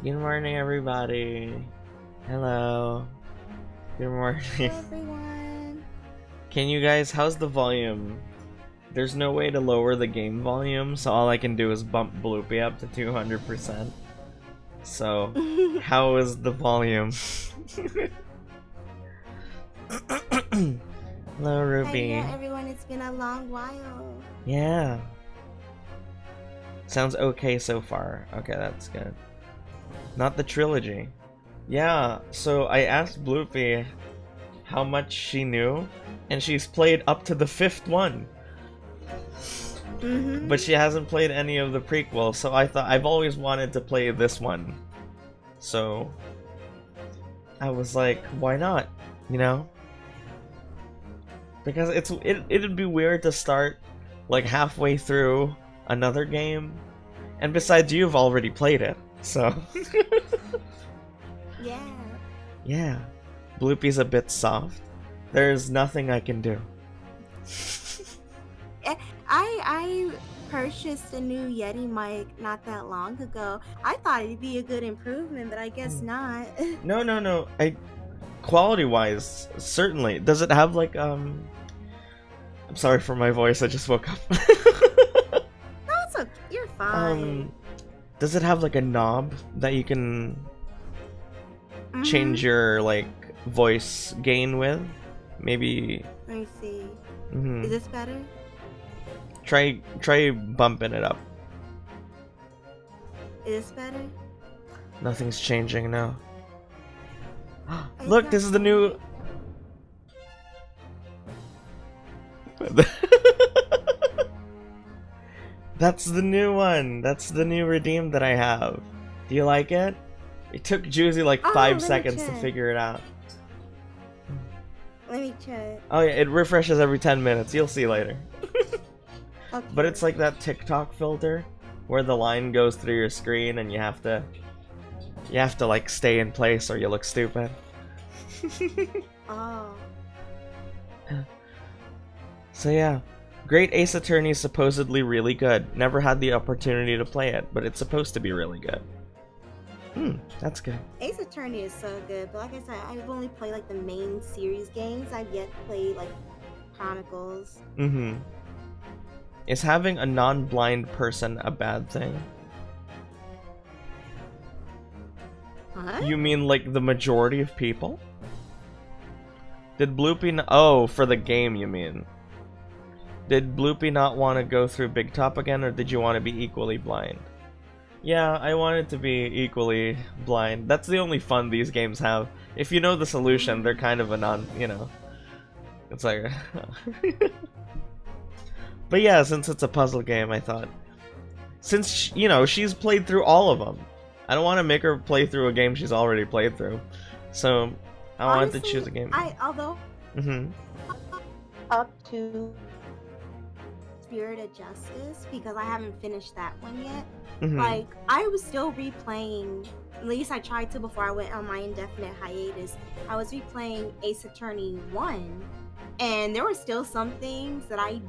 Good morning, everybody. Hello. Good morning. Hello, everyone. Can you guys, how's the volume? There's no way to lower the game volume, so all I can do is bump Bloopy up to 200%. So, how is the volume? Hello, Ruby. Hello, everyone. It's been a long while. Yeah. Sounds okay so far. Okay, that's good. Not the trilogy. Yeah, so I asked Bloopy how much she knew, and she's played up to the 5th one. But she hasn't played any of the prequels, so I thought I've always wanted to play this one. So I was like, why not? You know? Because it'd be weird to start like halfway through another game, and besides, you've already played it, so. Yeah. Yeah. Bloopy's a bit soft. There's nothing I can do. I purchased a new Yeti mic not that long ago. I thought it'd be a good improvement, but I guess not. No. Quality-wise, certainly. Does it have like I'm sorry for my voice. I just woke up. No, it's okay. You're fine. Does it have like a knob that you can change your like voice gain with? Maybe. Let me see. Mm-hmm. Is this better? Try bumping it up. Is this better? Nothing's changing now. Look, this is the new. That's the new one. That's the new redeem that I have. Do you like it? It took Juicy like 5 seconds to figure it out. Let me check. Oh yeah, it refreshes every 10 minutes. You'll see later. Okay. But it's like that TikTok filter where the line goes through your screen and you have to like stay in place or you look stupid. Oh. So yeah, Great Ace Attorney is supposedly really good. Never had the opportunity to play it, but it's supposed to be really good. That's good. Ace Attorney is so good, but like I said, I've only played like the main series games. I've yet to play like Chronicles. Is having a non-blind person a bad thing? Huh? You mean like the majority of people? Did Bloopy oh, for the game you mean. Did Bloopy not want to go through Big Top again, or did you want to be equally blind? Yeah, I wanted to be equally blind. That's the only fun these games have. If you know the solution, they're kind of a you know. It's like... But yeah, since it's a puzzle game, I thought... Since, you know, she's played through all of them. I don't want to make her play through a game she's already played through. So, I wanted to choose a game. Although... Up to... Spirit of Justice, because I haven't finished that one yet. Like, I was still replaying, at least I tried to before I went on my indefinite hiatus. I was replaying Ace Attorney 1, and there were still some things that I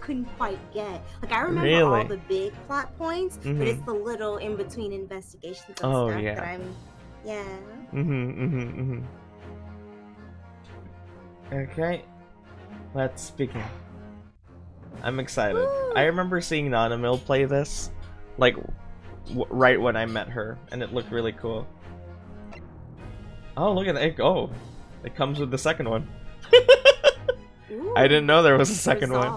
couldn't quite get. Like, I remember all the big plot points, but it's the little in-between investigations and stuff that I'm... Yeah. Okay. Let's begin. I'm excited. Woo! I remember seeing Nanamil play this, like, right when I met her, and it looked really cool. Oh, look at that. Oh, it comes with the second one. I didn't know there was a second one.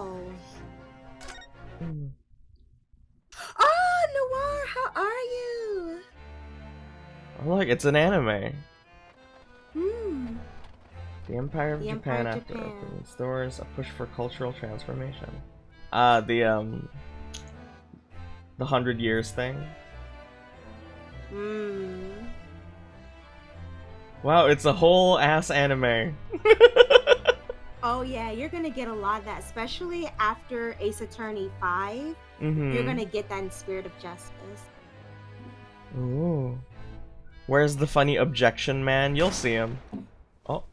Oh, Noir, how are you? Oh, look, it's an anime. The Empire of Japan after opening stores, a push for cultural transformation. The 100 years thing. Wow, it's a whole ass anime. Oh yeah, you're gonna get a lot of that, especially after Ace Attorney 5. You're gonna get that in Spirit of Justice. Ooh. Where's the funny objection man? You'll see him. Oh.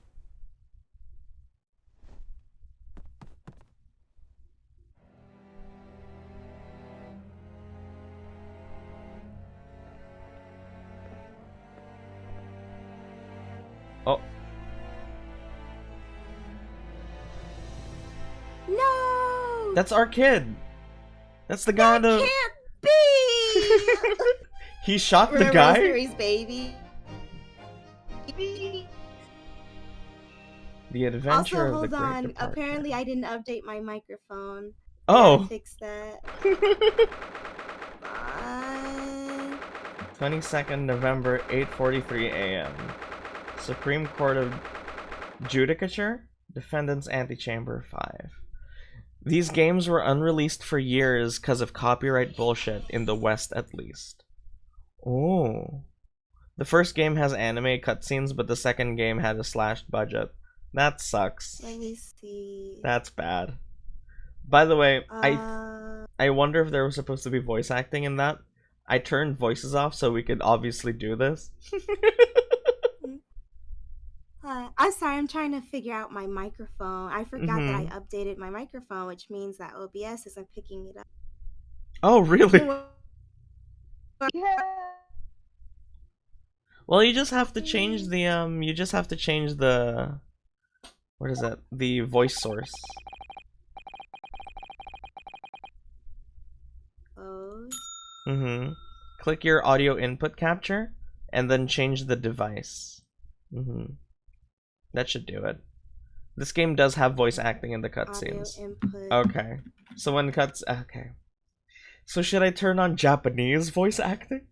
Oh. No! That's our kid. That's the guy that can't be! He shot the Remember guy? Rosemary's Baby? The Adventure also, of the hold Great on. Departure. Apparently, I didn't update my microphone. Oh! I gotta fix that. 22nd November, 8:43 a.m. Supreme Court of Judicature? Defendant's Antechamber 5. These games were unreleased for years because of copyright bullshit, in the West at least. Oh. The first game has anime cutscenes, but the second game had a slashed budget. That sucks. Let me see. That's bad. By the way, I wonder if there was supposed to be voice acting in that. I turned voices off so we could obviously do this. I'm sorry, I'm trying to figure out my microphone. I forgot that I updated my microphone, which means that OBS isn't picking it up. Oh, really? Yeah. Well, you just have to change the, what is that? The voice source. Oh. Click your audio input capture, and then change the device. That should do it. This game does have voice acting in the cutscenes. Okay. So when cuts... Okay. So should I turn on Japanese voice acting?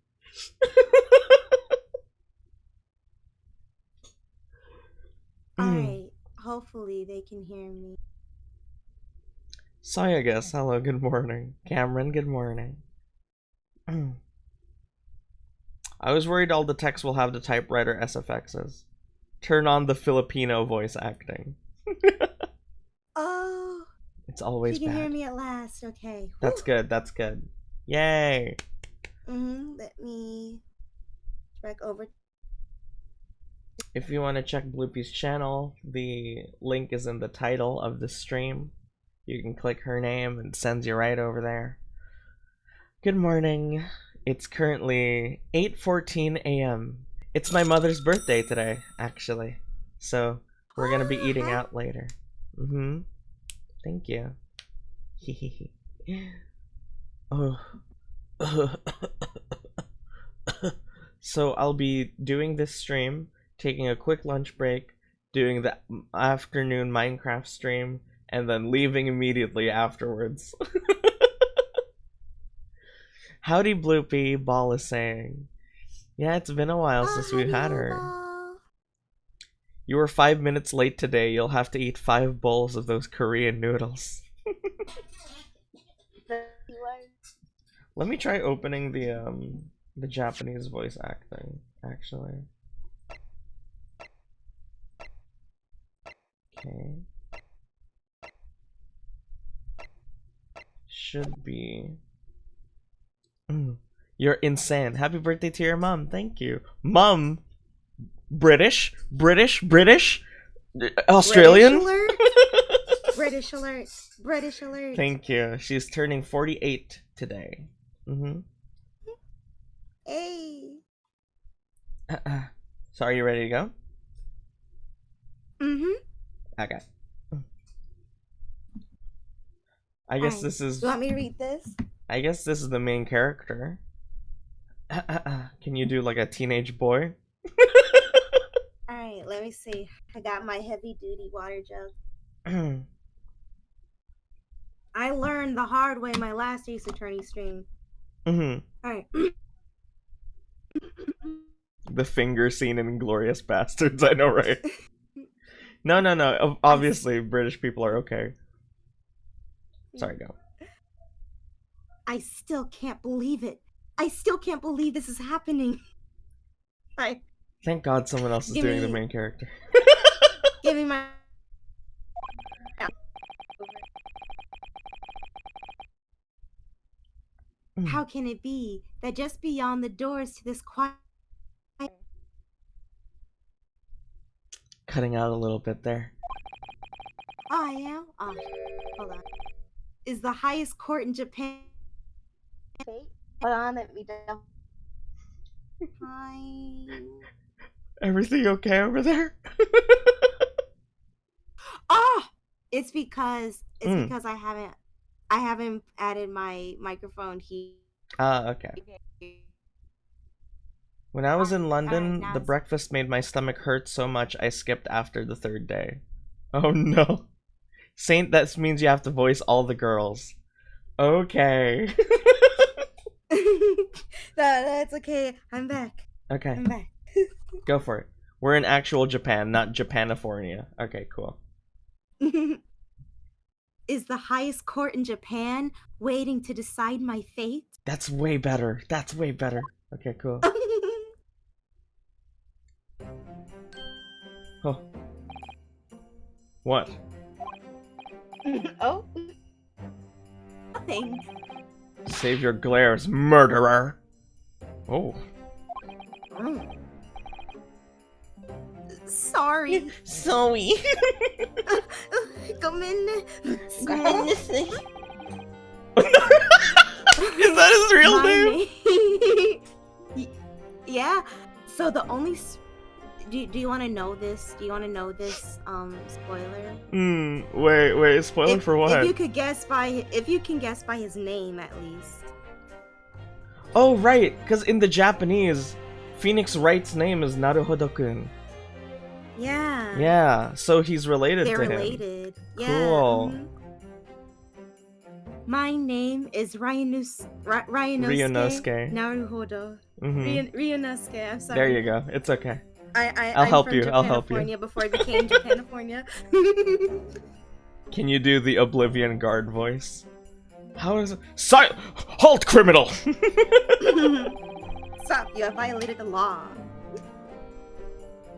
Alright. Hopefully they can hear me. Saya, I guess. Hello, good morning. Cameron, good morning. I was worried all the text will have the typewriter SFXs. Turn on the Filipino voice acting. Oh. It's always You can bad. hear me at last. Okay. That's good. That's good. Yay. Let me back over. If you want to check Bloopy's channel, the link is in the title of the stream. You can click her name and it sends you right over there. Good morning. It's currently 8:14 a.m. It's my mother's birthday today, actually. So we're gonna be eating out later. Thank you. Oh. So I'll be doing this stream, taking a quick lunch break, doing the afternoon Minecraft stream, and then leaving immediately afterwards. Howdy Bloopy, Ball is saying. Yeah, it's been a while since we've had her. You were 5 minutes late today. You'll have to eat 5 bowls of those Korean noodles. Let me try opening the Japanese voice acting, actually. Okay. Should be. You're insane. Happy birthday to your mom. Thank you. Mom! British? Australian? British alert. British alert. Thank you. She's turning 48 today. Hey. So are you ready to go? Okay. I guess this is... You want me to read this? I guess this is the main character. Can you do like a teenage boy? Alright, let me see. I got my heavy duty water jug. I learned the hard way my last Ace Attorney stream. Alright. The finger scene in Glorious Bastards, I know, right? No. Obviously, British people are okay. Sorry, go. I still can't believe it. I still can't believe this is happening. Thank God someone else is doing the main character. Give me my... How can it be that just beyond the doors to this quiet... Cutting out a little bit there. Oh, I am? Oh, hold on. Is the highest court in Japan... Hold on, let me down. Hi. Everything okay over there? Oh, it's because I haven't added my microphone here. Ah, okay. When I was in London, now the breakfast made my stomach hurt so much I skipped after the 3rd day. Oh no. Saint, that means you have to voice all the girls. Okay. That's okay. I'm back. Okay. I'm back. Go for it. We're in actual Japan, not Japanifornia. Okay, cool. Is the highest court in Japan waiting to decide my fate? That's way better. That's way better. Okay, cool. Oh. What? Oh. Nothing. Save your glares, murderer. Oh. Sorry. Sorry. Come in. Is that his real name? Yeah. So the only do you want to know this? Do you want to know this spoiler? Wait, spoiler for what? If you can guess by his name at least. Oh right, because in the Japanese, Phoenix Wright's name is Naruhodo-kun. Yeah. Yeah, so he's related They're to him. related. Yeah. Cool. My name is Ryunosuke Naruhodo. Ryunosuke, I'm sorry. There you go. It's okay. I'll help you. I'll help you. Before I became Japanifornia. Can you do the Oblivion Guard voice? How is it? Halt, criminal! Stop! You have violated the law.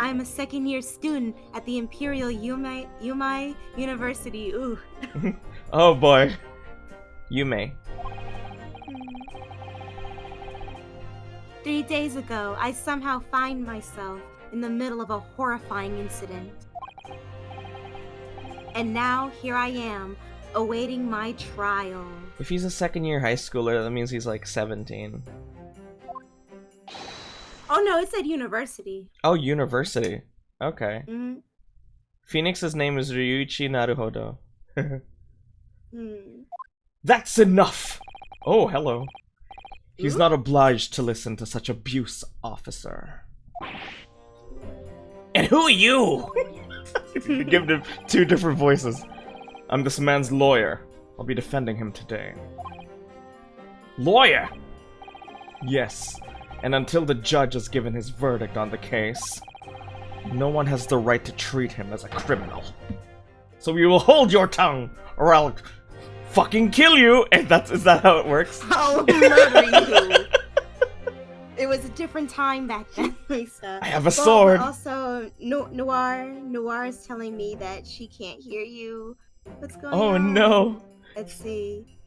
I'm a second-year student at the Imperial Yumei University. Ooh. Oh boy. Yume. 3 days ago, I somehow find myself in the middle of a horrifying incident. And now, here I am, awaiting my trial. If he's a second-year high schooler, that means he's like 17. Oh no, it said university. Oh, university. Okay. Mm-hmm. Phoenix's name is Ryuichi Naruhodo. That's enough! Oh, hello. He's not obliged to listen to such abuse, officer. And who are you? Give them 2 different voices. I'm this man's lawyer. I'll be defending him today. Lawyer! Yes. And until the judge has given his verdict on the case, no one has the right to treat him as a criminal. So you will hold your tongue, or I'll fucking kill you! And is that how it works? I'll murder you! It was a different time back then, Lisa. I have a sword! Also, Noir is telling me that she can't hear you. What's going on? Oh no! Let's see.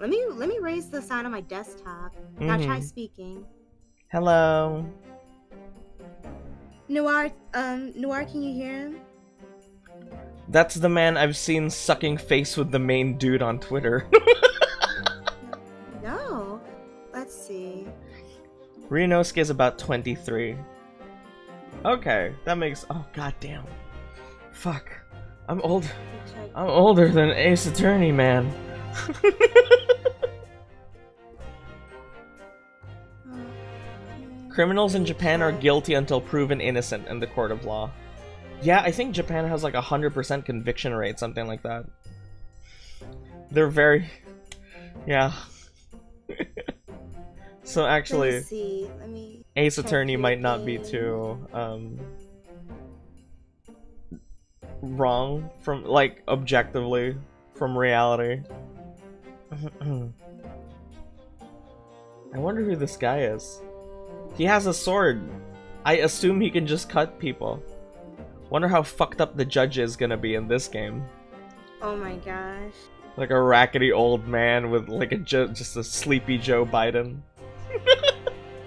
Let me raise the sound on my desktop. Now try speaking. Hello. Noir, can you hear him? That's the man I've seen sucking face with the main dude on Twitter. No. Let's see. Ryunosuke is about 23. Okay, that makes... Oh, goddamn. Fuck. I'm old. I'm older than Ace Attorney, man. Criminals in Japan are guilty until proven innocent in the court of law. Yeah, I think Japan has like 100% conviction rate, something like that. They're very... Yeah. So actually, Ace Attorney might not be too, wrong from, like, objectively, from reality. I wonder who this guy is. He has a sword. I assume he can just cut people. Wonder how fucked up the judge is gonna be in this game. Oh my gosh. Like a rackety old man with like just a sleepy Joe Biden.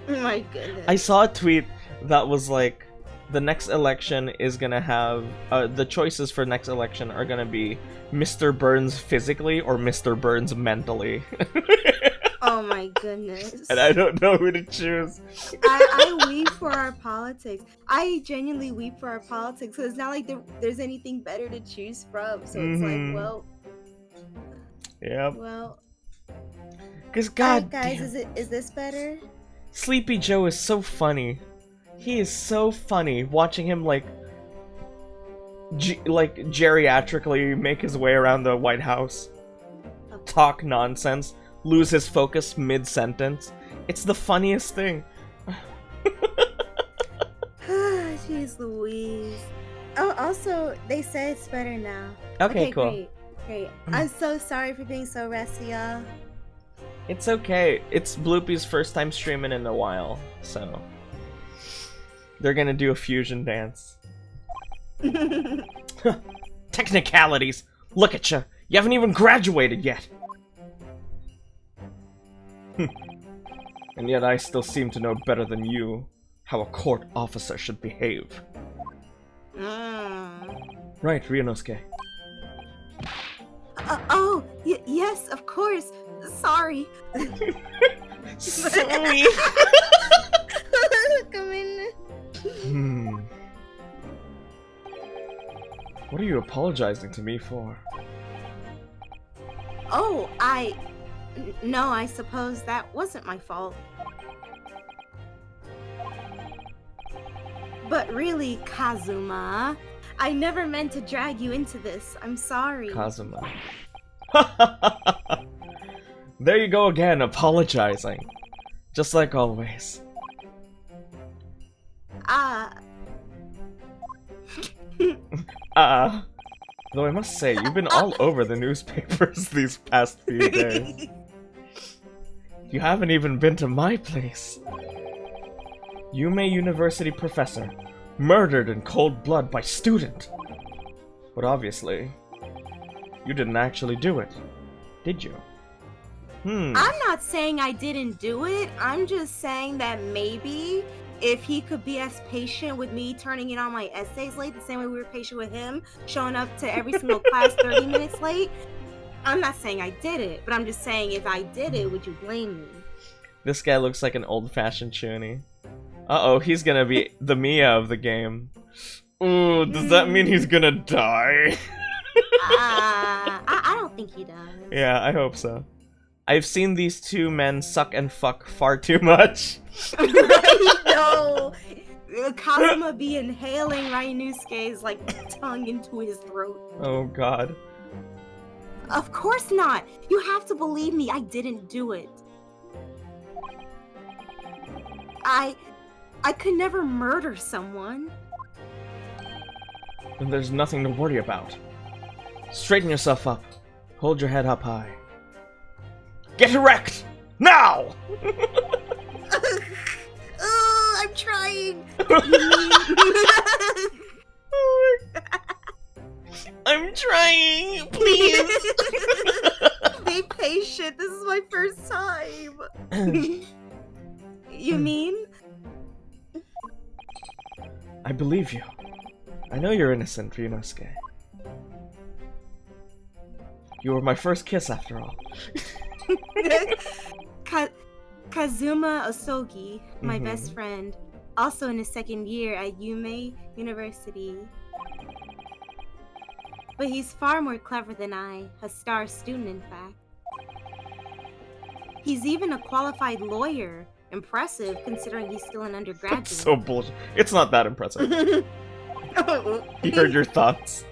Oh my goodness. I saw a tweet that was like, the next election is gonna have, the choices for next election are gonna be Mr. Burns physically or Mr. Burns mentally. Oh my goodness. And I don't know who to choose. I weep for our politics. I genuinely weep for our politics. So it's not like there's anything better to choose from. So it's like, well. Yep. Well. Because God guys, damn. is this better? Sleepy Joe is so funny. He is so funny. Watching him like geriatrically make his way around the White House, talk nonsense, lose his focus mid-sentence. It's the funniest thing. Jeez Louise. Oh, also, they say it's better now. Okay, cool. Great. I'm so sorry for being so resty, y'all. It's okay. It's Bloopy's first time streaming in a while, so they're gonna do a fusion dance. Technicalities! Look at you! You haven't even graduated yet! And yet I still seem to know better than you how a court officer should behave. Right, Ryunosuke. Yes, of course. Sorry. Sorry. Come in. What are you apologizing to me for? Oh, no, I suppose that wasn't my fault. But really, Kazuma, I never meant to drag you into this. I'm sorry. Kazuma. There you go again, apologizing. Just like always. Though I must say, you've been all over the newspapers these past few days. You haven't even been to my place. Yume University professor, murdered in cold blood by student. But obviously, you didn't actually do it, did you? I'm not saying I didn't do it. I'm just saying that maybe if he could be as patient with me turning in all my essays late, the same way we were patient with him showing up to every single class 30 minutes late. I'm not saying I did it, but I'm just saying if I did it, would you blame me? This guy looks like an old-fashioned chuny. Uh-oh, he's gonna be the Mia of the game. Ooh, does that mean he's gonna die? I don't think he does. Yeah, I hope so. I've seen these two men suck and fuck far too much. No, Kazuma be inhaling Ryunosuke's tongue into his throat. Oh god. Of course not. You have to believe me. I didn't do it. I could never murder someone. Then there's nothing to worry about. Straighten yourself up. Hold your head up high. Get erect! Now! I'm trying. I'm trying, please. Be patient. This is my first time. You mean? I believe you. I know you're innocent, Ryunosuke. You were my first kiss, after all. Kazuma Osogi, my best friend, also in his second year at Yume University. But he's far more clever than I, a star student in fact. He's even a qualified lawyer. Impressive, considering he's still an undergraduate. That's so bullshit. It's not that impressive. He heard your thoughts.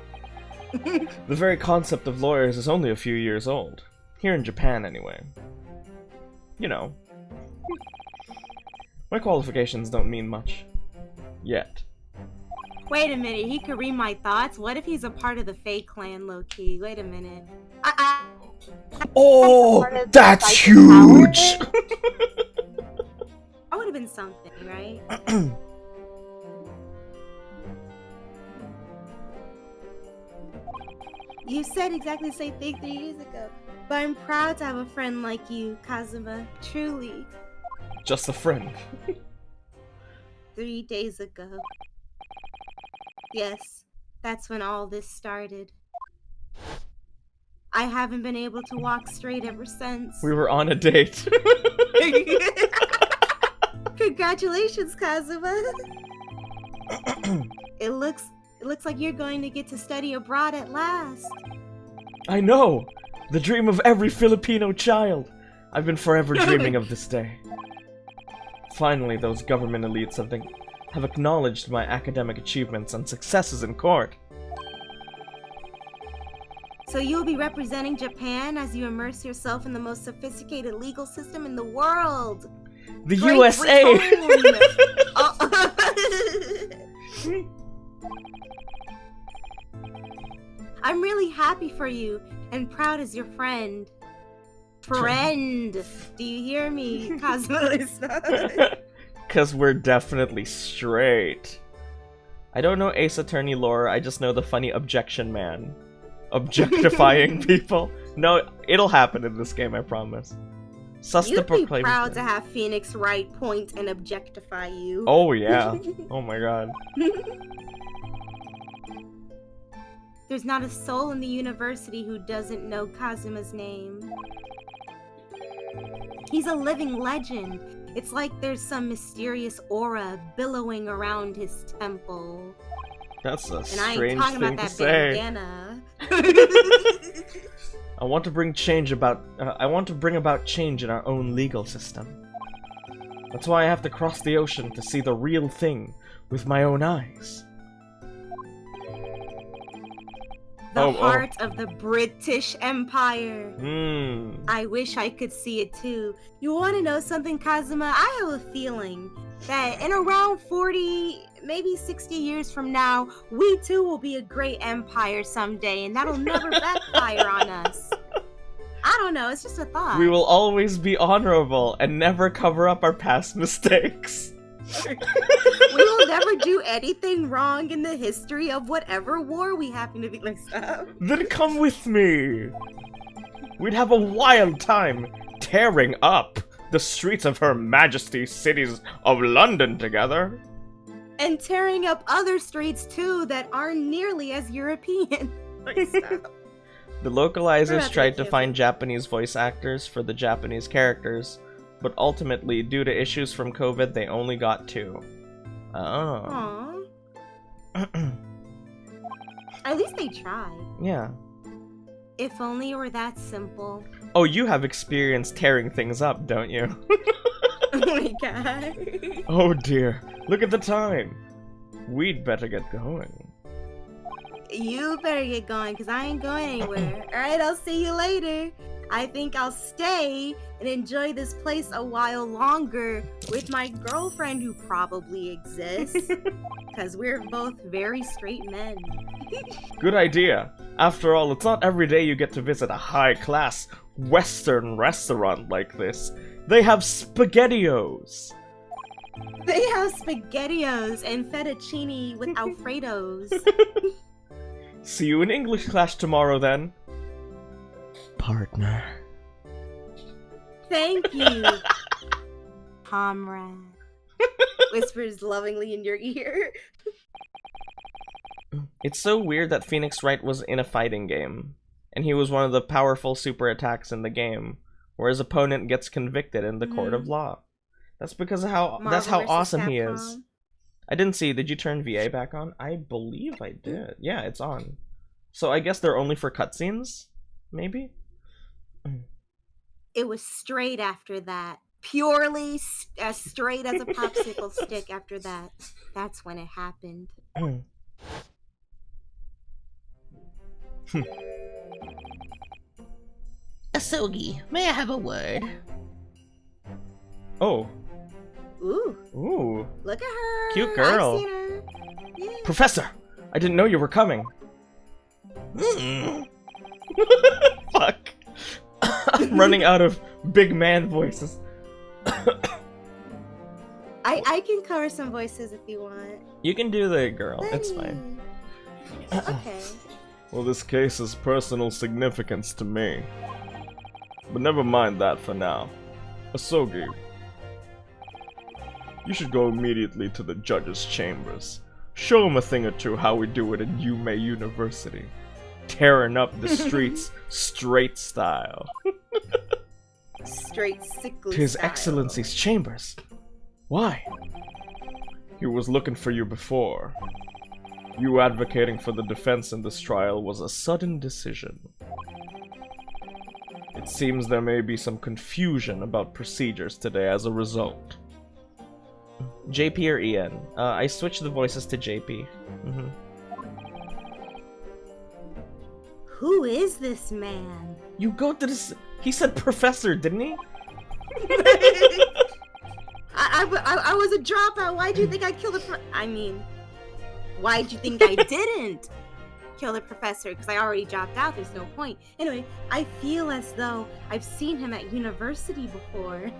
The very concept of lawyers is only a few years old. Here in Japan, anyway. You know. My qualifications don't mean much. Yet. Wait a minute, he could read my thoughts? What if he's a part of the Fae clan, low-key? Wait a minute. Oh, that's huge! That would have been something, right? You said exactly the same thing 3 years ago. But I'm proud to have a friend like you, Kazuma. Truly. Just a friend. 3 days ago. Yes, that's when all this started. I haven't been able to walk straight ever since. We were on a date. Congratulations, Kazuma. It looks like you're going to get to study abroad at last. I know! The dream of every Filipino child! I've been forever dreaming of this day. Finally, those government elites have acknowledged my academic achievements and successes in court. So you'll be representing Japan as you immerse yourself in the most sophisticated legal system in the world. The USA! I'm really happy for you and proud as your friend. Friend! Do you hear me, Kazuma? Cause we're definitely straight. I don't know Ace Attorney lore, I just know the funny objection man. Objectifying people. No, it'll happen in this game, I promise. You'd be proud to have Phoenix Wright point and objectify you. Oh yeah. Oh my god. There's not a soul in the university who doesn't know Kazuma's name. He's a living legend. It's like there's some mysterious aura billowing around his temple. That's a and I strange ain't talking thing about to that say. bandana. I want to bring about change in our own legal system. That's why I have to cross the ocean to see the real thing with my own eyes. The heart of the British Empire. Hmm. I wish I could see it too. You want to know something, Kazuma? I have a feeling that in around 40, maybe 60 years from now, we too will be a great empire someday, and that'll never backfire on us. I don't know, it's just a thought. We will always be honorable and never cover up our past mistakes. We will never do anything wrong in the history of whatever war we happen to be mixed up. Then come with me. We'd have a wild time tearing up the streets of Her Majesty's cities of London together. And tearing up other streets too that aren't nearly as European. The localizers tried to find Japanese voice actors for the Japanese characters, but ultimately, due to issues from COVID, they only got 2. Oh. At least they tried. Yeah. If only it were that simple. Oh, you have experience tearing things up, don't you? Oh my god. Oh dear. Look at the time. We'd better get going. You better get going, because I ain't going anywhere. Alright, I'll see you later. I think I'll stay and enjoy this place a while longer with my girlfriend who probably exists. Because we're both very straight men. Good idea. After all, it's not every day you get to visit a high-class Western restaurant like this. They have SpaghettiOs. They have SpaghettiOs and fettuccine with Alfredos. See you in English class tomorrow, then. Partner. Thank you, comrade. Whispers lovingly in your ear. It's so weird that Phoenix Wright was in a fighting game, and he was one of the powerful super attacks in the game, where his opponent gets convicted in the court of law. That's because of how awesome he is. I didn't see. Did you turn VA back on? I believe I did. Yeah, it's on. So I guess they're only for cutscenes, maybe. It was straight after that. Purely as straight as a popsicle stick after that. That's when it happened. Asogi, may I have a word? Oh. Ooh. Ooh. Look at her. Cute girl. I've seen her. Yeah. Professor, I didn't know you were coming. Fuck. I'm running out of big man voices. I can cover some voices if you want. You can do the girl. It's fine. Okay. Well, this case has personal significance to me. But never mind that for now. Asogi, you should go immediately to the judge's chambers. Show him a thing or two how we do it at Yume University. tearing up the streets straight style. Straight sickly To His style. Excellency's chambers. Why? He was looking for you before. You advocating for the defense in this trial was a sudden decision. It seems there may be some confusion about procedures today as a result. JP or Ian? I switched the voices to JP. Who is this man? You go to this. He said professor, didn't he? I was a dropout. Why do you think I killed the why do you think I didn't kill the professor? Because I already dropped out. There's no point. Anyway, I feel as though I've seen him at university before.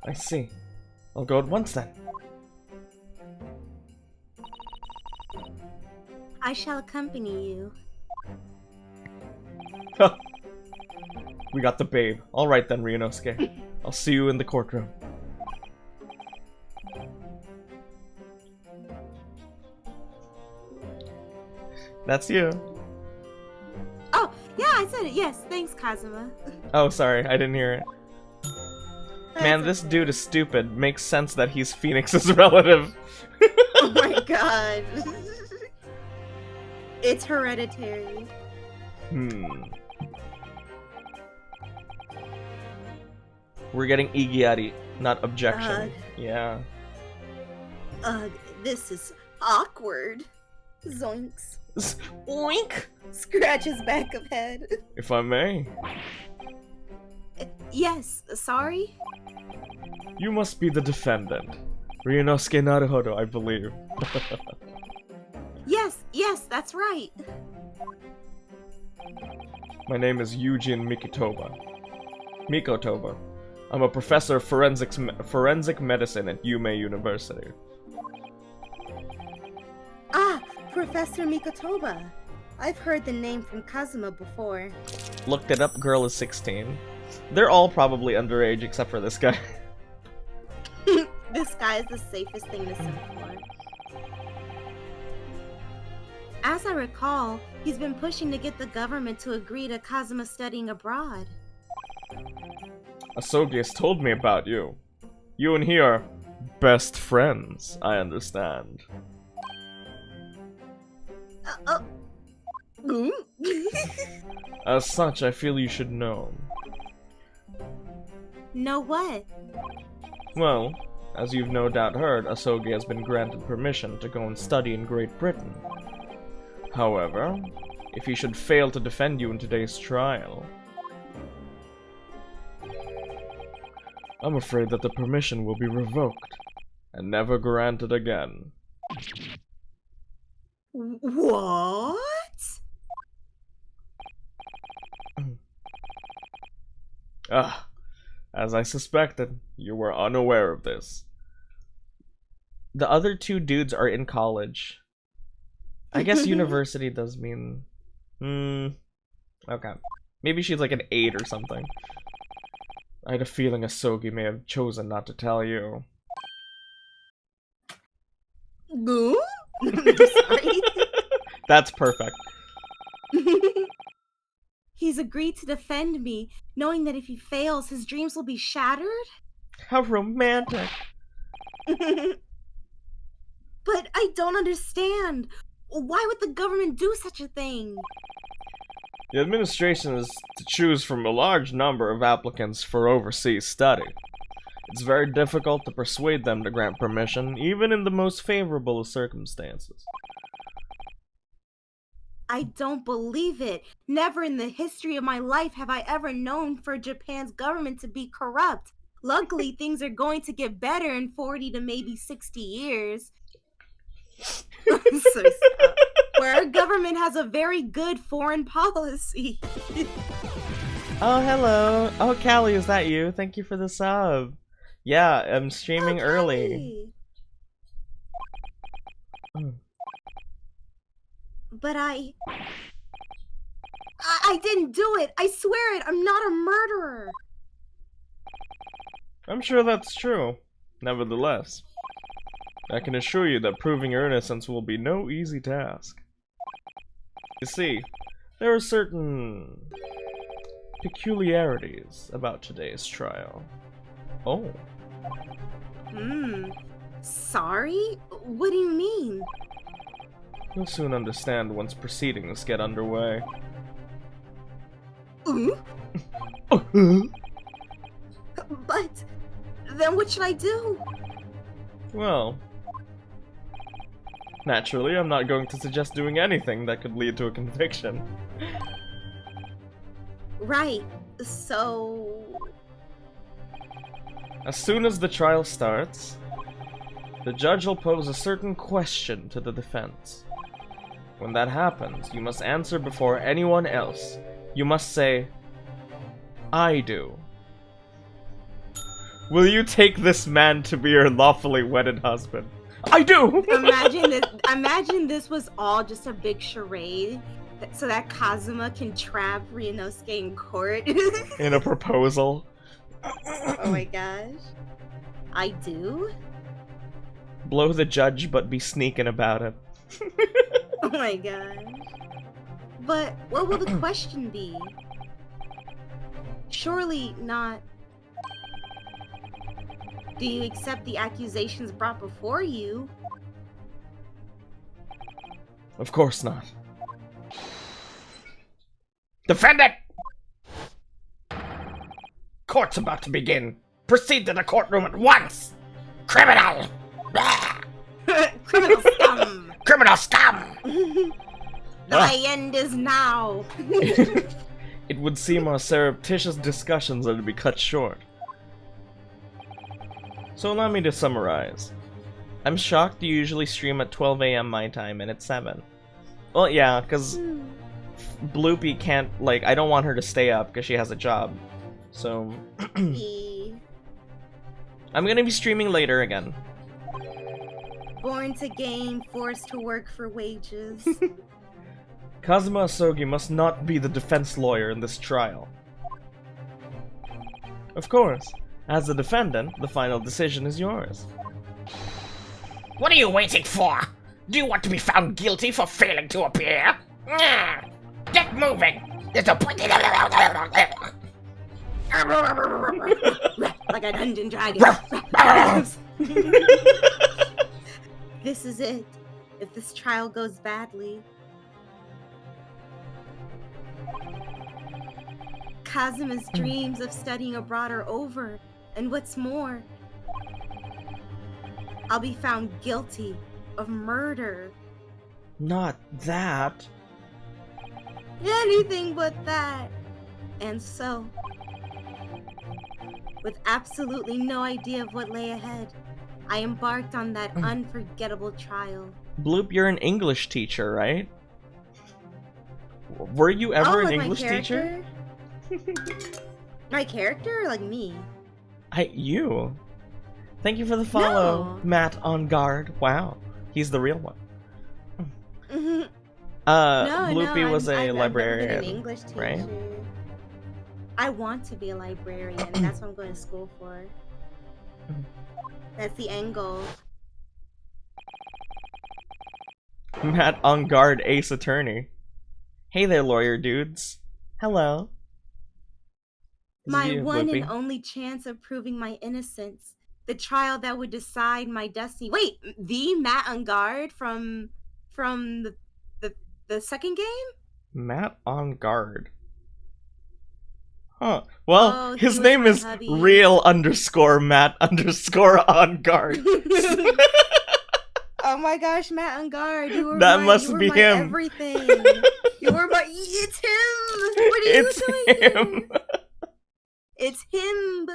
I see. I'll go at once then. I shall accompany you. We got the babe. Alright then, Ryunosuke. I'll see you in the courtroom. That's you. Oh, yeah, I said it. Yes, thanks, Kazuma. Oh, sorry, I didn't hear it. Man, this dude is stupid. Makes sense that he's Phoenix's relative. Oh my god. It's hereditary. We're getting Igiari, not objection. Yeah. Ugh, this is awkward. Zoinks. Oink! Scratch his back of head. If I may. Yes, sorry? You must be the defendant. Ryunosuke Naruhodo, I believe. Yes, that's right. My name is Eugene Mikotoba. I'm a professor of forensic medicine at Yume University. Ah, Professor Mikotoba. I've heard the name from Kazuma before. Looked it up, girl is 16. They're all probably underage except for this guy. This guy is the safest thing to send for. As I recall, he's been pushing to get the government to agree to Kazuma studying abroad. Asogi has told me about you. You and he are best friends, I understand. As such, I feel you should know. Know what? Well, as you've no doubt heard, Asogi has been granted permission to go and study in Great Britain. However, if he should fail to defend you in today's trial, I'm afraid that the permission will be revoked and never granted again. What? As I suspected, you were unaware of this. The other two dudes are in college. I guess university does mean... okay. Maybe she's like an 8 or something. I had a feeling Asogi may have chosen not to tell you. Sorry. That's perfect. He's agreed to defend me, knowing that if he fails, his dreams will be shattered? How romantic. But I don't understand. Why would the government do such a thing? The administration is to choose from a large number of applicants for overseas study. It's very difficult to persuade them to grant permission, even in the most favorable of circumstances. I don't believe it. Never in the history of my life have I ever known for Japan's government to be corrupt. Luckily, things are going to get better in 40 to maybe 60 years. So stop. Where our government has a very good foreign policy. Oh, hello. Oh, Callie, is that you? Thank you for the sub. Yeah, I'm streaming early. But I didn't do it. I swear it. I'm not a murderer. I'm sure that's true. Nevertheless, I can assure you that proving your innocence will be no easy task. You see, there are certain peculiarities about today's trial. Oh. Sorry? What do you mean? You'll soon understand once proceedings get underway. But then what should I do? Well, naturally, I'm not going to suggest doing anything that could lead to a conviction. Right, so... As soon as the trial starts, the judge will pose a certain question to the defense. When that happens, you must answer before anyone else. You must say, I do. Will you take this man to be your lawfully wedded husband? I do! Imagine this was all just a big charade so that Kazuma can trap Ryunosuke in court. In a proposal. Oh my gosh. I do? Blow the judge, but be sneaking about it. Oh my gosh. But what will the question be? Surely not... Do you accept the accusations brought before you? Of course not. Defendant! Court's about to begin. Proceed to the courtroom at once! Criminal! Criminal scum! Criminal scum! Thy end is now! It would seem our surreptitious discussions are to be cut short. So allow me to summarize. I'm shocked you usually stream at 12 AM my time and it's 7. Well, yeah, because Bloopy can't, like, I don't want her to stay up because she has a job. So... I'm gonna be streaming later again. Born to game, forced to work for wages. Kazuma Asogi must not be the defense lawyer in this trial. Of course, as the defendant, the final decision is yours. What are you waiting for? Do you want to be found guilty for failing to appear? Get moving! There's a point. Like a dungeon dragon. This is it. If this trial goes badly. Kazuma's dreams of studying abroad are over. And what's more, I'll be found guilty of murder. Not that. Anything but that. And so, with absolutely no idea of what lay ahead, I embarked on that unforgettable trial. Bloop, you're an English teacher, right? Were you ever an English teacher? My character or like me? You. Thank you for the follow, No. Matt on guard. Wow, he's the real one. Bloopy was a librarian, I've never been an English teacher. right? I want to be a librarian. That's what I'm going to school for. That's the end goal. Matt on guard, ace attorney. Hey there, lawyer dudes. Hello. This is My you, one Bloopy. and only chance of proving my innocence. The trial that would decide my destiny. Wait, the Matt on guard from the second game? Matt on guard. Huh. Well, Oh, he his was name my is hubby. real_Matt_on guard. Oh my gosh, Matt on guard. That must be him. Everything. You were my. It's him. What are you doing him. here? It's him.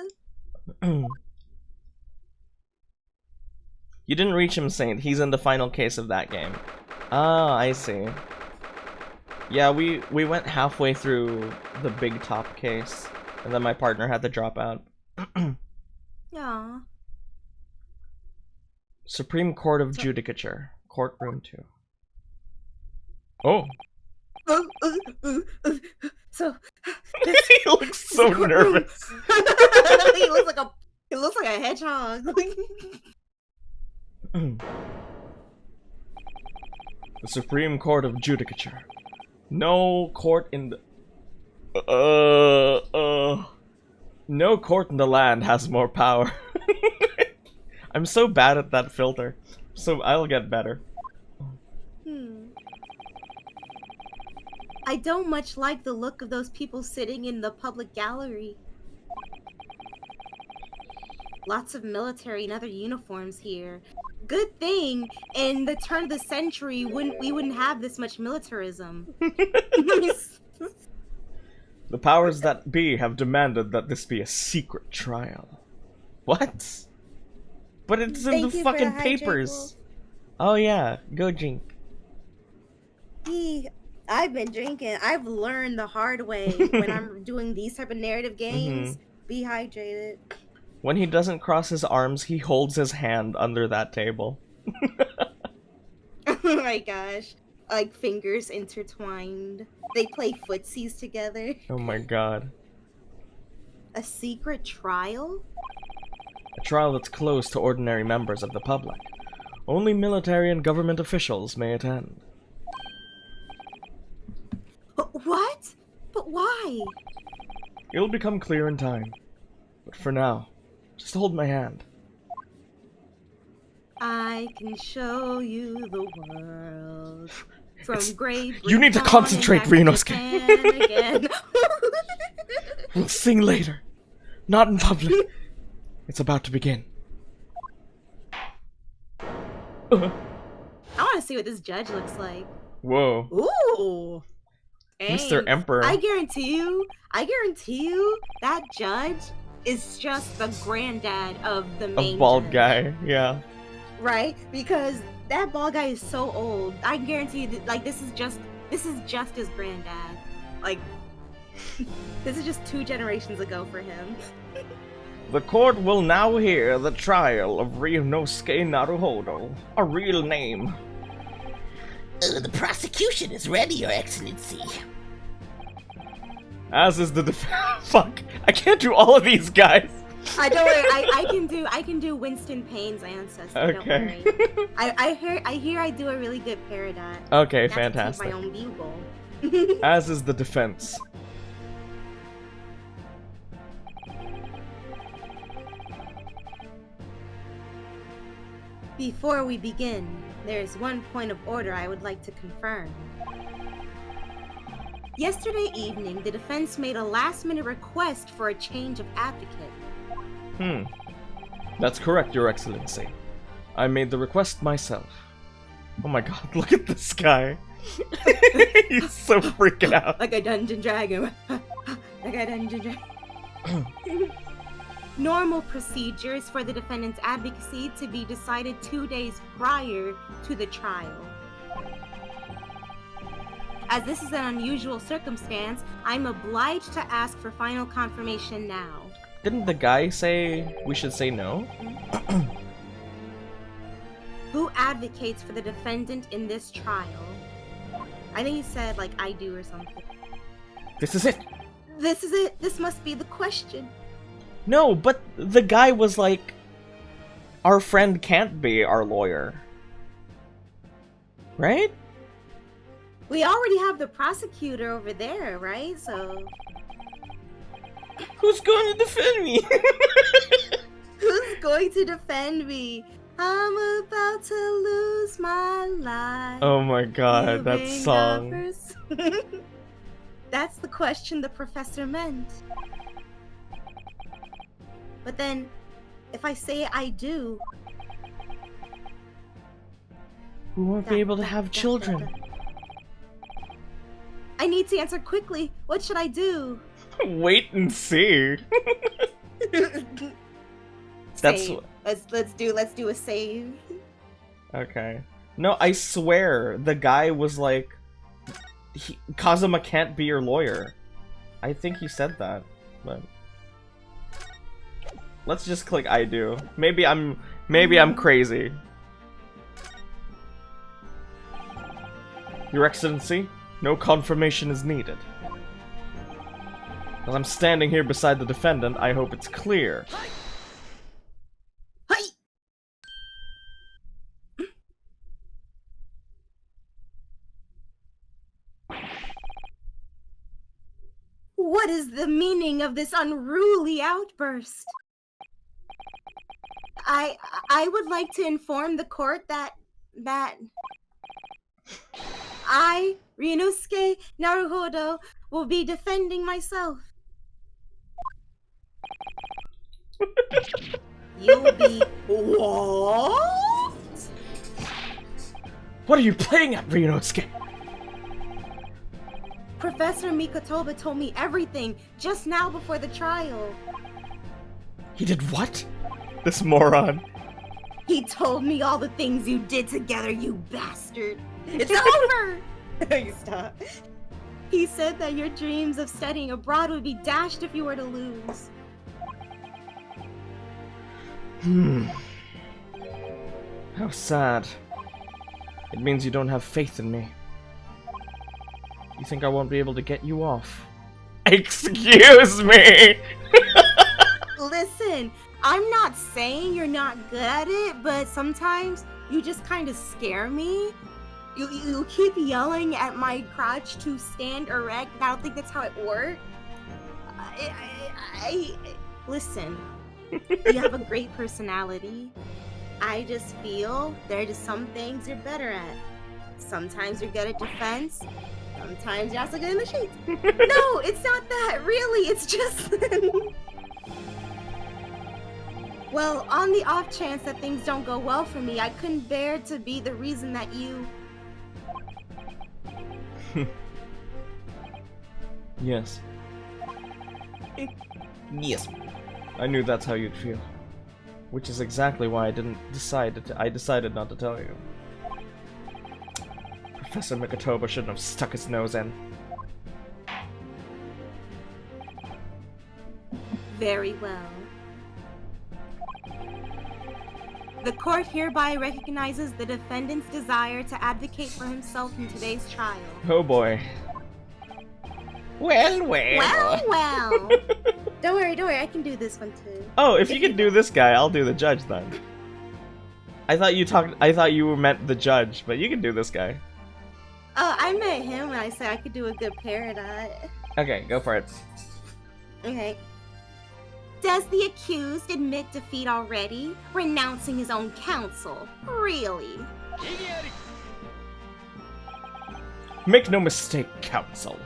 You didn't reach him, Saint. He's in the final case of that game. Ah, I see. Yeah, we went halfway through the big top case, and then my partner had to drop out. Aw. Supreme Court of Judicature. Courtroom 2. Oh. So He looks so nervous. he looks like a hedgehog. The Supreme Court of Judicature. No court in the... No court in the land has more power. I'm so bad at that filter. So I'll get better. I don't much like the look of those people sitting in the public gallery. Lots of military and other uniforms here. Good thing in the turn of the century we wouldn't have this much militarism. The powers that be have demanded that this be a secret trial. What? But it's in the fucking papers. Oh yeah, go drink. I've been drinking. I've learned the hard way when I'm doing these type of narrative games. Be hydrated. When he doesn't cross his arms, he holds his hand under that table. Oh my gosh. Like fingers intertwined. They play footsies together. Oh my god. A secret trial? A trial that's closed to ordinary members of the public. Only military and government officials may attend. What? But why? It'll become clear in time. But for now, just hold my hand. I can show you the world. From Great You need to concentrate, Renosuke. Again. We'll sing later. Not in public. It's about to begin. I want to see what this judge looks like. Whoa. Ooh. Mr. Emperor. I guarantee you, that judge is just the granddad of the main A bald judge. guy, yeah. Right? Because that bald guy is so old. I guarantee you that, like, this is just his granddad. Like, this is just 2 generations ago for him. The court will now hear the trial of Renosuke Naruhodo, a real name. The prosecution is ready, Your Excellency. As is the fuck, I can't do all of these guys. Don't worry, I can do Winston Payne's ancestor. Okay. Don't worry. I hear I do a really good paradigm. Okay, Not fantastic. To keep my own bugle. As is the defense. Before we begin, there is one point of order I would like to confirm. Yesterday evening, the defense made a last-minute request for a change of advocate. That's correct, Your Excellency. I made the request myself. Oh my god, look at this guy. He's so freaking out. Like a dungeon dragon. Like a dungeon dragon. Normal procedures for the defendant's advocacy to be decided 2 days prior to the trial. As this is an unusual circumstance, I'm obliged to ask for final confirmation now. Didn't the guy say we should say no? Who advocates for the defendant in this trial? I think he said, like, I do or something. This is it. This is it. This must be the question. No, but the guy was like, our friend can't be our lawyer. Right? We already have the prosecutor over there, right? So... Who's going to defend me? Who's going to defend me? I'm about to lose my life. Oh my god, that song. That's the question the professor meant. But then, if I say I do... We won't be able to have children. I need to answer quickly. What should I do? Wait and see. That's Save. Let's do a save. Okay. No, I swear the guy was like, Kazuma can't be your lawyer. I think he said that, but let's just click I do. Maybe I'm crazy. Your Excellency, no confirmation is needed. As I'm standing here beside the defendant, I hope it's clear. Hi. What is the meaning of this unruly outburst? I would like to inform the court that I, Ryunosuke Naruhodo, will be defending myself. You'll be what? What are you playing at, Ryunosuke? Professor Mikotoba told me everything just now before the trial. He did what? This moron. He told me all the things you did together, you bastard. It's over! You stop. He said that your dreams of studying abroad would be dashed if you were to lose. How sad. It means you don't have faith in me. You think I won't be able to get you off? Excuse me! Listen, I'm not saying you're not good at it, but sometimes you just kind of scare me. You keep yelling at my crotch to stand erect. I don't think that's how it works. Listen, you have a great personality. I just feel there are just some things you're better at. Sometimes you're good at defense. Sometimes you're also good in the sheets. No, it's not that. Really, it's just... Well, on the off chance that things don't go well for me, I couldn't bear to be the reason that you... Yes. Yes. I knew that's how you'd feel. Which is exactly why I decided not to tell you. Professor Mikotoba shouldn't have stuck his nose in. Very well. The court hereby recognizes the defendant's desire to advocate for himself in today's trial. Oh boy. Well. Well. Don't worry, I can do this one too. Oh, if you can do this guy, I'll do the judge then. I thought you meant the judge, but you can do this guy. I met him and I said I could do a good parody. Okay, go for it. Okay. Does the accused admit defeat already, renouncing his own counsel? Really? Make no mistake, counsel.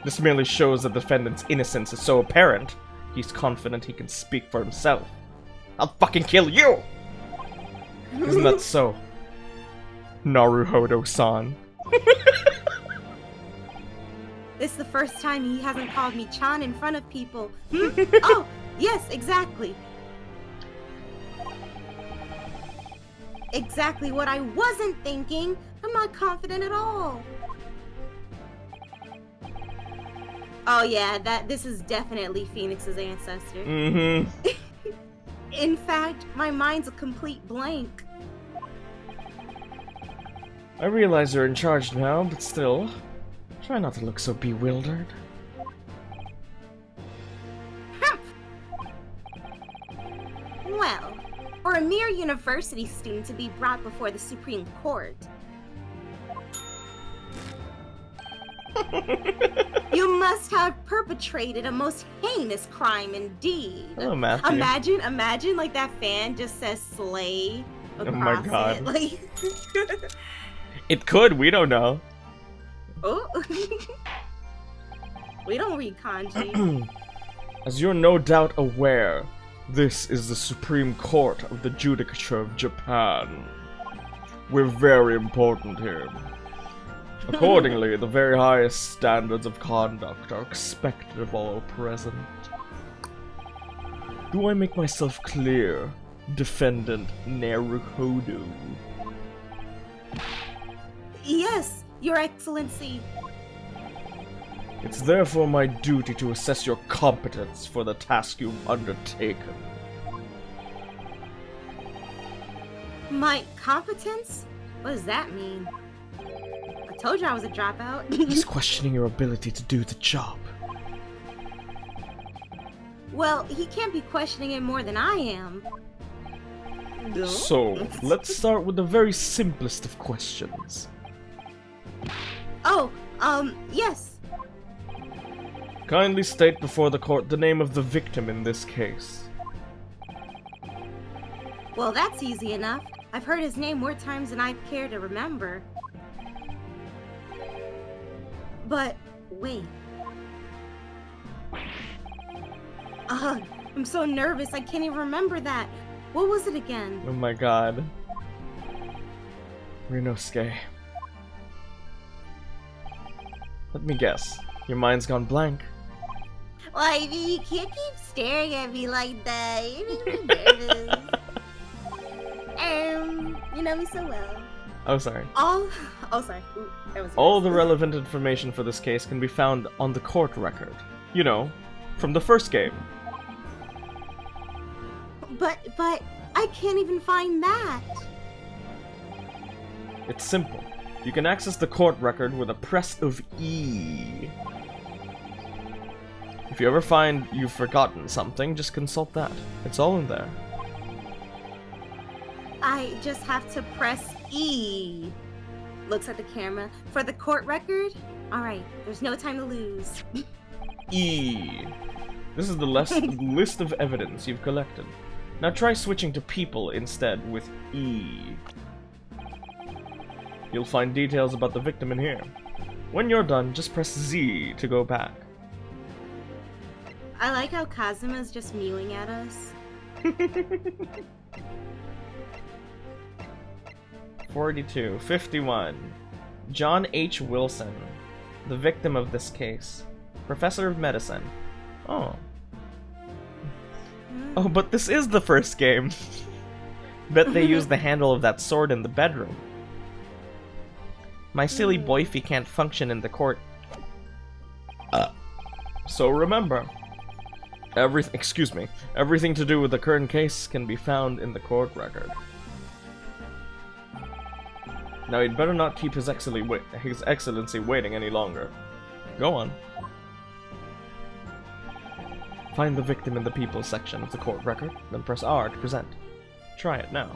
This merely shows the defendant's innocence is so apparent, he's confident he can speak for himself. I'll fucking kill you! Isn't that so? Naruhodo-san. This is the first time he hasn't called me Chan in front of people. Oh, yes, exactly. Exactly what I wasn't thinking. I'm not confident at all. Oh yeah, this is definitely Phoenix's ancestor. Mm-hmm. In fact, my mind's a complete blank. I realize you're in charge now, but still, try not to look so bewildered. Well, for a mere university student to be brought before the Supreme Court, you must have perpetrated a most heinous crime indeed. Hello, Matthew. Imagine like that fan just says slay across Oh my god. it. Like It could, we don't know. oh. We don't read kanji. As you're no doubt aware, this is the Supreme Court of the Judicature of Japan. We're very important here. Accordingly, the very highest standards of conduct are expected of all present. Do I make myself clear, Defendant Naruhodo? Yes, Your Excellency. It's therefore my duty to assess your competence for the task you've undertaken. My competence? What does that mean? I told you I was a dropout. He's questioning your ability to do the job. Well, he can't be questioning it more than I am. So, let's start with the very simplest of questions. Oh, yes. Kindly state before the court the name of the victim in this case. Well, that's easy enough. I've heard his name more times than I care to remember. But, wait. Ugh, I'm so nervous I can't even remember that. What was it again? Oh my god. Rinosuke. Let me guess. Your mind's gone blank. Why, you can't keep staring at me like that. You make me nervous. You know me so well. Oh, sorry. Oh, sorry. Ooh, that was All the relevant information for this case can be found on the court record. You know, from the first game. But I can't even find that. It's simple. You can access the court record with a press of E. If you ever find you've forgotten something, just consult that. It's all in there. I just have to press E. Looks at the camera. For the court record? Alright, there's no time to lose. E. This is the list of evidence you've collected. Now try switching to people instead with E. You'll find details about the victim in here. When you're done, just press Z to go back. I like how Kazuma's just mewing at us. 42. 51. John H. Wilson, the victim of this case. Professor of medicine. Oh. Oh, but this is the first game. Bet they used the handle of that sword in the bedroom. My silly boyfie can't function in the court. So remember, everything to do with the current case can be found in the court record. Now you'd better not keep His Excellency waiting any longer. Go on. Find the victim in the people section of the court record, then press R to present. Try it now.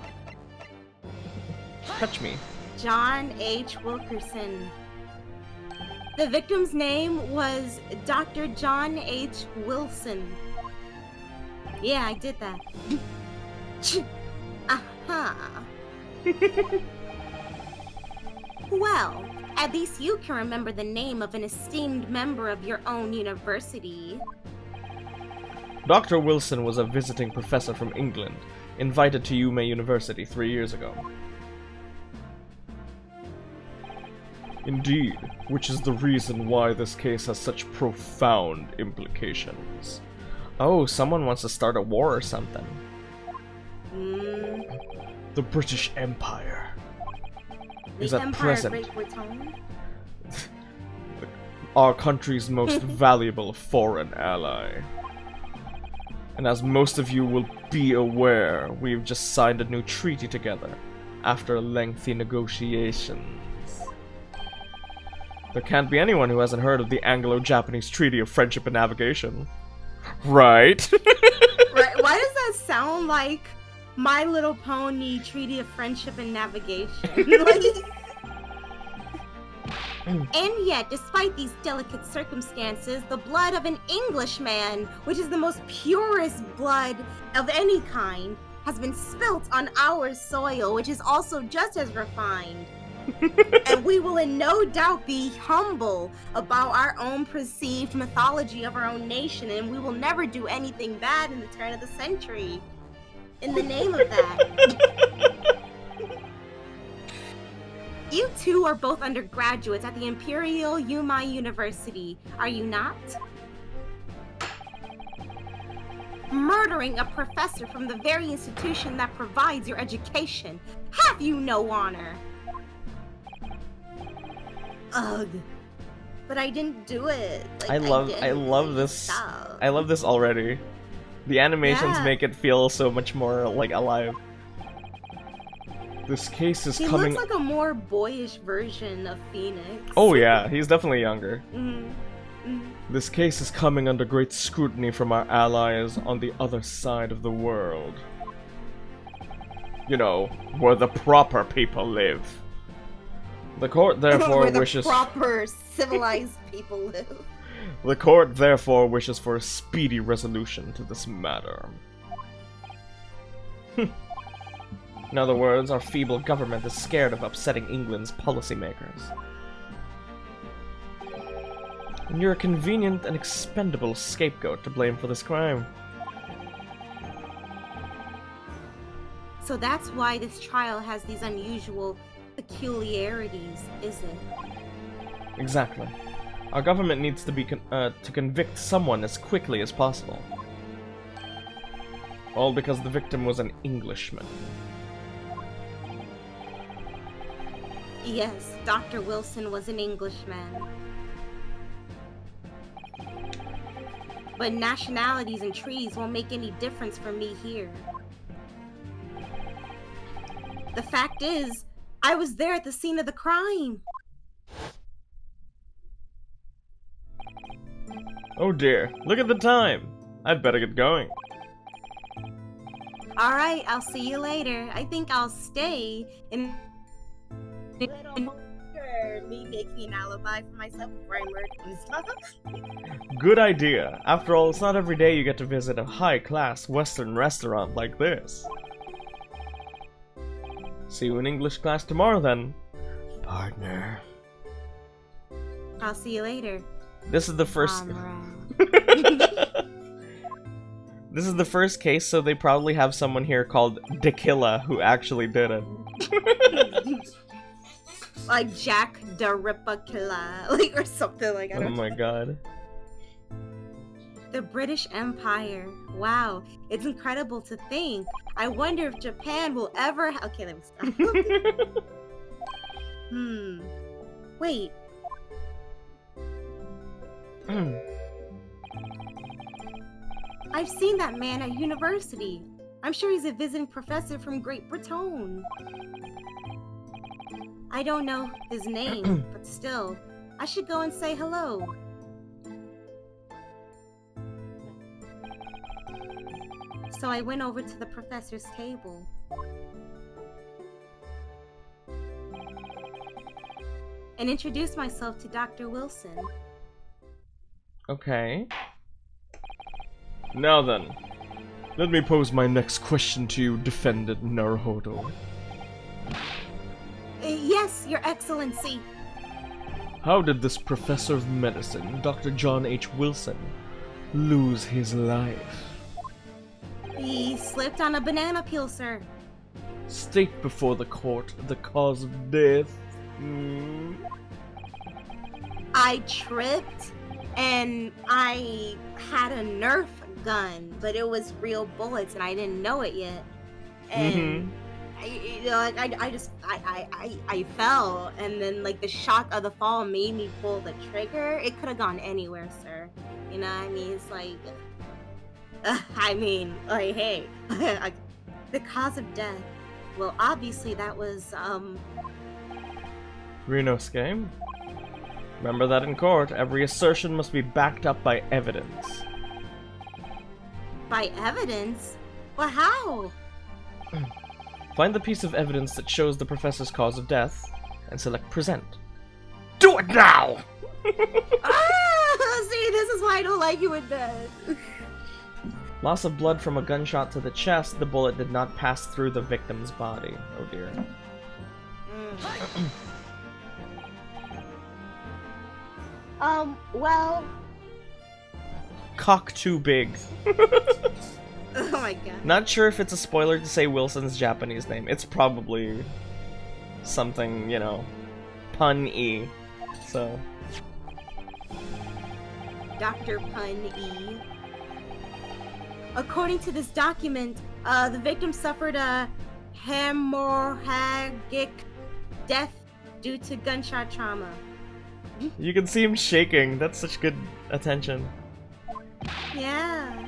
Touch me. John H. Wilkerson. The victim's name was Dr. John H. Wilson. Yeah, I did that. Aha. Well, at least you can remember the name of an esteemed member of your own university. Dr. Wilson was a visiting professor from England, invited to Yume University 3 years ago. Indeed, which is the reason why this case has such profound implications. Oh, someone wants to start a war or something. The British Empire is at present our country's most valuable foreign ally. And as most of you will be aware, we've just signed a new treaty together, after lengthy negotiations. There can't be anyone who hasn't heard of the Anglo-Japanese Treaty of Friendship and Navigation. Right? Right? Why does that sound like My Little Pony Treaty of Friendship and Navigation? And yet, despite these delicate circumstances, the blood of an Englishman, which is the most purest blood of any kind, has been spilt on our soil, which is also just as refined. And we will in no doubt be humble about our own perceived mythology of our own nation, and we will never do anything bad in the turn of the century. In the name of that. You two are both undergraduates at the Imperial Yumai University, are you not? Murdering a professor from the very institution that provides your education. Have you no honor? Ugh. But I didn't do it. Like, I love this. Stop. I love this already. The animations make it feel so much more like alive. This case is coming. He looks like a more boyish version of Phoenix. Oh yeah, he's definitely younger. Mm-hmm. This case is coming under great scrutiny from our allies on the other side of the world. You know, where the proper people live. The court therefore where the wishes. proper civilized people live. The court therefore wishes for a speedy resolution to this matter. In other words, our feeble government is scared of upsetting England's policymakers. And you're a convenient and expendable scapegoat to blame for this crime. So that's why this trial has these unusual peculiarities, is it? Exactly. Our government needs to be to convict someone as quickly as possible. All because the victim was an Englishman. Yes, Dr. Wilson was an Englishman. But nationalities and trees won't make any difference for me here. The fact is, I was there at the scene of the crime. Oh dear, look at the time. I'd better get going. Alright, I'll see you later. I think I'll stay in a little longer, me making an alibi for myself before I murder and stuff. Good idea. After all, it's not every day you get to visit a high-class Western restaurant like this. See you in English class tomorrow then, partner. I'll see you later. This is the first... This is the first case, so they probably have someone here called Dakilla who actually did it. Like Jack the Ripper Killer, like, or something like that. Oh my god. The British Empire. Wow, it's incredible to think. I wonder if Japan will ever. Okay, let me stop. Wait. I've seen that man at university. I'm sure he's a visiting professor from Great Britain. I don't know his name, but still, I should go and say hello. So I went over to the professor's table. And introduced myself to Dr. Wilson. Okay. Now then, let me pose my next question to you, Defendant Naruhodo. Yes, Your Excellency. How did this professor of medicine, Dr. John H. Wilson, lose his life? He slipped on a banana peel, sir. State before the court the cause of death. I tripped, and I had a Nerf gun, but it was real bullets, and I didn't know it yet. And I fell, and then like the shock of the fall made me pull the trigger. It could have gone anywhere, sir. You know what I mean? It's like, hey, the cause of death. Well, obviously that was Rinosuke? Remember that in court, every assertion must be backed up by evidence. By evidence? Well, how? Find the piece of evidence that shows the professor's cause of death, and select present. Do it now! See, this is why I don't like you in bed. Loss of blood from a gunshot to the chest, the bullet did not pass through the victim's body. Oh dear. Well... Cock too big. Oh my god. Not sure if it's a spoiler to say Wilson's Japanese name. It's probably something, you know, pun-y. So... Dr. Pun-E. According to this document, the victim suffered a hemorrhagic death due to gunshot trauma. You can see him shaking. That's such good attention. Yeah.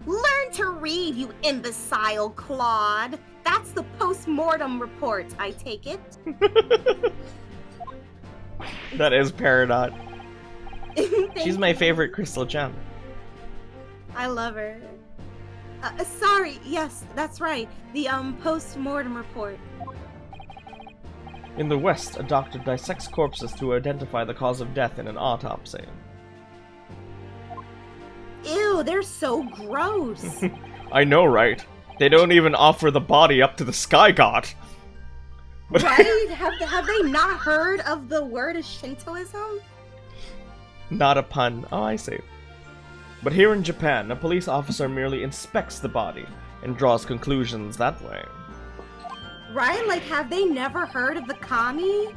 Learn to read, you imbecile, Claude. That's the post-mortem report, I take it. That is Peridot. She's She's my favorite crystal gem. I love her. Sorry, yes, that's right. The, post-mortem report. In the West, a doctor dissects corpses to identify the cause of death in an autopsy. Ew, they're so gross. I know, right? They don't even offer the body up to the Sky God. Right? Have they not heard of the word of Shintoism? Not a pun. Oh, I see. But here in Japan, a police officer merely inspects the body and draws conclusions that way. Right? Like, have they never heard of the kami?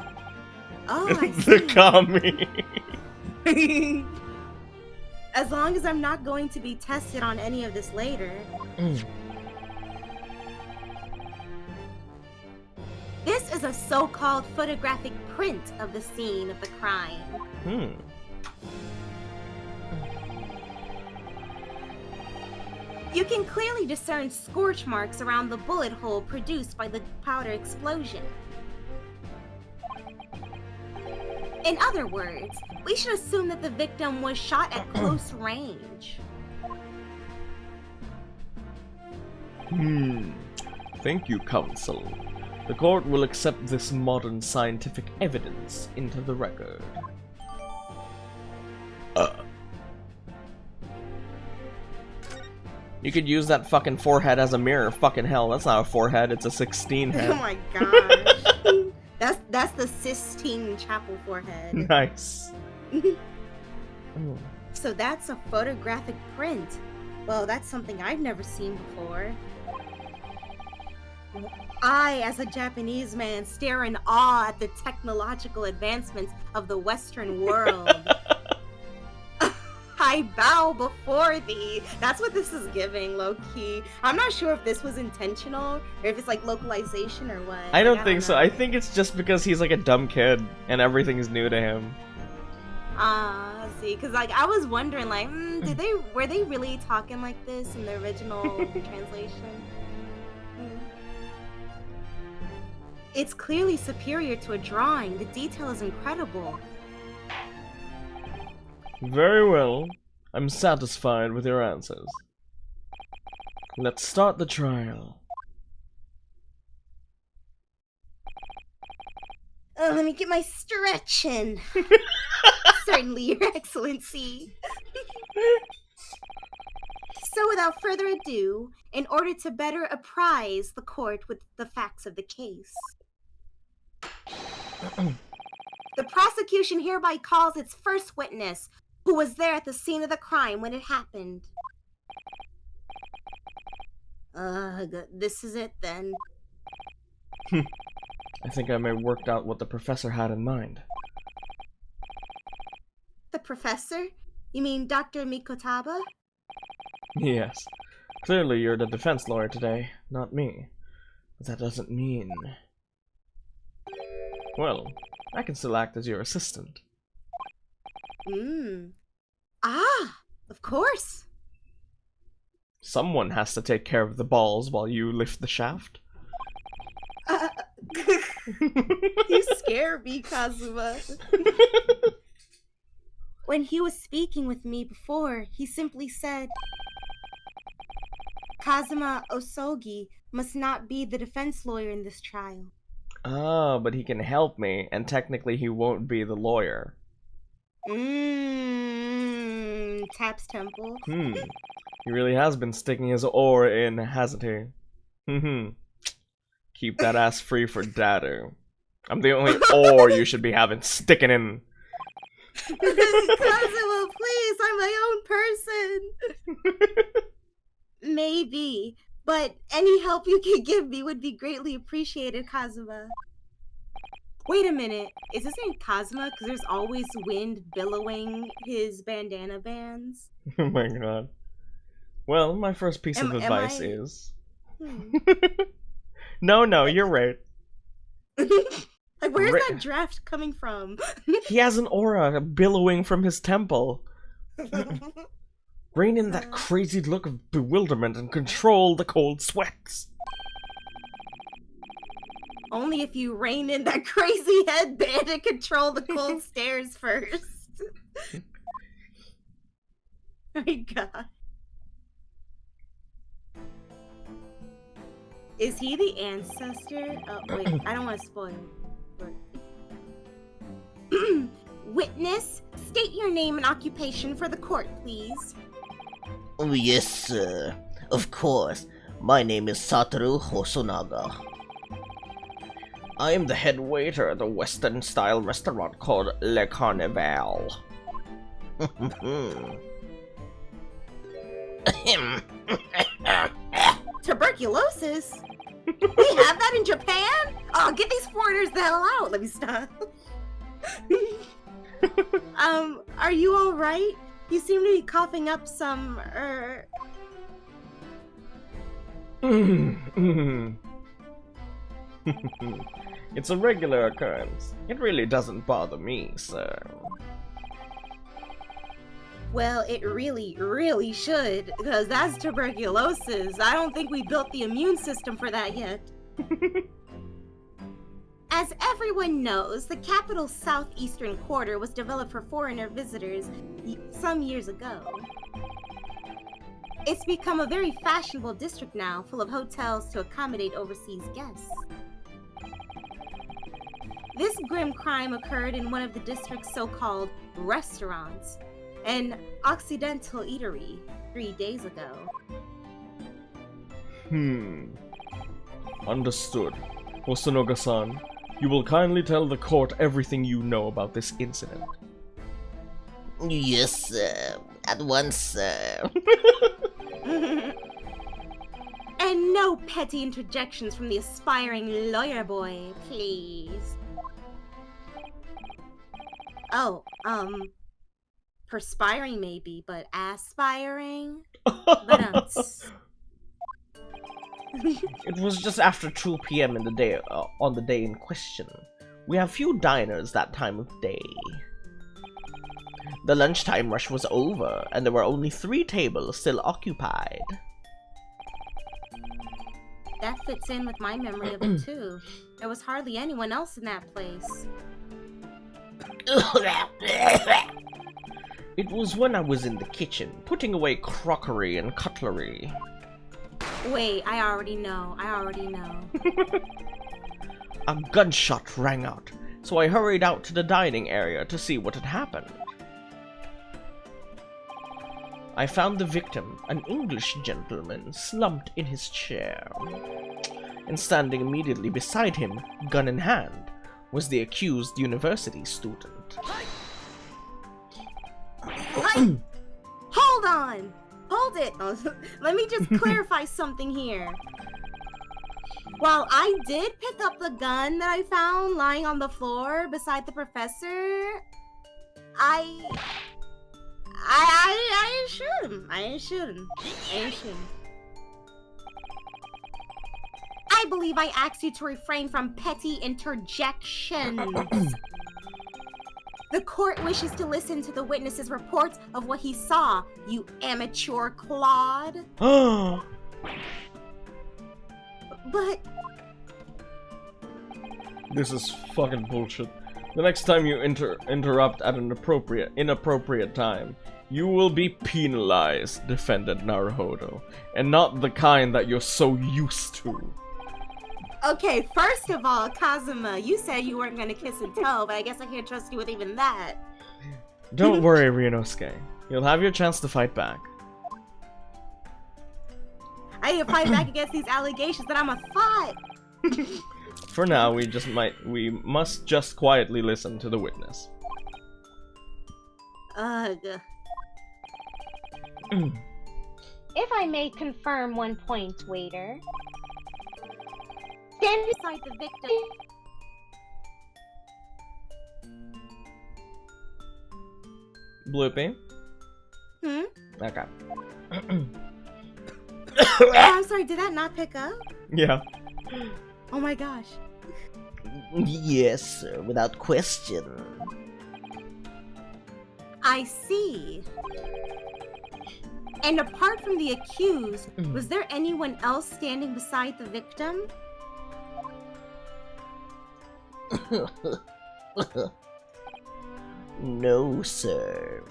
Oh, I see. The kami. As long as I'm not going to be tested on any of this later. This is a so-called photographic print of the scene of the crime. You can clearly discern scorch marks around the bullet hole produced by the powder explosion. In other words, we should assume that the victim was shot at close range. Thank you, counsel. The court will accept this modern scientific evidence into the record. You could use that fucking forehead as a mirror. Fucking hell, that's not a forehead, it's a 16 head. Oh my gosh. That's the Sistine Chapel forehead. Nice. So that's a photographic print. Well, that's something I've never seen before. I, as a Japanese man, stare in awe at the technological advancements of the Western world. I bow before thee. That's what this is giving, low-key. I'm not sure if this was intentional, or if it's like localization or what. I don't think so. I think it's just because he's like a dumb kid, and everything's new to him. See, because like I was wondering, like, were they really talking like this in the original translation? It's clearly superior to a drawing. The detail is incredible. Very well. I'm satisfied with your answers. Let's start the trial. Let me get my stretch in. Certainly, Your Excellency. So without further ado, in order to better apprise the court with the facts of the case, the prosecution hereby calls its first witness, who was there at the scene of the crime when it happened. This is it then. I think I may have worked out what the professor had in mind. The professor? You mean Dr. Mikotaba? Yes. Clearly you're the defense lawyer today, not me. But that doesn't mean... Well, I can still act as your assistant. Of course. Someone has to take care of the balls while you lift the shaft. You scare me, Kazuma. When he was speaking with me before, he simply said, Kazuma Osogi must not be the defense lawyer in this trial. Ah, but he can help me, and technically he won't be the lawyer. Taps temple. He really has been sticking his oar in, hasn't he? Keep that ass free for Dadu. I'm the only oar you should be having sticking in. Kazuma, please, I'm my own person. Maybe, but any help you can give me would be greatly appreciated, Kazuma. Wait a minute, is his name Kazuma? Because there's always wind billowing his bandana bands. Oh my god. Well, my first piece of advice is... No, you're right. Like, where's that draft coming from? He has an aura billowing from his temple. Rein in that crazy look of bewilderment and control the cold sweats. Only if you rein in that crazy headband and control the cold stares first. My god. Is he the ancestor? Oh, wait, I don't want to spoil. Witness, state your name and occupation for the court, please. Oh, yes, sir. Of course. My name is Satoru Hosonaga. I am the head waiter at a Western-style restaurant called Le Carnival. Tuberculosis? We have that in Japan? Oh, get these foreigners the hell out. Let me stop. Are you alright? You seem to be coughing up some, It's a regular occurrence. It really doesn't bother me, sir. Well, it really, really should, because that's tuberculosis. I don't think we built the immune system for that yet. As everyone knows, the capital's southeastern quarter was developed for foreigner visitors some years ago. It's become a very fashionable district now, full of hotels to accommodate overseas guests. This grim crime occurred in one of the district's so-called restaurants, an Occidental eatery, 3 days ago. Understood. Hosonoga-san, you will kindly tell the court everything you know about this incident. Yes, sir. At once, sir. And no petty interjections from the aspiring lawyer boy, please. Oh, perspiring maybe, but aspiring? It was just after 2 p.m. in the day, on the day in question. We have few diners that time of day. The lunchtime rush was over, and there were only 3 tables still occupied. That fits in with my memory of it too. There was hardly anyone else in that place. It was when I was in the kitchen, putting away crockery and cutlery. Wait, I already know. A gunshot rang out, so I hurried out to the dining area to see what had happened. I found the victim, an English gentleman, slumped in his chair. And standing immediately beside him, gun in hand, was the accused university student. Hold on! Hold it! Let me just clarify something here. While I did pick up the gun that I found lying on the floor beside the professor, I didn't shoot him. I didn't shoot him. I believe I asked you to refrain from petty interjections. The court wishes to listen to the witness's reports of what he saw, you amateur clod. But... This is fucking bullshit. The next time you interrupt at an inappropriate time, you will be penalized, defended Naruhodo, and not the kind that you're so used to. Okay, first of all, Kazuma, you said you weren't gonna kiss and tell, but I guess I can't trust you with even that. Don't worry, Ryunosuke. You'll have your chance to fight back. I need to fight back against these allegations that I'm a thought. For now, we must just quietly listen to the witness. Ugh. If I may confirm one point, waiter. Stand Beside the victim. Bloopy? Okay. Oh, I'm sorry, did that not pick up? yeah. Oh my gosh. Yes, sir, without question. I see. And apart from the accused, was there anyone else standing beside the victim? No, sir.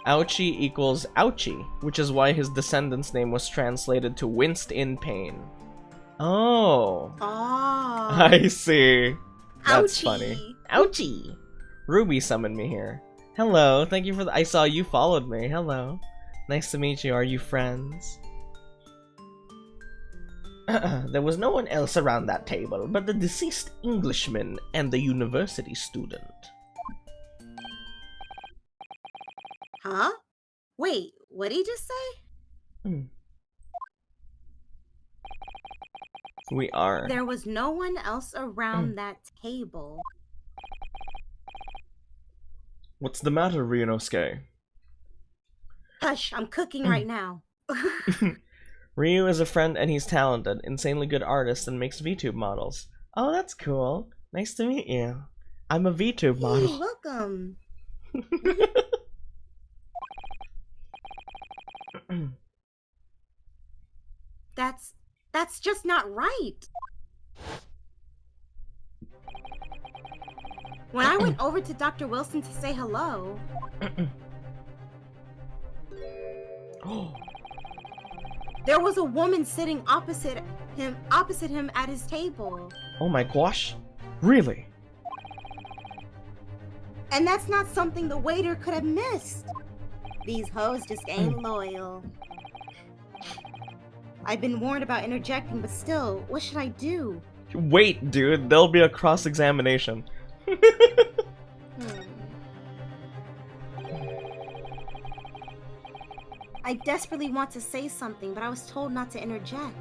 Ouchie equals ouchie, which is why his descendant's name was translated to winced in pain. Oh. Oh. I see. That's Ouchie. funny. Ouchie! Ruby summoned me here. Hello, thank you for the— I saw you followed me. Hello. Nice to meet you. Are you friends? There was no one else around that table but the deceased Englishman and the university student. Huh? Wait, what did he just say? We are. There was no one else around that table. What's the matter, Ryunosuke? Hush, I'm cooking right now. Ryu is a friend and he's talented, insanely good artist, and makes VTube models. Oh, that's cool. Nice to meet you. I'm a VTube model. Hey, welcome. That's just not right. When I went over to Dr. Wilson to say hello, there was a woman sitting opposite him at his table. Oh my gosh. Really? And that's not something the waiter could have missed. These hoes just ain't loyal. I've been warned about interjecting, but still, what should I do? Wait, dude, there'll be a cross-examination. I desperately want to say something, but I was told not to interject.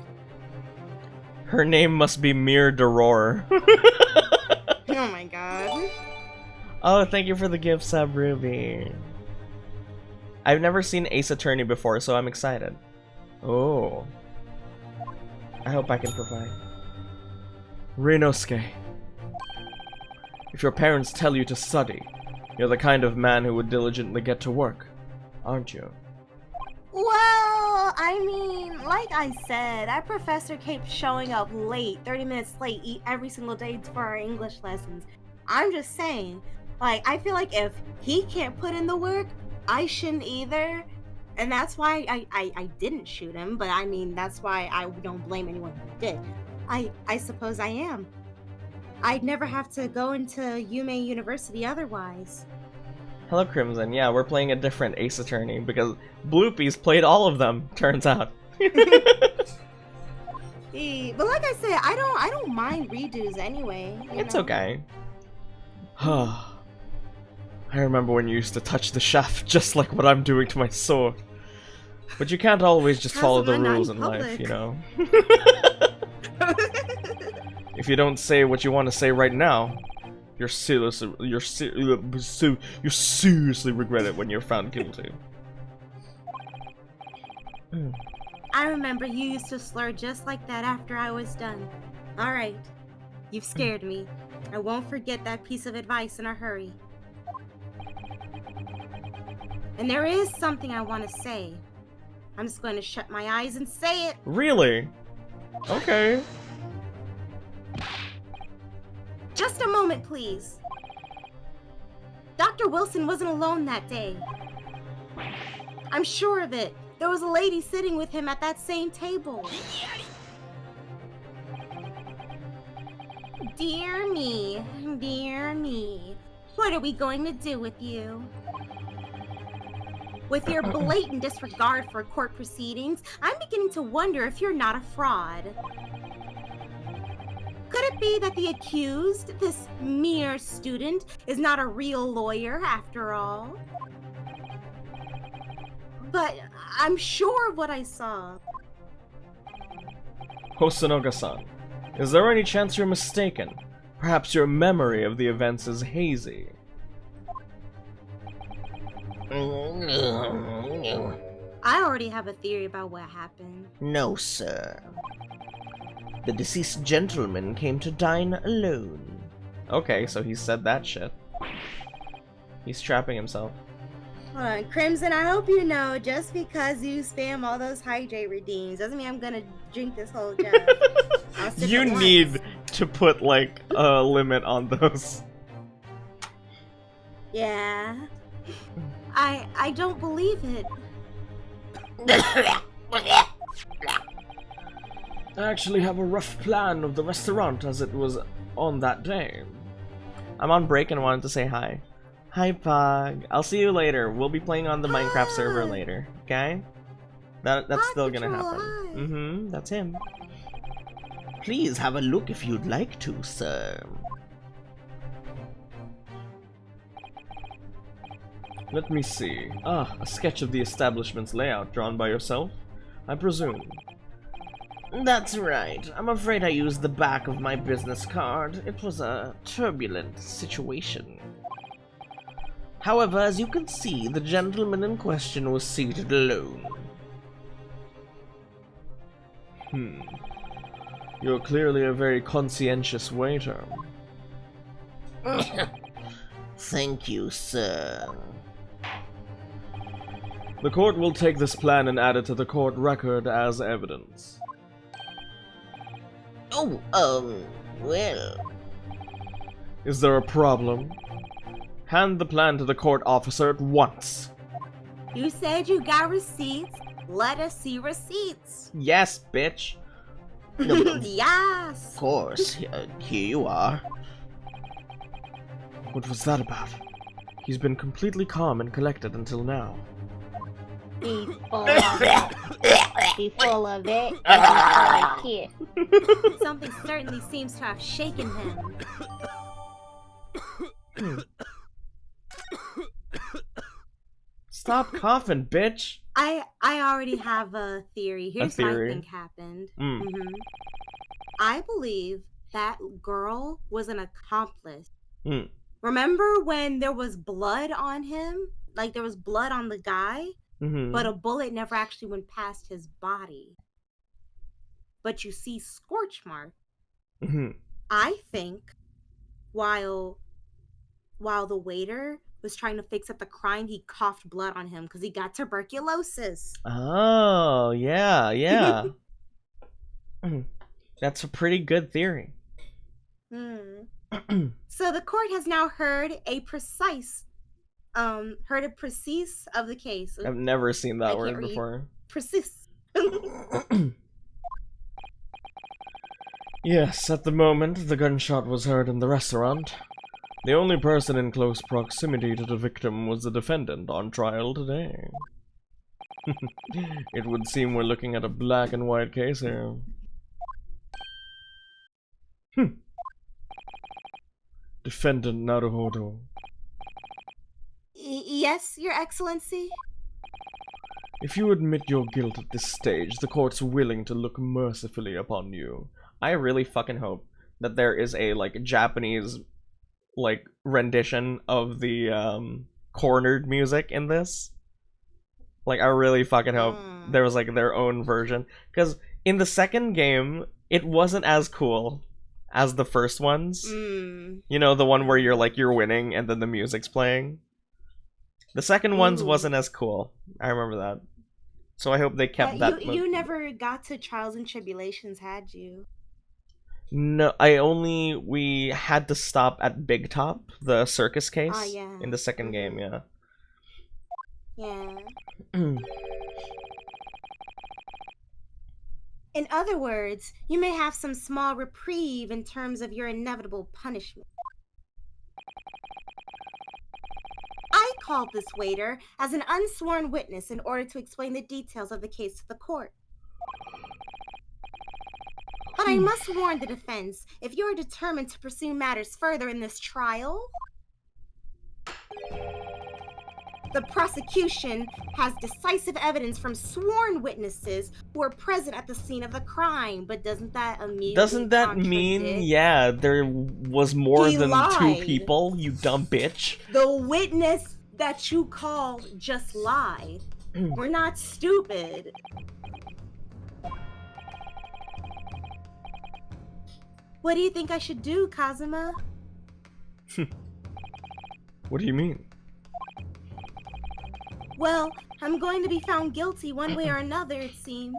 Her name must be Mir Doror. Oh my god. Oh, thank you for the gift sub, Ruby. I've never seen Ace Attorney before, so I'm excited. Oh. I hope I can provide. Ryunosuke. If your parents tell you to study, you're the kind of man who would diligently get to work, aren't you? Well, I mean, like I said, that professor kept showing up late, 30 minutes late, every single day for our English lessons. I'm just saying, like, I feel like if he can't put in the work, I shouldn't either. And that's why I didn't shoot him, but I mean, that's why I don't blame anyone who did. I suppose I am. I'd never have to go into Yume University otherwise. Hello, Crimson. Yeah, we're playing a different Ace Attorney because Bloopy's played all of them, turns out. But like I said, I don't mind redos anyway. It's okay. I remember when you used to touch the shaft just like what I'm doing to my sword. But you can't always just follow the rules in life, you know? If you don't say what you want to say right now, you'll seriously regret it when you're found guilty. I remember you used to slur just like that after I was done. Alright, you've scared me. I won't forget that piece of advice in a hurry. And there is something I want to say. I'm just going to shut my eyes and say it. Really? Okay. Just a moment, please. Dr. Wilson wasn't alone that day. I'm sure of it. There was a lady sitting with him at that same table. Dear me, dear me. What are we going to do with you? With your blatant disregard for court proceedings, I'm beginning to wonder if you're not a fraud. Could it be that the accused, this mere student, is not a real lawyer after all? But I'm sure of what I saw. Hosonoga-san, is there any chance you're mistaken? Perhaps your memory of the events is hazy. I already have a theory about what happened. No, sir. The deceased gentleman came to dine alone. Okay, so he said that shit. He's trapping himself. Hold on, Crimson, I hope you know, just because you spam all those hydrate redeems doesn't mean I'm gonna drink this whole jug. You need to put, like, a limit on those. Yeah. I don't believe it. I actually have a rough plan of the restaurant as it was on that day. I'm on break and wanted to say hi. Hi, Pog. I'll see you later. We'll be playing on the Minecraft server later, okay? That's still gonna happen. Mm-hmm, that's him. Please have a look if you'd like to, sir. Let me see. Ah, a sketch of the establishment's layout drawn by yourself, I presume. That's right. I'm afraid I used the back of my business card. It was a turbulent situation. However, as you can see, the gentleman in question was seated alone. You're clearly a very conscientious waiter. Thank you, sir. The court will take this plan and add it to the court record as evidence. Oh, well... Is there a problem? Hand the plan to the court officer at once. You said you got receipts. Let us see receipts. Yes, bitch. Yes. Of course. Here you are. What was that about? He's been completely calm and collected until now. He's full of it. He's full of it. And he's full of kiss. Something certainly seems to have shaken him. Stop coughing, bitch. I already have a theory. Here's what I think happened. I believe that girl was an accomplice. Remember when there was blood on him? Like there was blood on the guy, but a bullet never actually went past his body. But you see scorch mark. I think while the waiter was trying to fix up the crime, he coughed blood on him because he got tuberculosis. Oh, yeah. That's a pretty good theory. So the court has now heard a precise of the case. I've never seen that word before. Precise. Yes, at the moment, the gunshot was heard in the restaurant. The only person in close proximity to the victim was the defendant on trial today. It would seem we're looking at a black and white case here. Defendant Naruhodo. Yes, Your Excellency? If you admit your guilt at this stage, the court's willing to look mercifully upon you. I really fucking hope that there is a, like, Japanese, like, rendition of the, cornered music in this. Like, I really fucking hope there was, like, their own version. Because in the second game, it wasn't as cool as the first ones. You know, the one where you're winning and then the music's playing. The second ones wasn't as cool. I remember that. So I hope they kept that. You never got to Trials and Tribulations, had you? No, we had to stop at Big Top, the circus case, in the second game, yeah. Yeah. In other words, you may have some small reprieve in terms of your inevitable punishment. I called this waiter as an unsworn witness in order to explain the details of the case to the court. But I must warn the defense, if you are determined to pursue matters further in this trial, the prosecution has decisive evidence from sworn witnesses who were present at the scene of the crime. But doesn't that mean, yeah, there was more than lied. 2 people, you dumb bitch? The witness that you called just lied. We're not stupid. What do you think I should do, Kazuma? What do you mean? Well, I'm going to be found guilty one way or another, it seems.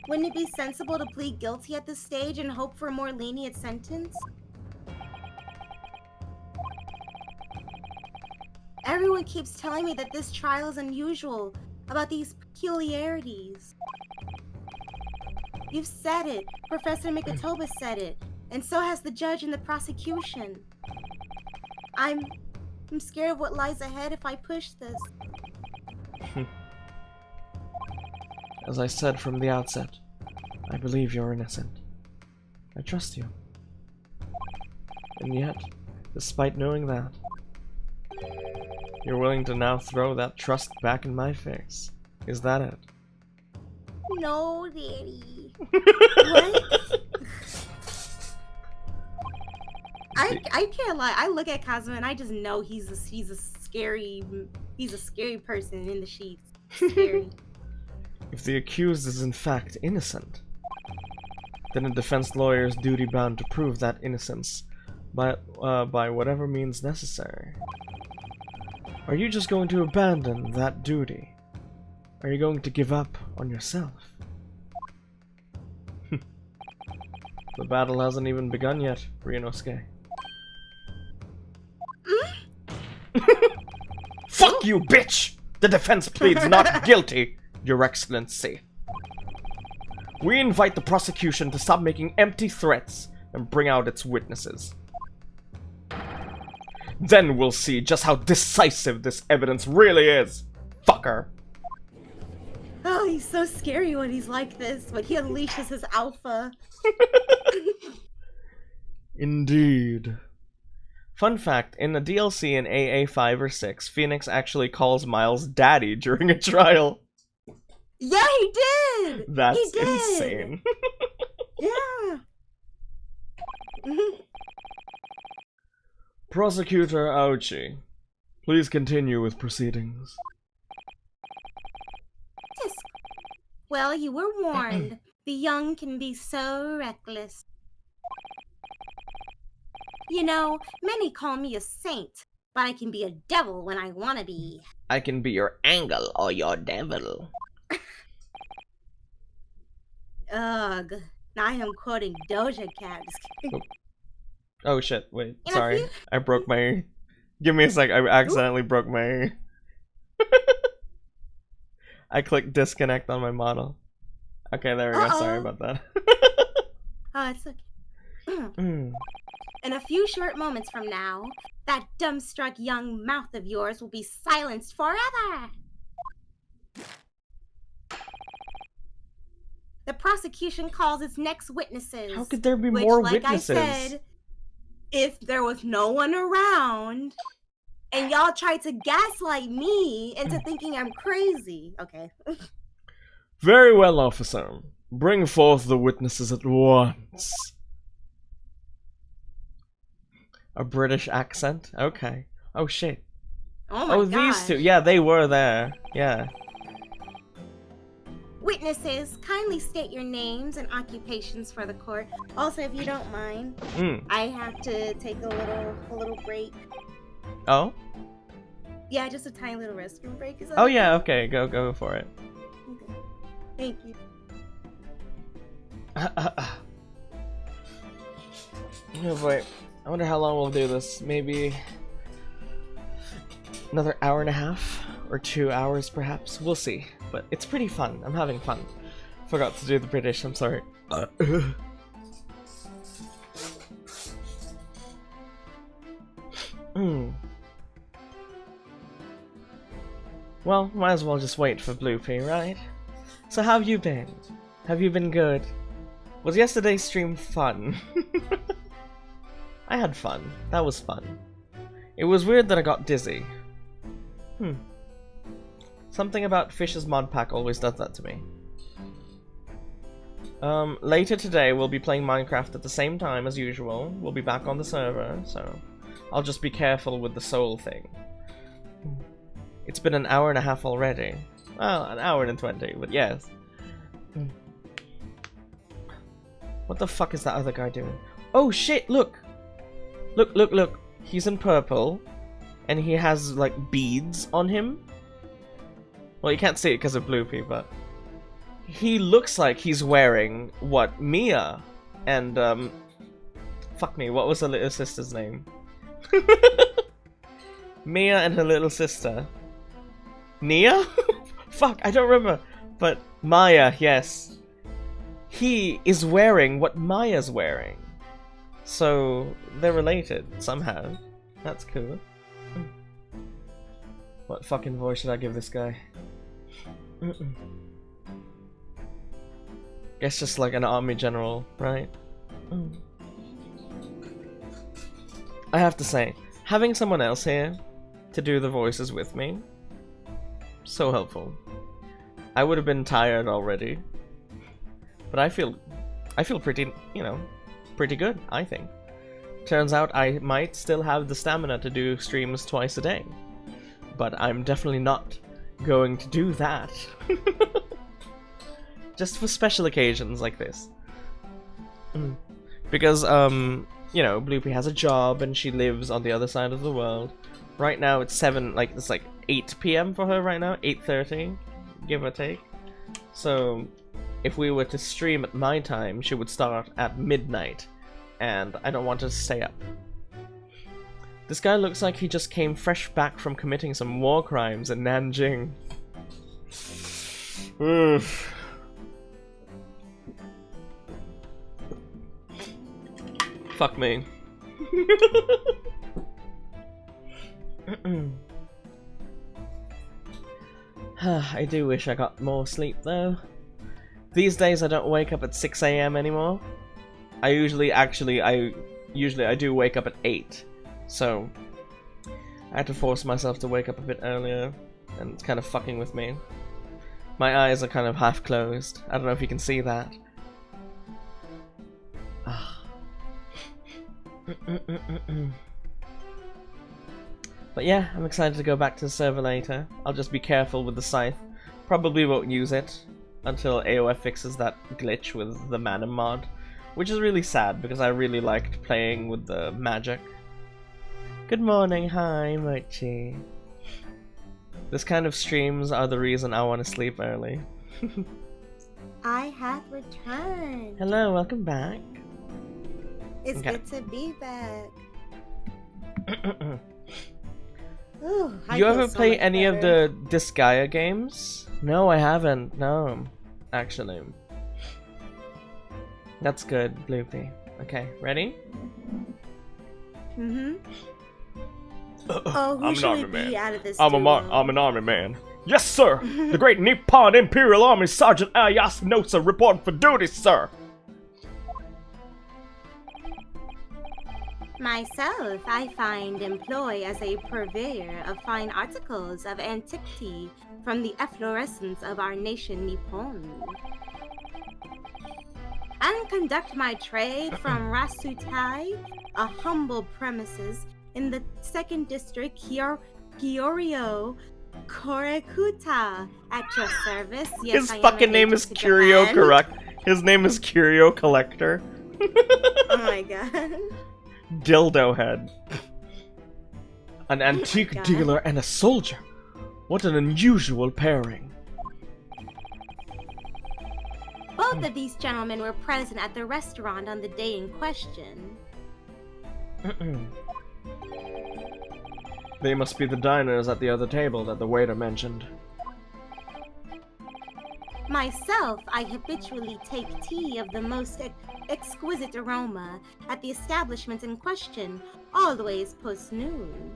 Wouldn't it be sensible to plead guilty at this stage and hope for a more lenient sentence? Everyone keeps telling me that this trial is unusual, about these peculiarities. You've said it. Professor Mikotoba said it. And so has the judge and the prosecution. I'm scared of what lies ahead if I push this. As I said from the outset, I believe you're innocent. I trust you. And yet, despite knowing that, you're willing to now throw that trust back in my face. Is that it? No, Daddy. What? I can't lie. I look at Kazuma and I just know he's a scary person in the sheets. Scary. If the accused is in fact innocent, then a defense lawyer is duty-bound to prove that innocence by whatever means necessary. Are you just going to abandon that duty? Are you going to give up on yourself? The battle hasn't even begun yet, Ryunosuke. Fuck you, bitch! The defense pleads not guilty, Your Excellency. We invite the prosecution to stop making empty threats and bring out its witnesses. Then we'll see just how decisive this evidence really is, fucker. Oh, he's so scary when he's like this, when he unleashes his alpha. Indeed. Fun fact, in the DLC in AA 5 or 6, Phoenix actually calls Miles daddy during a trial. Yeah, he did! That's he did. insane. Yeah. Prosecutor Aochi, please continue with proceedings. Yes. Well, you were warned. The young can be so reckless. You know, many call me a saint, but I can be a devil when I want to be. I can be your angel or your devil. Ugh. Now I am quoting Doja Cat. Oh shit, wait, In a sorry. few- I broke my... Give me a sec, I accidentally broke my... I clicked disconnect on my model. Okay, there we go, sorry about that. Oh, it's okay. Mm. In a few short moments from now, that dumbstruck young mouth of yours will be silenced forever. The prosecution calls its next witnesses. How could there be which, more like witnesses? I said, if there was no one around, and y'all tried to gaslight me into thinking I'm crazy. Okay. Very well, officer. Bring forth the witnesses at once. A British accent? Okay. Oh shit. Oh my Oh, god. these two. Yeah, they were there. Yeah. Witnesses, kindly state your names and occupations for the court. Also, if you don't mind, I have to take a little break. Oh? Yeah, just a tiny little restroom break. Is that Oh okay? yeah, okay, go for it. Okay. Thank you. Oh boy. I wonder how long we'll do this. Maybe another hour and a half? Or 2 hours perhaps? We'll see. But it's pretty fun. I'm having fun. Forgot to do the British, I'm sorry. Well, might as well just wait for Bloopy, right? So how have you been? Have you been good? Was yesterday's stream fun? I had fun. That was fun. It was weird that I got dizzy. Something about Fish's mod pack always does that to me. Later today we'll be playing Minecraft at the same time as usual. We'll be back on the server, so I'll just be careful with the soul thing. It's been an hour and a half already. Well, an hour and 20, but yes. What the fuck is that other guy doing? Oh shit, look! Look. He's in purple, and he has, like, beads on him. Well, you can't see it because of Bloopy, but... He looks like he's wearing, what, Mia and, fuck me, what was her little sister's name? Mia and her little sister. Nia? Fuck, I don't remember. But Maya, yes. He is wearing what Maya's wearing. So, they're related, somehow. That's cool. What fucking voice should I give this guy? Guess just like an army general, right? I have to say, having someone else here to do the voices with me, so helpful. I would have been tired already, but I feel pretty, you know, pretty good, I think. Turns out I might still have the stamina to do streams twice a day, but I'm definitely not going to do that. Just for special occasions like this. Because, you know, Bloopy has a job and she lives on the other side of the world. Right now it's it's like 8 PM for her right now, 8:30, give or take. So, if we were to stream at my time, she would start at midnight, and I don't want her to stay up. This guy looks like he just came fresh back from committing some war crimes in Nanjing. Fuck me. I do wish I got more sleep though. These days I don't wake up at 6 AM anymore. I usually do wake up at 8. So I had to force myself to wake up a bit earlier, and it's kind of fucking with me. My eyes are kind of half closed. I don't know if you can see that. But yeah, I'm excited to go back to the server later. I'll just be careful with the scythe. Probably won't use it until AOF fixes that glitch with the mana mod, which is really sad because I really liked playing with the magic. Good morning, hi Mochi. This kind of streams are the reason I want to sleep early. I have returned. Hello, welcome back. It's good to be back. Ooh, You ever play any of the Disgaea games? No, I haven't. No, actually. That's good, Bloopy. Okay, ready? Oh, who should we be out of this I'm an army man. Yes, sir! The great Nippon Imperial Army Sergeant Ayasunosa reporting for duty, sir! Myself, I find employ as a purveyor of fine articles of antiquity from the efflorescence of our nation Nippon. And conduct my trade from Rasutai, a humble premises in the 2nd District, Kyorio Korekuta, at your service. Yes, His fucking name is Curio Correct. His name is Curio Collector. Oh my god. Dildo head. An antique dealer and a soldier. What an unusual pairing. Both of these gentlemen were present at the restaurant on the day in question. They must be the diners at the other table that the waiter mentioned. Myself, I habitually take tea of the most exquisite aroma at the establishment in question, always post-noon.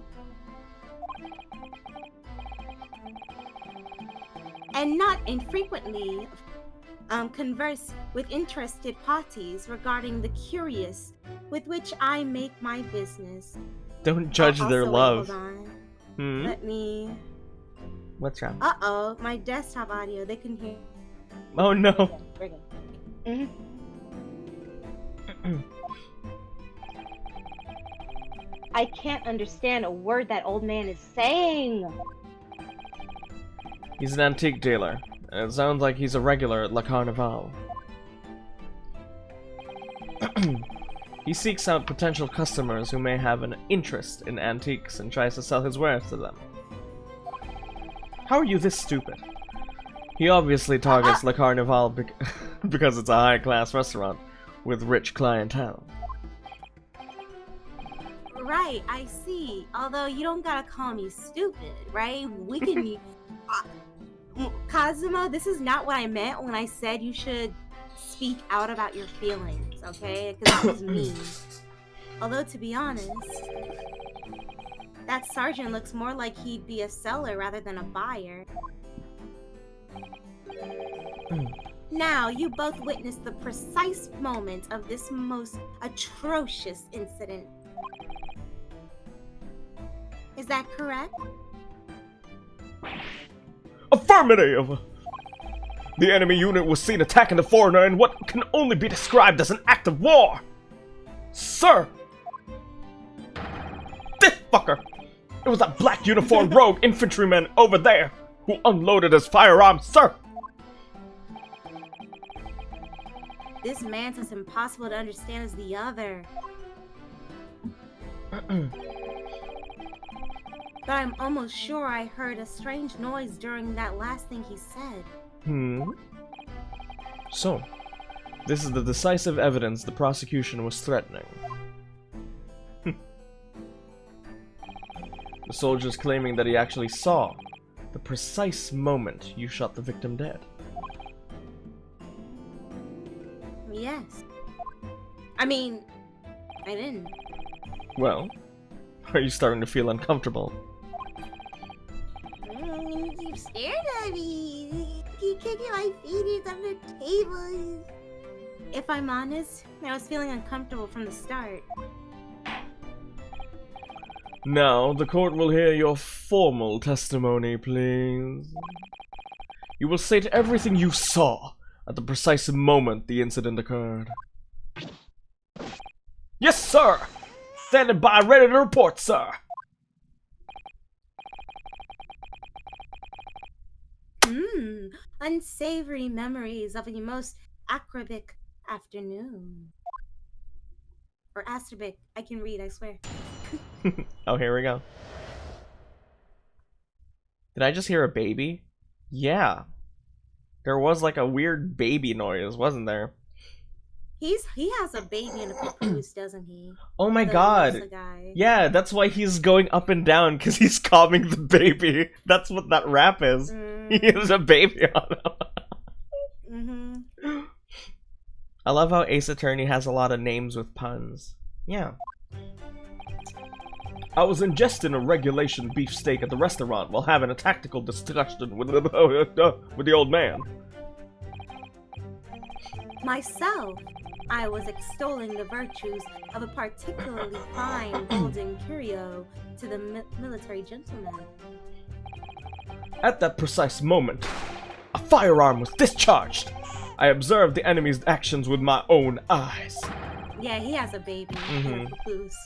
And not infrequently converse with interested parties regarding the curious with which I make my business. Don't judge their love. Hold on. Let me... What's wrong? Uh-oh, my desktop audio, they can hear... Oh no. I can't understand a word that old man is saying. He's an antique dealer. It sounds like he's a regular at La Carnival. He seeks out potential customers who may have an interest in antiques and tries to sell his wares to them. How are you this stupid? He obviously targets La Carnival because it's a high-class restaurant with rich clientele. Right, I see. Although you don't gotta call me stupid, right? We can... Kazuma, this is not what I meant when I said you should speak out about your feelings, okay? Because that was mean. Although, to be honest, That sergeant looks more like he'd be a seller rather than a buyer. Now, you both witnessed the precise moment of this most atrocious incident. Is that correct? Affirmative! The enemy unit was seen attacking the foreigner in what can only be described as an act of war! Sir! This fucker! It was that black uniformed rogue infantryman over there who unloaded his firearm, sir! This man's as impossible to understand as the other. But I'm almost sure I heard a strange noise during that last thing he said. So, this is the decisive evidence the prosecution was threatening. The soldier's claiming that he actually saw the precise moment you shot the victim dead. Yes. I mean, I didn't. Well, are you starting to feel uncomfortable? You keep staring at me. You keep kicking my feet on the table. If I'm honest, I was feeling uncomfortable from the start. Now, the court will hear your formal testimony, please. You will state everything you saw at the precise moment the incident occurred. Yes, sir! Standing by, ready to report, sir! Unsavory memories of a most acerbic afternoon. Or acerbic. I can read, I swear. Oh, here we go. Did I just hear a baby? Yeah. There was like a weird baby noise, wasn't there? He has a baby in a papoose, doesn't he? Oh my The god. Lisa guy. Yeah, that's why he's going up and down, because he's calming the baby. That's what that rap is. He has a baby on him. I love how Ace Attorney has a lot of names with puns. Yeah. I was ingesting a regulation beefsteak at the restaurant while having a tactical discussion with the old man. Myself, I was extolling the virtues of a particularly fine golden curio to the military gentleman. At that precise moment, a firearm was discharged. I observed the enemy's actions with my own eyes. Yeah, he has a baby in a papoose.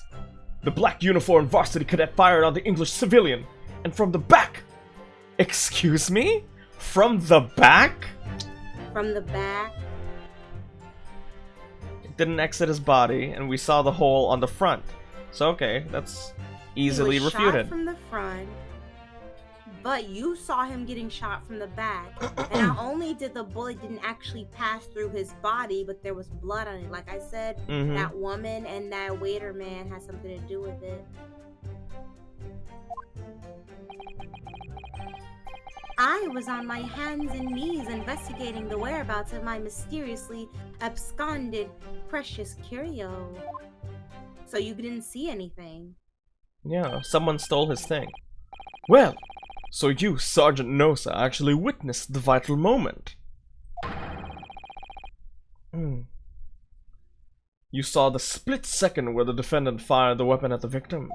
The black uniformed varsity cadet fired on the English civilian, and from the back. Excuse me? From the back? From the back? It didn't exit his body, and we saw the hole on the front. So okay, that's easily he was refuted. Shot from the front, but you saw him getting shot from the back. And not only did the bullet didn't actually pass through his body, but there was blood on it. Like I said, that woman and that waiter man had something to do with it. I was on my hands and knees investigating the whereabouts of my mysteriously absconded precious curio. So you didn't see anything. Yeah, someone stole his thing. Well, so you, Sergeant Nosa, actually witnessed the vital moment. You saw the split second where the defendant fired the weapon at the victim.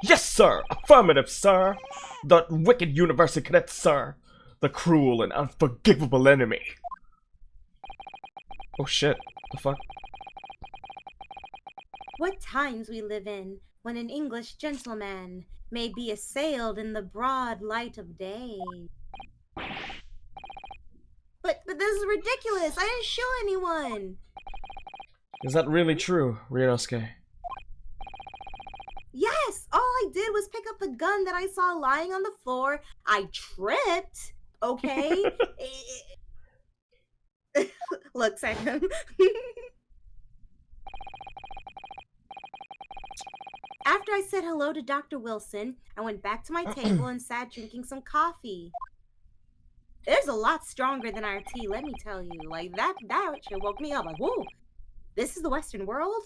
Yes, sir! Affirmative, sir! The wicked university cadet, sir! The cruel and unforgivable enemy! Oh shit, the fuck? What times we live in, when an English gentleman may be assailed in the broad light of day. But this is ridiculous! I didn't shoot anyone! Is that really true, Ryunosuke? Yes! All I did was pick up the gun that I saw lying on the floor. I tripped, okay? Looks at him. After I said hello to Dr. Wilson, I went back to my table and sat drinking some coffee. It's a lot stronger than our tea, let me tell you. Like, that shit woke me up. Like, whoa, this is the Western world?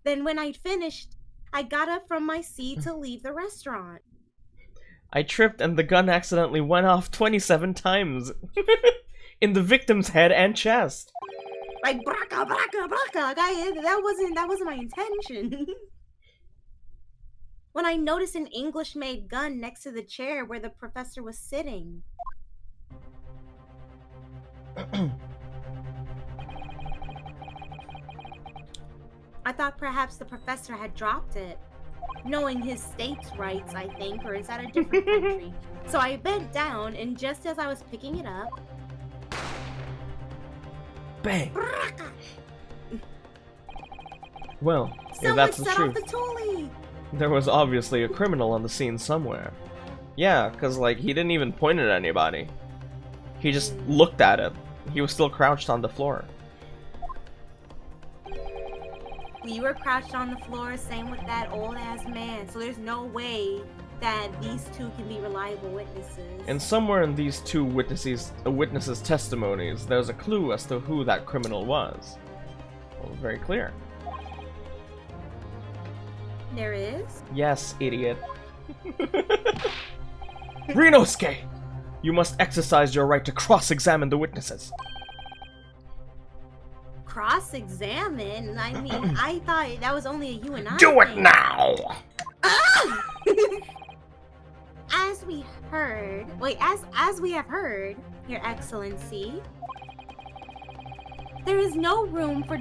Then when I'd finished, I got up from my seat to leave the restaurant. I tripped and the gun accidentally went off 27 times. In the victim's head and chest. Like, braka, braka, braka. Like, that wasn't my intention. When I noticed an English-made gun next to the chair where the professor was sitting. I thought perhaps the professor had dropped it, knowing his state's rights, I think, or is that a different country? So I bent down, and just as I was picking it up, bang! Well, if someone that's the set truth, off the Thule. there was obviously a criminal on the scene somewhere. Yeah, because, like, he didn't even point at anybody. He just looked at it. He was still crouched on the floor. We were crouched on the floor, same with that old-ass man, so there's no way that these two can be reliable witnesses. And somewhere in these two witnesses' testimonies, there's a clue as to who that criminal was. Well, very clear. There is? Yes, idiot. Rinosuke! You must exercise your right to cross-examine the witnesses. Cross-examine? I mean, I thought that was only a you and I Do it thing. now! Ah! As we have heard, Your Excellency, there is no room for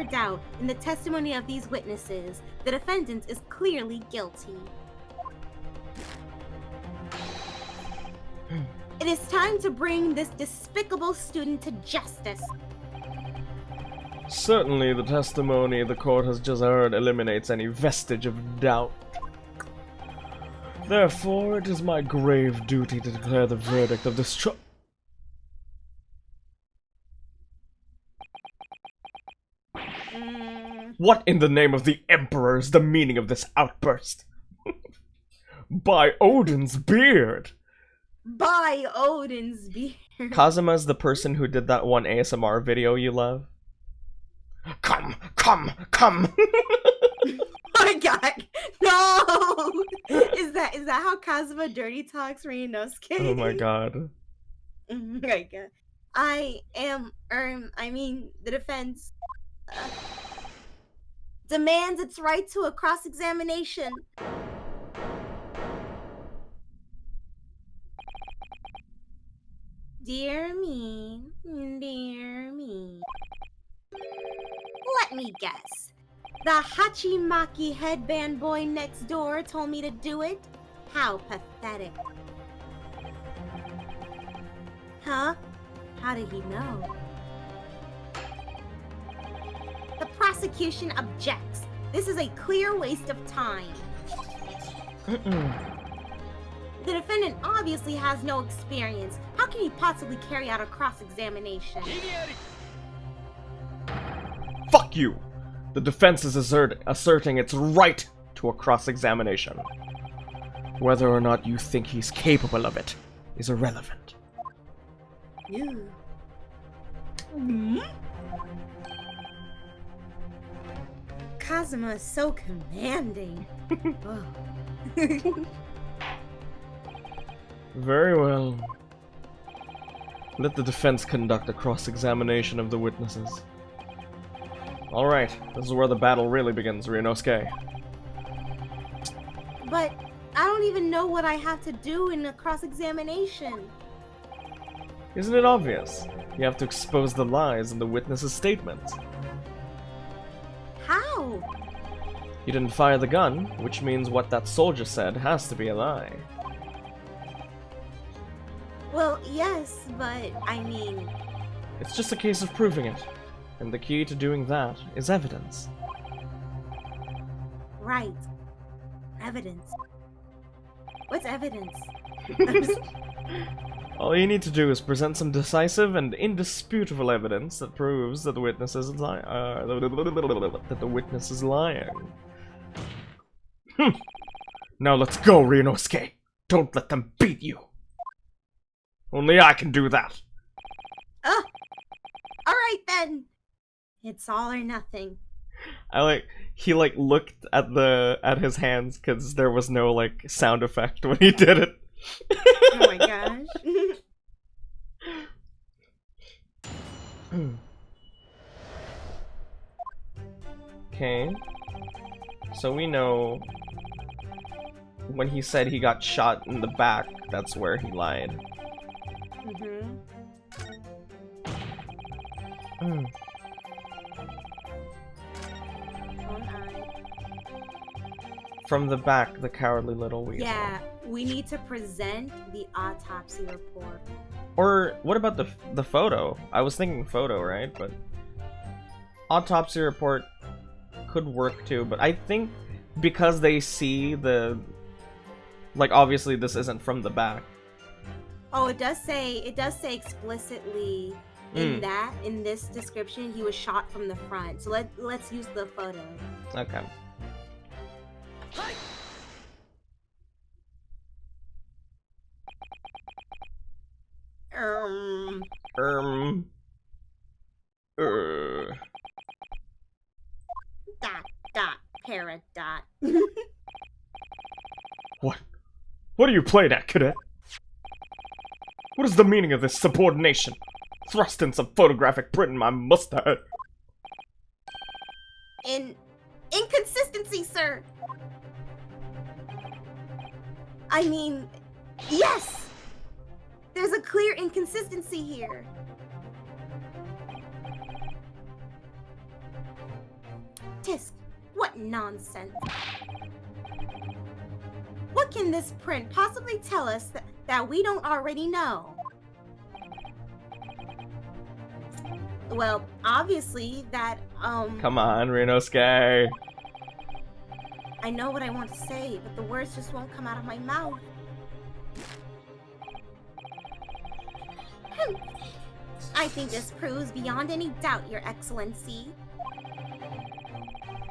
doubt in the testimony of these witnesses. The defendant is clearly guilty. It is time to bring this despicable student to justice. Certainly, the testimony the court has just heard eliminates any vestige of doubt. Therefore, it is my grave duty to declare the verdict of this trial. What in the name of the Emperor is the meaning of this outburst? By Odin's beard! By Odin's beard. Kazuma's the person who did that one ASMR video you love. Come, come, come! My God, no! Is that how Kazuma dirty talks Ryunosuke? Oh my god. Oh my God. I mean, the defense demands its right to a cross-examination. Dear me, dear me. Let me guess. The Hachimaki headband boy next door told me to do it? How pathetic. Huh? How did he know? The prosecution objects. This is a clear waste of time. The defendant obviously has no experience. How can he possibly carry out a cross-examination? Fuck you! The defense is asserting its right to a cross-examination. Whether or not you think he's capable of it is irrelevant. Ew. Hmm? Kazuma is so commanding. Oh. Very well. Let the defense conduct a cross-examination of the witnesses. Alright, this is where the battle really begins, Ryunosuke. But I don't even know what I have to do in a cross-examination. Isn't it obvious? You have to expose the lies in the witnesses' statements. How? You didn't fire the gun, which means what that soldier said has to be a lie. Well, yes, but I mean... It's just a case of proving it. And the key to doing that is evidence. Right. Evidence. What's evidence? All you need to do is present some decisive and indisputable evidence that proves that the witness is lying. That the witness is lying. Now let's go, Ryunosuke. Don't let them beat you. Only I can do that. Alright then. It's all or nothing. I like he like looked at his hands because there was no like sound effect when he did it. Oh my gosh. Okay. So we know when he said he got shot in the back, that's where he lied. Mm-hmm. From the back, the cowardly little weasel. Yeah, we need to present the autopsy report. Or what about the photo? I was thinking photo, right? But autopsy report could work too. But I think because they see the, like, obviously this isn't from the back. Oh, it does say explicitly in this description he was shot from the front. So let's use the photo. Okay. Parrot. What are you playing at, cadet? What is the meaning of this subordination? Thrust in some photographic print in my mustache. Inconsistency, sir. I mean, yes! There's a clear inconsistency here. Tisk, what nonsense. What can this print possibly tell us that we don't already know? Well, obviously that, Come on, Renosuke. I know what I want to say, but the words just won't come out of my mouth. I think this proves beyond any doubt, Your Excellency,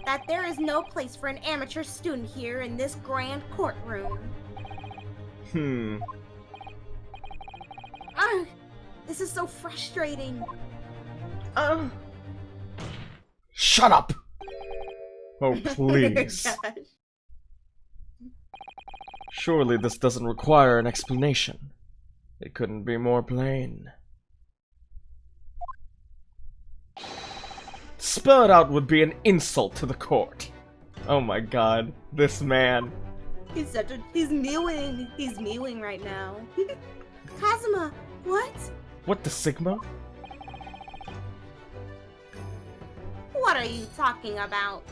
that there is no place for an amateur student here in this grand courtroom. This is so frustrating. Shut up! Oh, please. Oh my gosh. Surely this doesn't require an explanation. It couldn't be more plain. Spell it out would be an insult to the court. Oh my god, this man. He's mewing. He's mewing right now. Kazuma, what? What the Sigma? What are you talking about?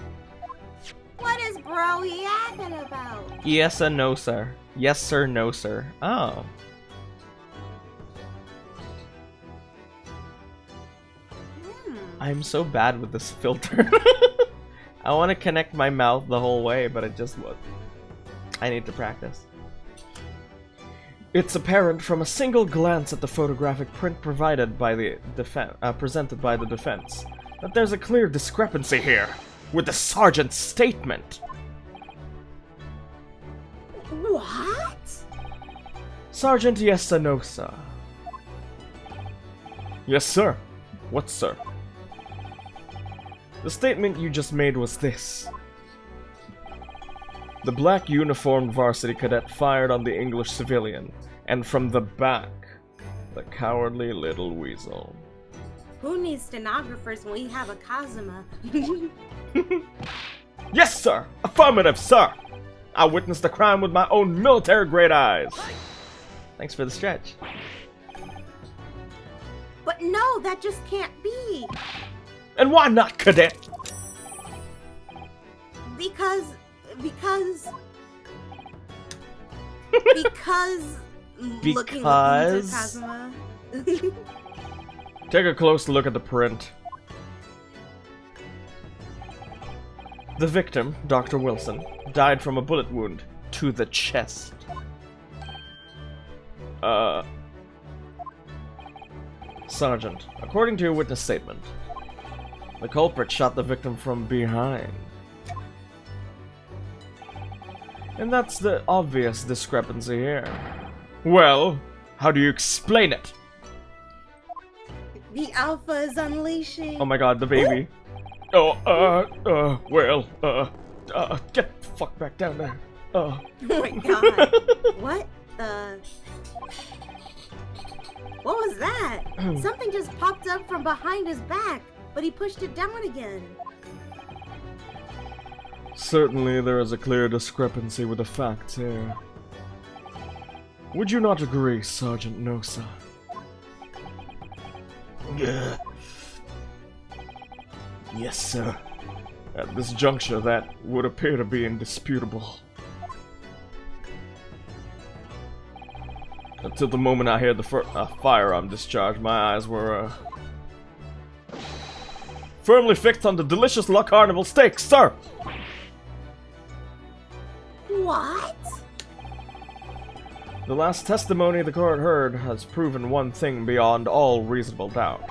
What is bro yapping about? Yes or no, sir. Yes, sir, no, sir. Oh. I'm so bad with this filter. I want to connect my mouth the whole way, but it just won't. I need to practice. It's apparent from a single glance at the photographic print provided by the presented by the defense that there's a clear discrepancy here with the sergeant's statement. What? Sergeant Yesanosa. Yes, sir. What, sir? The statement you just made was this. The black uniformed varsity cadet fired on the English civilian, and from the back, the cowardly little weasel. Who needs stenographers when we have a Kazuma? Yes, sir! Affirmative, sir! I witnessed the crime with my own military-grade eyes. Thanks for the stretch. But no, that just can't be. And why not, cadet? Because looking into Kazuma. Take a close look at the print. The victim, Dr. Wilson, died from a bullet wound to the chest. Sergeant, according to your witness statement, the culprit shot the victim from behind. And that's the obvious discrepancy here. Well, how do you explain it? The alpha is unleashing. Oh my god, the baby. Get the fuck back down there. Oh my god. What the... What was that? Something just popped up from behind his back, but he pushed it down again. Certainly there is a clear discrepancy with the facts here. Would you not agree, Sergeant Nosa? Yes, sir. At this juncture, that would appear to be indisputable. Until the moment I heard the firearm discharge, my eyes were, firmly fixed on the delicious La Carnival steak, sir! What? The last testimony the court heard has proven one thing beyond all reasonable doubt.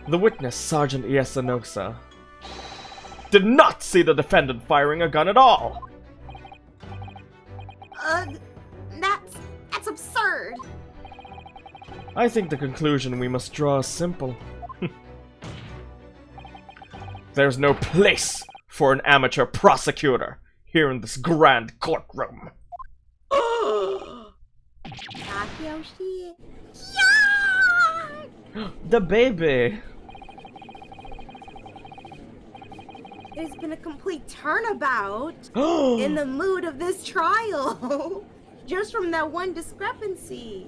The witness, Sergeant Iesanosa, did not see the defendant firing a gun at all! That's absurd! I think the conclusion we must draw is simple. There's no place for an amateur prosecutor here in this grand courtroom. Takeyoshi? The baby! There's been a complete turnabout in the mood of this trial. Just from that one discrepancy.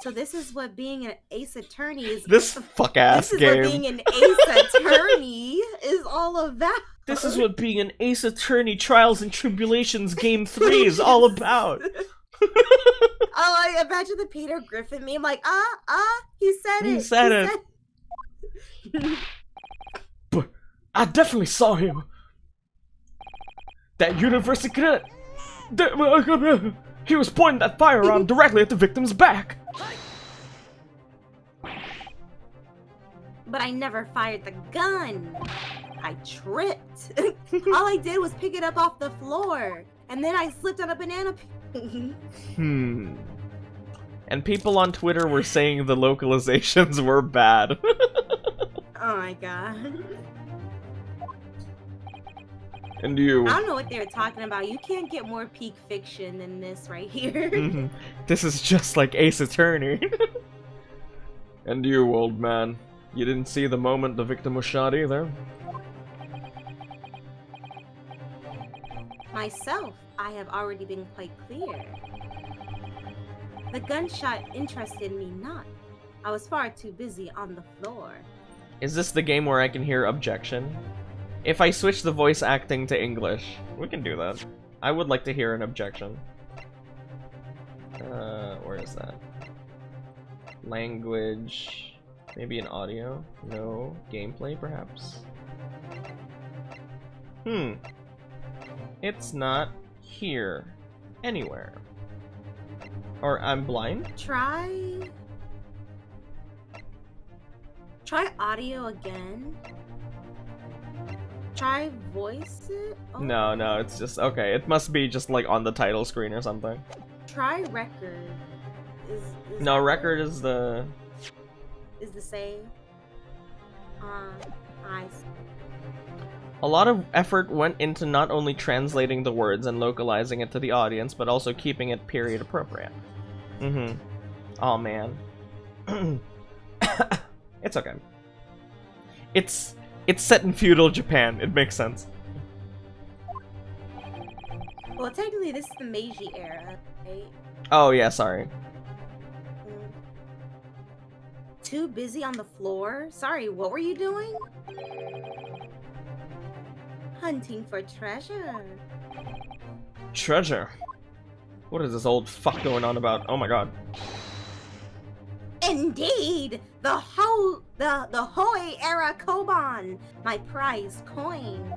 So this is what being an ace attorney is. This fuck-ass game. This is what being an ace attorney is all about. This is what being an ace attorney Trials and Tribulations Game 3 is all about. Oh, I imagine the Peter Griffin meme, like, he said it. He said it. But I definitely saw him. That university cadet. He was pointing that firearm directly at the victim's back. But I never fired the gun. I tripped. All I did was pick it up off the floor, and then I slipped on a banana peel. And people on Twitter were saying the localizations were bad. Oh my god. And you... I don't know what they were talking about. You can't get more peak fiction than this right here. This is just like Ace Attorney. And you, old man. You didn't see the moment the victim was shot either? Myself, I have already been quite clear. The gunshot interested me not. I was far too busy on the floor. Is this the game where I can hear objection? If I switch the voice acting to English, we can do that. I would like to hear an objection. Where is that? Language... Maybe an audio? No. Gameplay, perhaps? It's not here. Anywhere. Or I'm blind? Try audio again. Try voice it? Oh. No, it's just... Okay, it must be just like on the title screen or something. Try record. No, record is the... Is the same. I see. A lot of effort went into not only translating the words and localizing it to the audience, but also keeping it period appropriate. Aw, man. It's okay. It's set in feudal Japan. It makes sense. Well, technically, this is the Meiji era, right? Oh, yeah, sorry. Too busy on the floor? Sorry, what were you doing? Hunting for treasure. Treasure? What is this old fuck going on about? Oh my god. Indeed! The Hoei era Koban! My prized coin.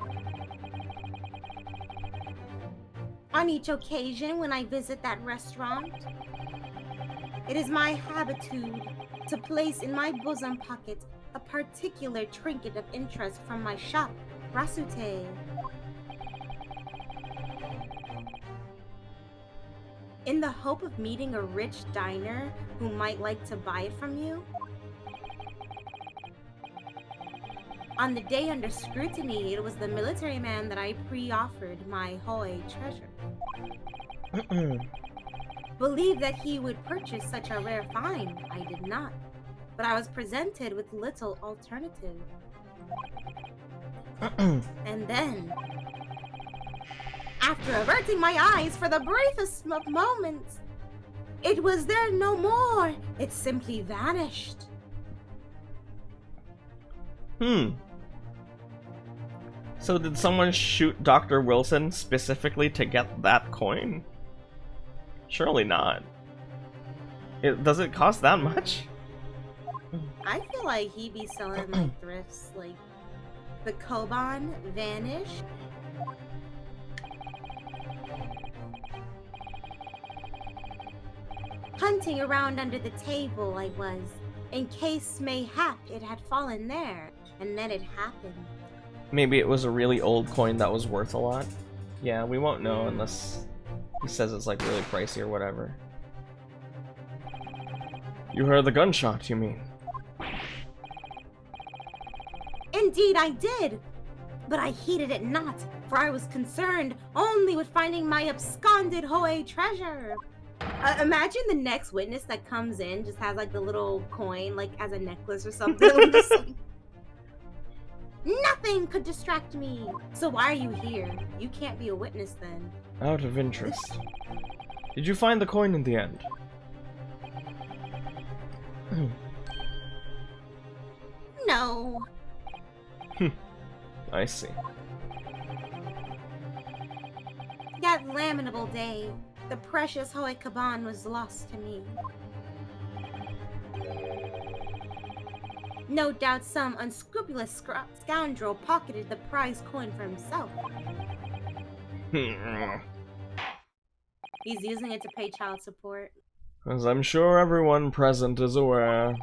On each occasion when I visit that restaurant, it is my habitude to place in my bosom pocket a particular trinket of interest from my shop, Rasute. in the hope of meeting a rich diner who might like to buy it from you? On the day under scrutiny, it was the military man that I pre-offered my Hoi treasure. Believed that he would purchase such a rare find. I did not, but I was presented with little alternative. And then, after averting my eyes for the briefest of moments, it was there no more. It simply vanished. So did someone shoot Dr. Wilson specifically to get that coin? Surely not. Does it cost that much? I feel like he'd be selling like thrifts, like the Koban vanished. Hunting around under the table I was, in case mayhap it had fallen there, and then it happened. Maybe it was a really old coin that was worth a lot. Yeah, we won't know unless he says it's like really pricey or whatever. You heard the gunshot, you mean? Indeed I did, but I heeded it not, for I was concerned only with finding my absconded Hoi treasure. Imagine the next witness that comes in just has like the little coin like as a necklace or something. Just like, nothing could distract me. So why are you here? You can't be a witness then. Out of interest. Did you find the coin in the end? No. I see. That lamentable day, the precious Hoi Kaban was lost to me. No doubt some unscrupulous scoundrel pocketed the prize coin for himself. He's using it to pay child support. As I'm sure everyone present is aware,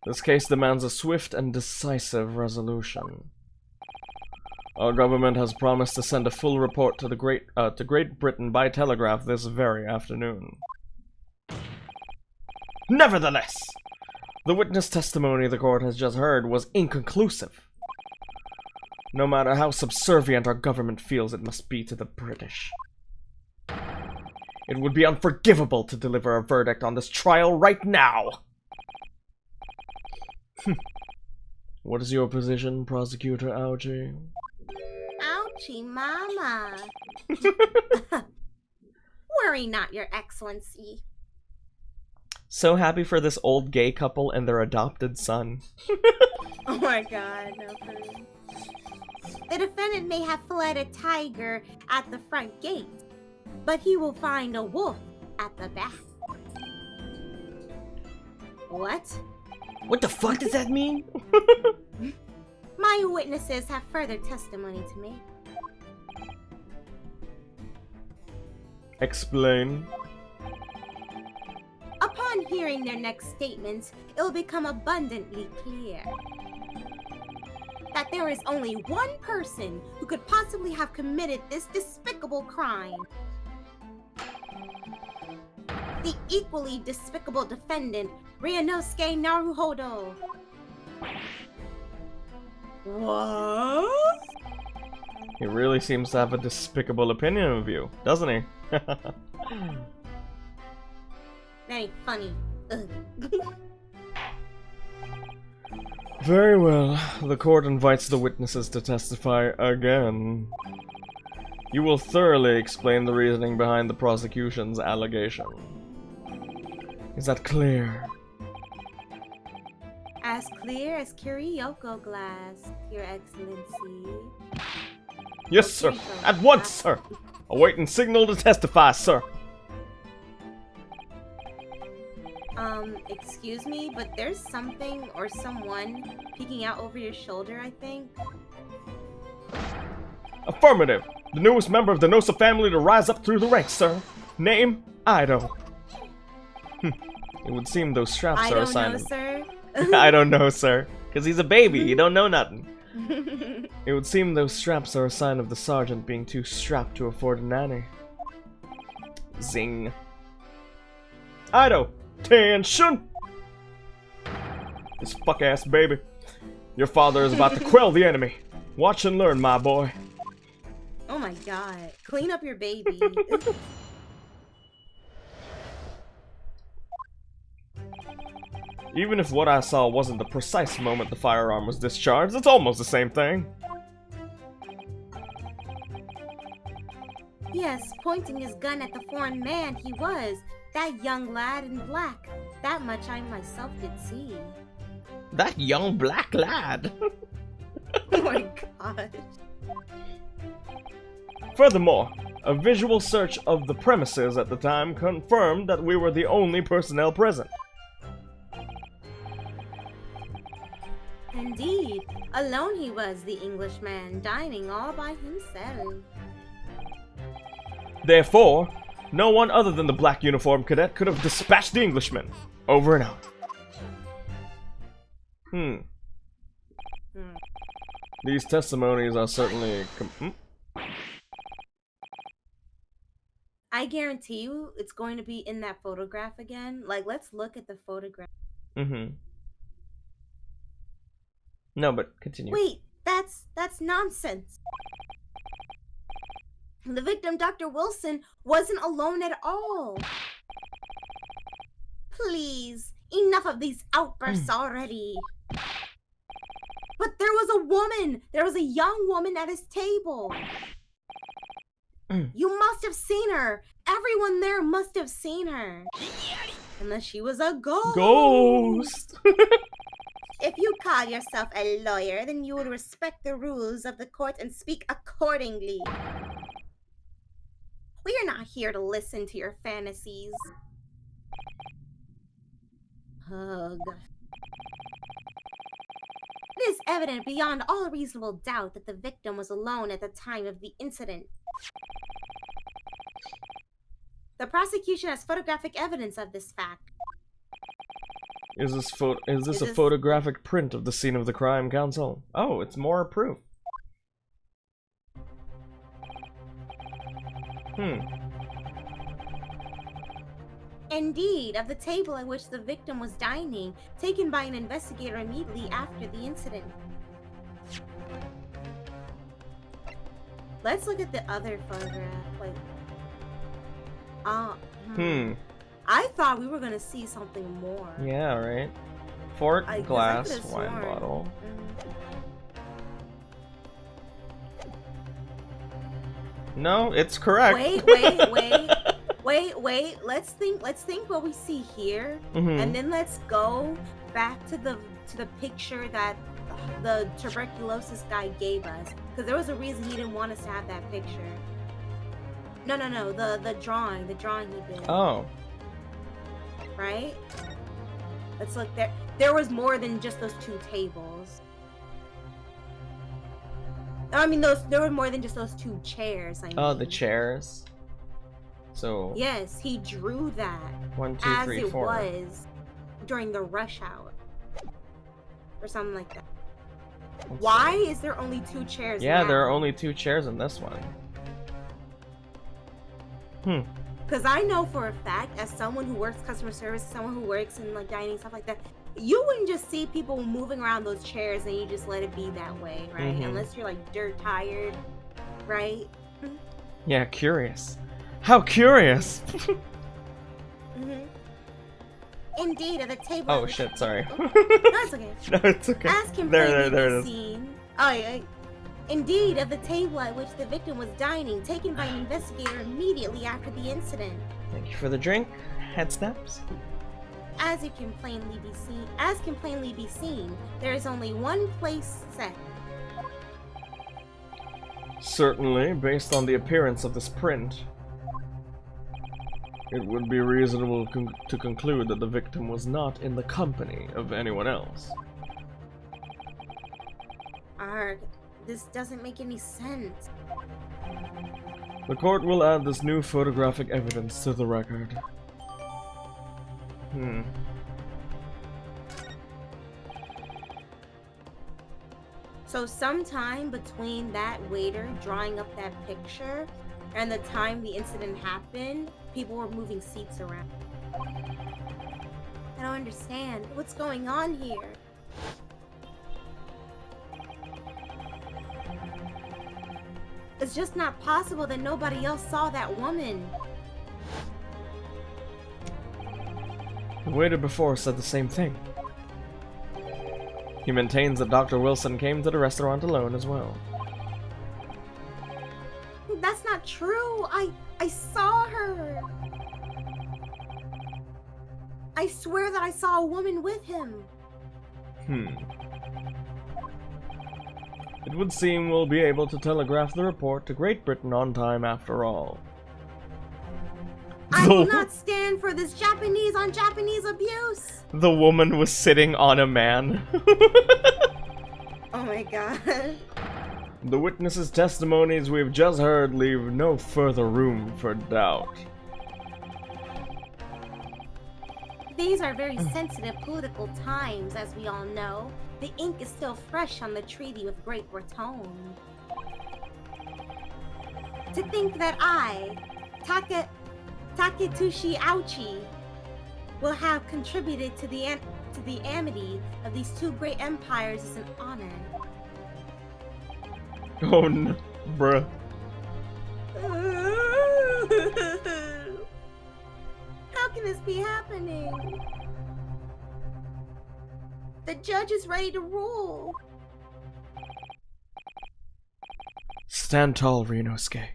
this case demands a swift and decisive resolution. Our government has promised to send a full report to Great Britain by telegraph this very afternoon. Nevertheless, the witness testimony the court has just heard was inconclusive. No matter how subservient our government feels it must be to the British, it would be unforgivable to deliver a verdict on this trial right now. What is your position, Prosecutor Algie? Ouchie mama. Worry not, Your Excellency. So happy for this old gay couple and their adopted son. Oh my god, no proof. The defendant may have fled a tiger at the front gate, but he will find a wolf at the back. What? What the fuck does that mean? My witnesses have further testimony to make. Explain. Upon hearing their next statements, it will become abundantly clear that there is only one person who could possibly have committed this despicable crime. The equally despicable defendant, Ryunosuke Naruhodo. What? He really seems to have a despicable opinion of you, doesn't he? That ain't funny. Ugh. Very well. The court invites the witnesses to testify again. You will thoroughly explain the reasoning behind the prosecution's allegation. Is that clear? As clear as Kyrioko glass, Your Excellency. Yes, sir. At once, sir. Awaiting signal to testify, sir. Excuse me, but there's something or someone peeking out over your shoulder, I think. Affirmative. The newest member of the Nosa family to rise up through the ranks, sir. Name, Ido. It would seem those straps I are a don't sign know, of... sir. I don't know, sir. Because he's a baby, he don't know nothing. It would seem those straps are a sign of the sergeant being too strapped to afford a nanny. Zing. Ido, tension! This fuck-ass baby. Your father is about to quell the enemy. Watch and learn, my boy. Oh my god. Clean up your baby. Even if what I saw wasn't the precise moment the firearm was discharged, it's almost the same thing. Yes, pointing his gun at the foreign man he was. That young lad in black. That much I myself did see. That young black lad. Oh my god. Furthermore, a visual search of the premises at the time confirmed that we were the only personnel present. Indeed. Alone he was, the Englishman, dining all by himself. Therefore, no one other than the black uniformed cadet could have dispatched the Englishman. Over and out. These testimonies are certainly... I guarantee you it's going to be in that photograph again. Like, let's look at the photograph. No, but continue. Wait, that's nonsense. The victim, Dr. Wilson, wasn't alone at all. Please, enough of these outbursts already. But there was a woman! There was a young woman at his table. You must have seen her. Everyone there must have seen her. Unless she was a ghost. Ghost! If you call yourself a lawyer, then you would respect the rules of the court and speak accordingly. We are not here to listen to your fantasies. Ugh. It is evident beyond all reasonable doubt that the victim was alone at the time of the incident. The prosecution has photographic evidence of this fact. Is this a photographic print of the scene of the crime, Counsel? Oh, it's more proof. Indeed, of the table at which the victim was dining, taken by an investigator immediately after the incident. Let's look at the other photograph. Like, I thought we were gonna see something more. Yeah, right. Fork, glass, wine sworn. bottle. No, it's correct. Wait. Let's think what we see here, and then let's go back to the picture that the tuberculosis guy gave us, because there was a reason he didn't want us to have that picture. No, the drawing he did. Oh. Right? Let's look there. There was more than just those two tables. I mean, there were more than just those two chairs. Oh, the chairs. So. Yes, he drew that. 1, 2, 3, 4. As it was during the rush hour, or something like that. Why is there only two chairs? Yeah, now? there are only 2 chairs in this one. Because I know for a fact, as someone who works customer service, someone who works in like dining, stuff like that, you wouldn't just see people moving around those chairs and you just let it be that way, right? Unless you're like dirt tired, right? Yeah, curious. How curious! Indeed, at the table. Oh shit, sorry. No, it's okay. No, it's okay. As can there it plainly is. be seen. Oh, yeah. Indeed, at the table at which the victim was dining, taken by an investigator immediately after the incident. Thank you for the drink. Head snaps. As can plainly be seen, there is only one place set. Certainly, based on the appearance of this print, it would be reasonable to conclude that the victim was not in the company of anyone else. Arg, this doesn't make any sense. The court will add this new photographic evidence to the record. So sometime between that waiter drawing up that picture and the time the incident happened, people were moving seats around. understand what's going on here. It's just not possible that nobody else saw that woman. The waiter before said the same thing. He maintains that Dr. Wilson came to the restaurant alone as well. That's not true. I saw her. I swear that I saw a woman with him. It would seem we'll be able to telegraph the report to Great Britain on time after all. I will not stand for this Japanese on Japanese abuse. The woman was sitting on a man. Oh my god. The witnesses' testimonies we've just heard leave no further room for doubt. These are very sensitive political times, as we all know. The ink is still fresh on the treaty with Great Britain. To think that I, Taketushi Ouchi, will have contributed to the amity of these two great empires is an honor. Oh no, bruh. How can this be happening? The judge is ready to rule. Stand tall, Ryunosuke.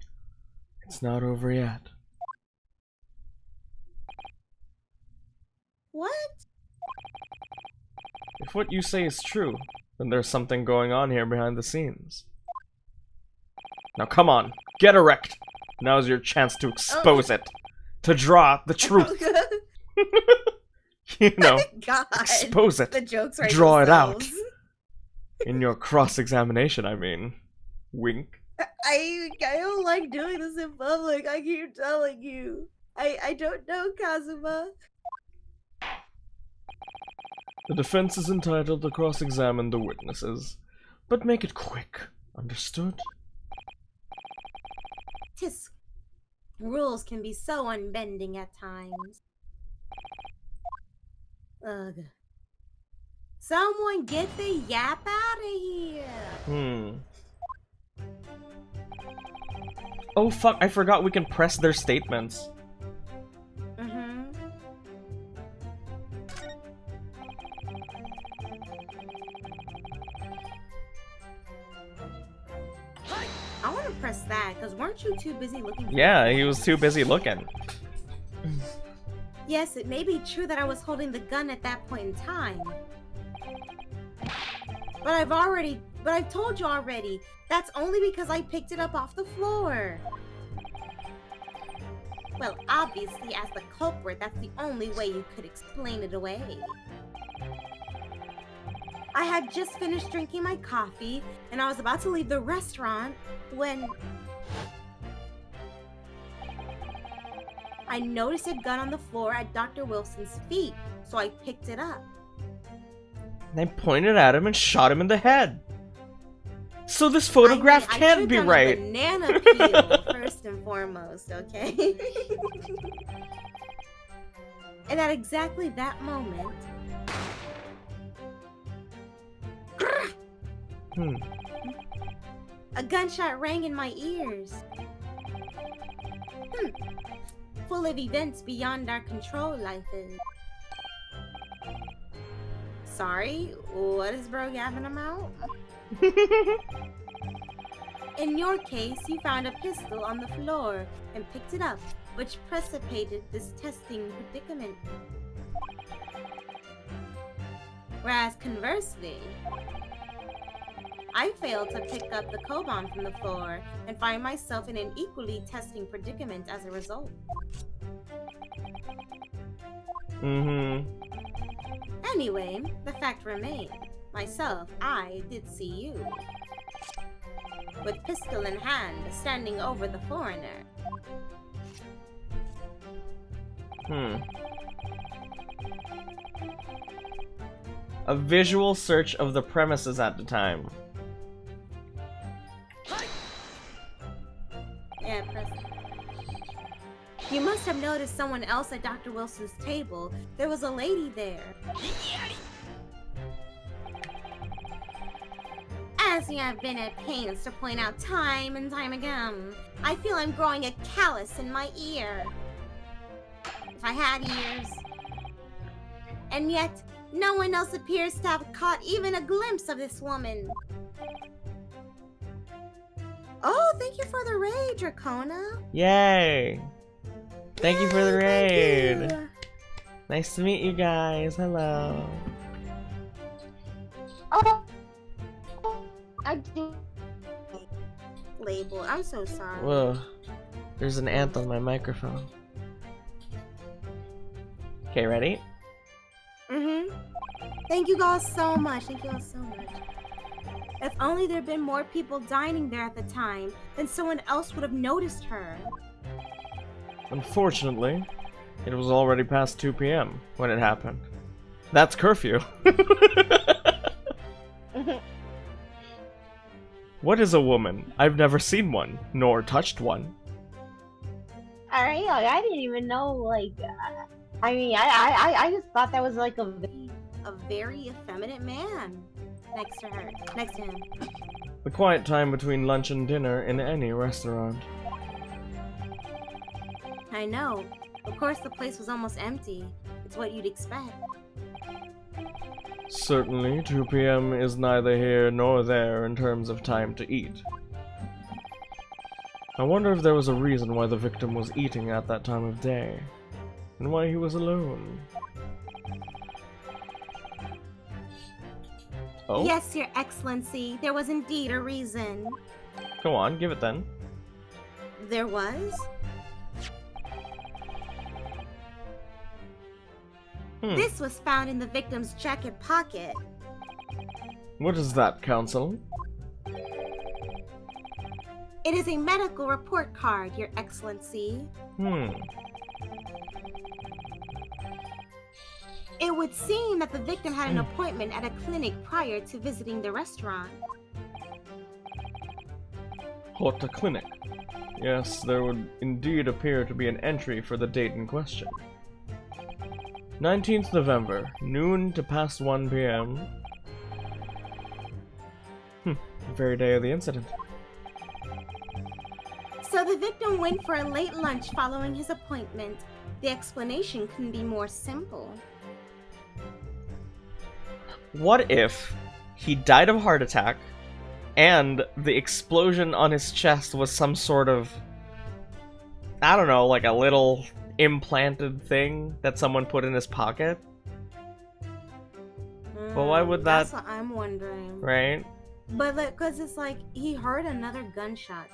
It's not over yet. What? If what you say is true, then there's something going on here behind the scenes. Now come on, get erect! Now's your chance to expose it. To draw the truth. You know, God. expose it. The jokes right Draw it out. themselves. In your cross-examination, I mean. Wink. I don't like doing this in public. I keep telling you. I don't know, Kazuma. The defense is entitled to cross-examine the witnesses, but make it quick. Understood? Tisk. Rules can be so unbending at times. Ugh. Someone get the yap out of here. Oh fuck, I forgot we can press their statements. I want to press that, because weren't you too busy looking for Yeah, he was too busy looking. Yes, it may be true that I was holding the gun at that point in time. But I've told you already, that's only because I picked it up off the floor. Well, obviously, as the culprit, that's the only way you could explain it away. I had just finished drinking my coffee, and I was about to leave the restaurant when I noticed a gun on the floor at Dr. Wilson's feet, so I picked it up. They pointed at him and shot him in the head. So this photograph can't be right. I banana peel, first and foremost, okay? And at exactly that moment, a gunshot rang in my ears. Full of events beyond our control, life is. Sorry, what is bro gabbing about? In your case, you found a pistol on the floor and picked it up, which precipitated this testing predicament. Whereas conversely, I failed to pick up the Koban from the floor and find myself in an equally testing predicament as a result. Anyway, the fact remains. Myself, I did see you. With pistol in hand, standing over the foreigner. A visual search of the premises at the time. Yeah, press. You must have noticed someone else at Dr. Wilson's table. There was a lady there. As you have been at pains to point out time and time again, I feel I'm growing a callus in my ear. If I had ears. And yet, no one else appears to have caught even a glimpse of this woman. Oh, thank you for the raid, Dracona. Yay! Thank you for the Yay, raid. thank you. Nice to meet you guys. Hello. Oh, I do. Label, I'm so sorry. Whoa. There's an ant on my microphone. Okay, ready? Thank you guys so much. Thank you all so much. If only there'd been more people dining there at the time, then someone else would have noticed her. Unfortunately, it was already past 2 p.m. when it happened. That's curfew. What is a woman? I've never seen one, nor touched one. Alright, like, I didn't even know, like, I mean, I just thought that was like a very effeminate man next to her, next to him. The quiet time between lunch and dinner in any restaurant. I know. Of course, the place was almost empty. It's what you'd expect. Certainly, 2 p.m. is neither here nor there in terms of time to eat. I wonder if there was a reason why the victim was eating at that time of day, and why he was alone. Oh? Yes, Your Excellency, there was indeed a reason. Go on, give it then. There was? This was found in the victim's jacket pocket. What is that, Counsel? It is a medical report card, Your Excellency. It would seem that the victim had an appointment at a clinic prior to visiting the restaurant. What, a clinic? Yes, there would indeed appear to be an entry for the date in question. 19th November, noon to past 1 p.m. The very day of the incident. So the victim went for a late lunch following his appointment. The explanation couldn't be more simple. What if he died of a heart attack, and the explosion on his chest was some sort of, I don't know, like a little implanted thing that someone put in his pocket? But why would that... That's what I'm wondering. Right? But because it's like, he heard another gunshot.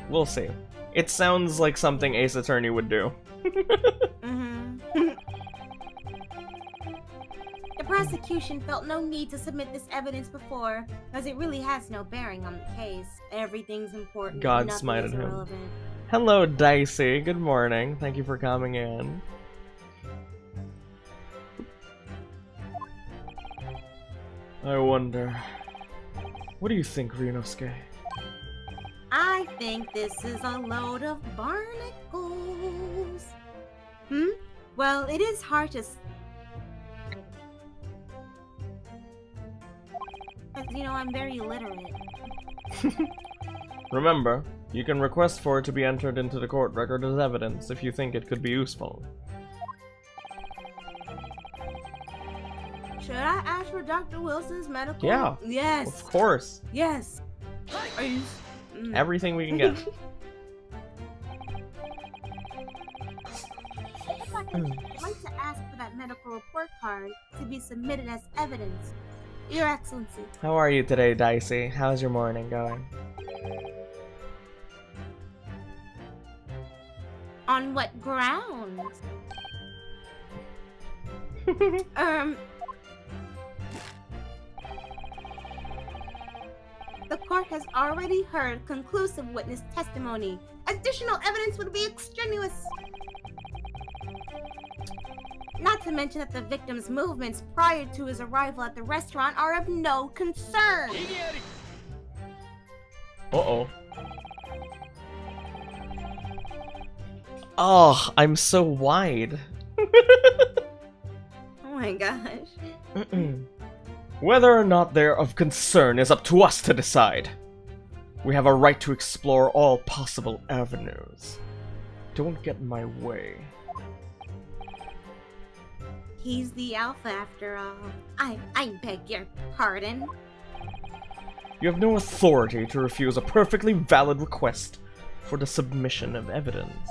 We'll see. It sounds like something Ace Attorney would do. The prosecution felt no need to submit this evidence before, as it really has no bearing on the case. Everything's important. God nothing smited is him. irrelevant. Hello, Dicey. Good morning. Thank you for coming in. I wonder... What do you think, Rinosuke? I think this is a load of barnacles. Well, it is hard to... As you know, I'm very illiterate. Remember, you can request for it to be entered into the court record as evidence if you think it could be useful. Should I ask for Dr. Wilson's medical? Yeah. Yes. Of course. Yes. Are you... Everything we can get. I'd like to ask for that medical report card to be submitted as evidence. Your Excellency. How are you today, Dicey? How's your morning going? On what grounds? The court has already heard conclusive witness testimony. Additional evidence would be extraneous. Not to mention that the victim's movements prior to his arrival at the restaurant are of no concern. Uh-oh. Oh, I'm so wide. Oh my gosh. Whether or not they're of concern is up to us to decide. We have a right to explore all possible avenues. Don't get in my way. He's the alpha after all. I beg your pardon. You have no authority to refuse a perfectly valid request for the submission of evidence.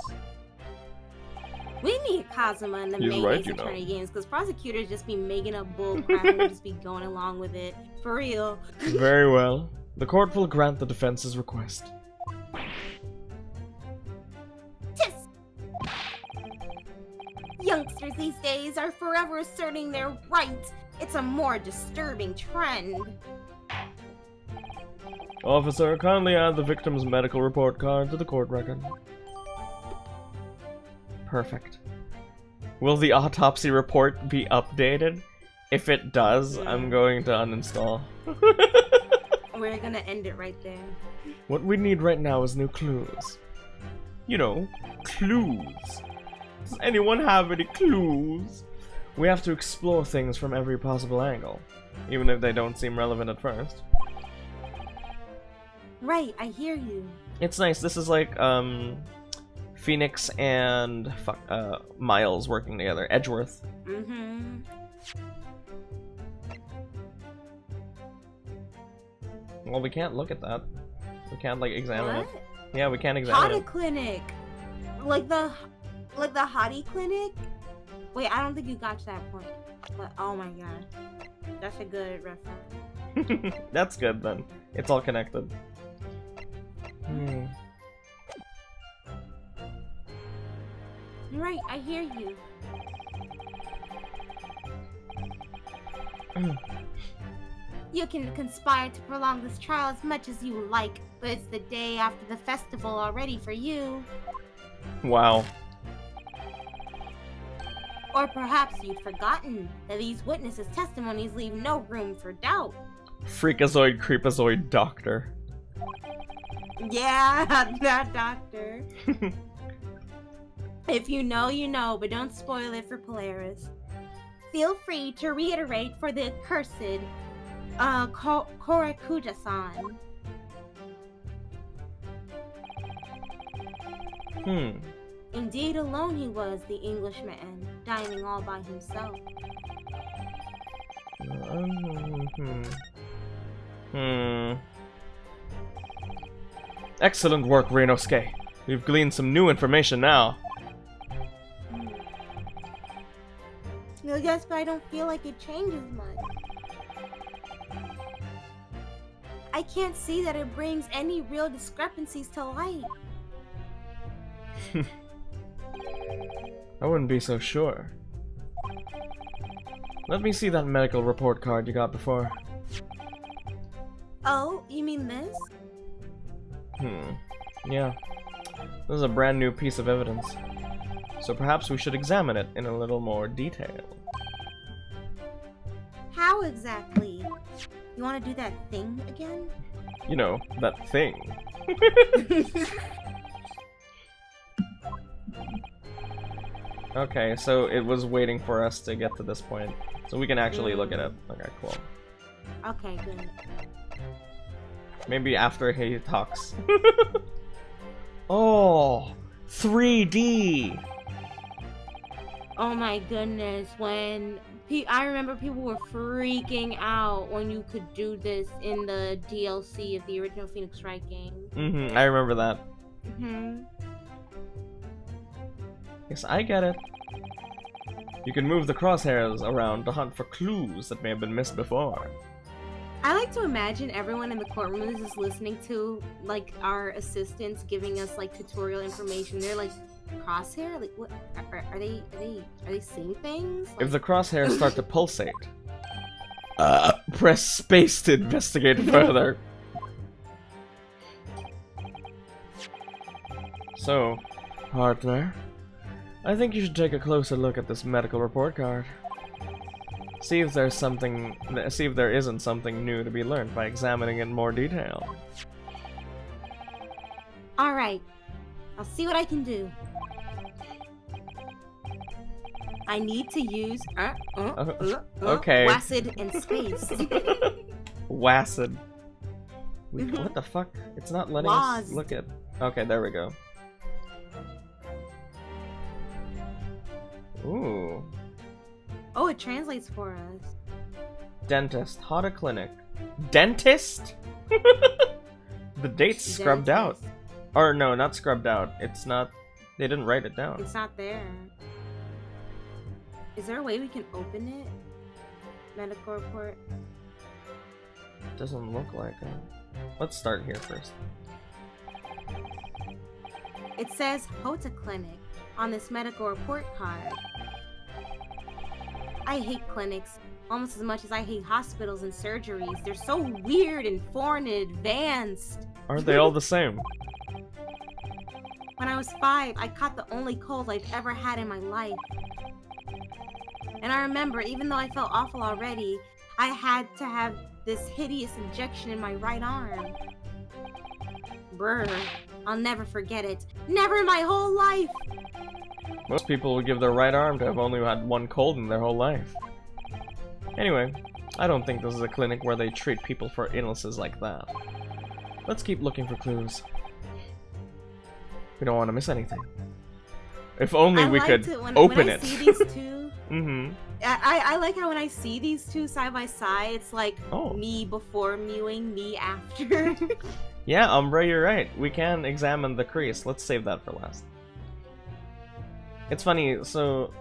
We need Kazuma in the He's main right, Ace you know. Attorney games because prosecutors just be making up bull crap and we just be going along with it. For real. Very well. The court will grant the defense's request. Tis! Youngsters these days are forever asserting their rights. It's a more disturbing trend. Officer, kindly add the victim's medical report card to the court record. Perfect. Will the autopsy report be updated? If it does, I'm going to uninstall. We're gonna end it right there. What we need right now is new clues. You know, clues. Does anyone have any clues? We have to explore things from every possible angle, even if they don't seem relevant at first. Right, I hear you. It's nice. This is like, Phoenix and Miles working together. Edgeworth. Mm-hmm. Well, we can't look at that. We can't, like, examine What? it. Yeah, we can't examine Hottie it. Clinic. Like the Hottie Clinic? Wait, I don't think you got to that point. But oh my god. That's a good reference. That's good, then. It's all connected. Hmm. Right, I hear you. You can conspire to prolong this trial as much as you like, but it's the day after the festival already for you. Wow. Or perhaps you've forgotten that these witnesses' testimonies leave no room for doubt. Freakazoid, creepazoid, doctor. Yeah, that doctor. If you know, you know, but don't spoil it for Polaris. Feel free to reiterate for the accursed, Korakuja-san. Indeed, alone he was, the Englishman, dining all by himself. Excellent work, Reinosuke. We've gleaned some new information now. No, yes, but I don't feel like it changes much. I can't see that it brings any real discrepancies to light. I wouldn't be so sure. Let me see that medical report card you got before. Oh, you mean this? Yeah. This is a brand new piece of evidence. So perhaps we should examine it in a little more detail. How exactly? You want to do that thing again? You know, that thing. Okay, so it was waiting for us to get to this point. So we can actually look at it. Okay, cool. Okay, good. Maybe after he talks. Oh! 3D! Oh my goodness, when I remember people were freaking out when you could do this in the DLC of the original Phoenix Wright game. I remember that. Yes, I get it. You can move the crosshairs around to hunt for clues that may have been missed before. I like to imagine everyone in the courtroom is just listening to, like, our assistants giving us, like, tutorial information. They're like, crosshair? Like, what? Are they seeing things? Like... If the crosshairs start to pulsate, press space to investigate further. So, partner, I think you should take a closer look at this medical report card. See if there isn't something new to be learned by examining it in more detail. Alright. I'll see what I can do. I need to use okay. Wacid and space. Wacid. What the fuck? It's not letting us look at. Okay, there we go. Ooh. Oh, it translates for us. Dentist. Hot a clinic. Dentist? The date's scrubbed out. Or no, not scrubbed out. It's not. They didn't write it down. It's not there. Is there a way we can open it? Medical report. Doesn't look like it. Let's start here first. It says Hota Clinic on this medical report card. I hate clinics almost as much as I hate hospitals and surgeries. They're so weird and foreign and advanced. Aren't they all the same? When I was 5, I caught the only cold I've ever had in my life. And I remember, even though I felt awful already, I had to have this hideous injection in my right arm. Brr. I'll never forget it. Never in my whole life! Most people would give their right arm to have only had one cold in their whole life. Anyway, I don't think this is a clinic where they treat people for illnesses like that. Let's keep looking for clues. We don't want to miss anything. If only we could open it. I see these two, mm-hmm. I like how when I see these two side by side, it's like Oh. me before mewing, me after. Yeah, Umbra, you're right. We can examine the crease. Let's save that for last. It's funny, so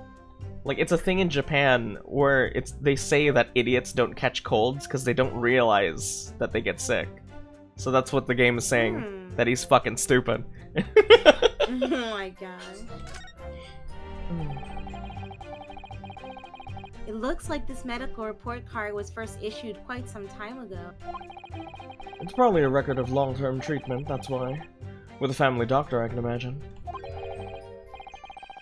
like it's a thing in Japan where they say that idiots don't catch colds because they don't realize that they get sick. So that's what the game is saying, that he's fucking stupid. Oh my god. It looks like this medical report card was first issued quite some time ago. It's probably a record of long-term treatment, that's why. With a family doctor, I can imagine.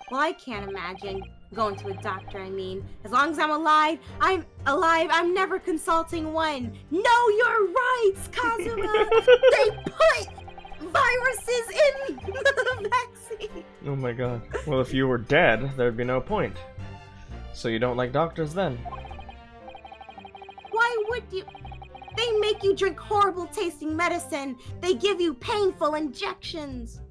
Well, I can't imagine going to a doctor, I mean. As long as I'm alive, I'm never consulting one. Know your rights, Kazuma! They put viruses in the vaccine! Oh my god. Well, if you were dead, there'd be no point. So you don't like doctors then? Why would you? They make you drink horrible tasting medicine. They give you painful injections.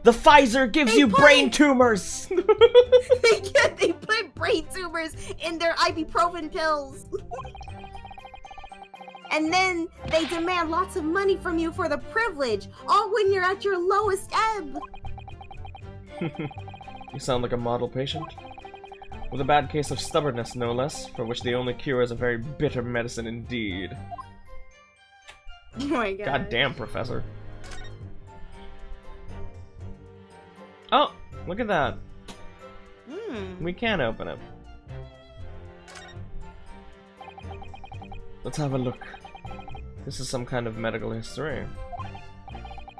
The Pfizer gives you brain tumors! They put brain tumors in their ibuprofen pills. And then they demand lots of money from you for the privilege, all when you're at your lowest ebb. You sound like a model patient. With a bad case of stubbornness, no less, for which the only cure is a very bitter medicine indeed. Oh my god. God damn, Professor. Oh, look at that. We can open it. Let's have a look. This is some kind of medical history.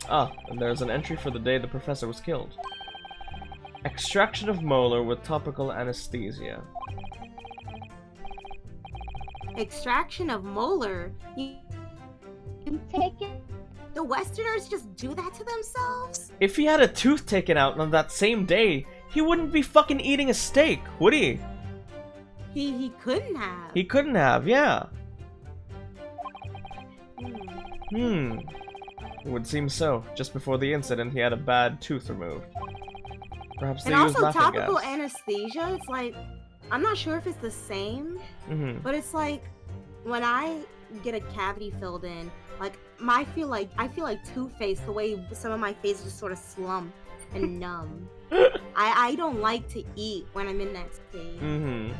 Ah, and there's an entry for the day the professor was killed. Extraction of molar with topical anesthesia. Extraction of molar? You Take it. The Westerners just do that to themselves? If he had a tooth taken out on that same day, he wouldn't be fucking eating a steak, would he? He couldn't have. He couldn't have, yeah. Hmm. It would seem so. Just before the incident, he had a bad tooth removed. Perhaps they And used also laughing topical gas. anesthesia, it's like, I'm not sure if it's the same, but it's like, when I get a cavity filled in, like, I feel like Two-Face, the way some of my face is just sort of slump and numb. I don't like to eat when I'm in that state.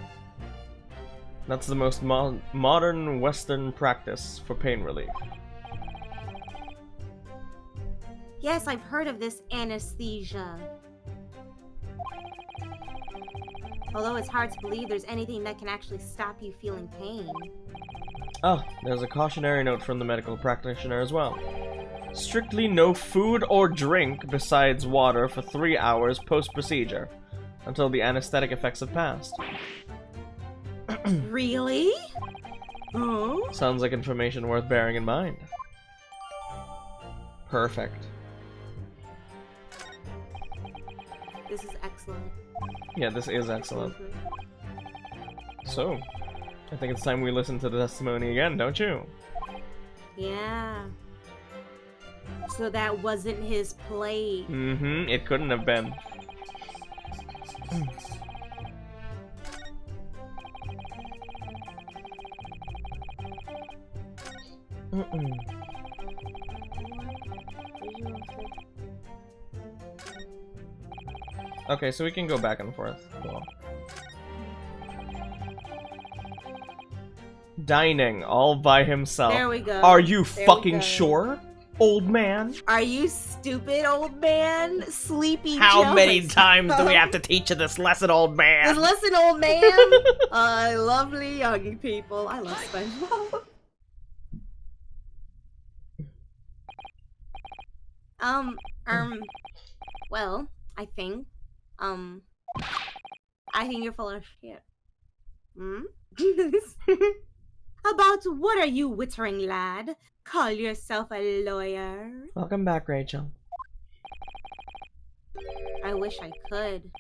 That's the most modern Western practice for pain relief. Yes, I've heard of this anesthesia. Although it's hard to believe there's anything that can actually stop you feeling pain. Oh, there's a cautionary note from the medical practitioner as well. Strictly no food or drink besides water for 3 hours post-procedure, until the anesthetic effects have passed. Really? Oh? Sounds like information worth bearing in mind. Perfect. This is excellent. Yeah, this is excellent. Mhm. So, I think it's time we listen to the testimony again, don't you? Yeah. So that wasn't his plate. Mm-hmm, it couldn't have been. Okay, so we can go back and forth. Cool. Dining all by himself. There we go. Are you There we fucking go. sure, old man? Are you stupid, old man? Sleepy How Joe. many times do we have to teach you this lesson, old man? Listen, old man. Lovely young people. I love SpongeBob. Well, I think you're full of shit. Hmm? About what are you wittering, lad? Call yourself a lawyer? Welcome back, Rachel. I wish I could.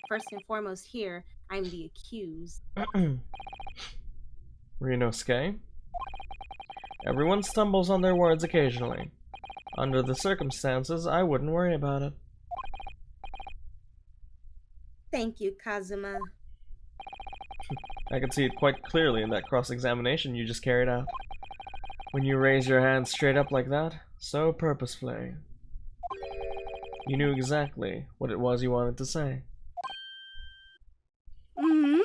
First and foremost here, I'm the accused. Rinosuke. Everyone stumbles on their words occasionally. Under the circumstances, I wouldn't worry about it. Thank you, Kazuma. I can see it quite clearly in that cross-examination you just carried out. When you raise your hand straight up like that, so purposefully. You knew exactly what it was you wanted to say. Hmm?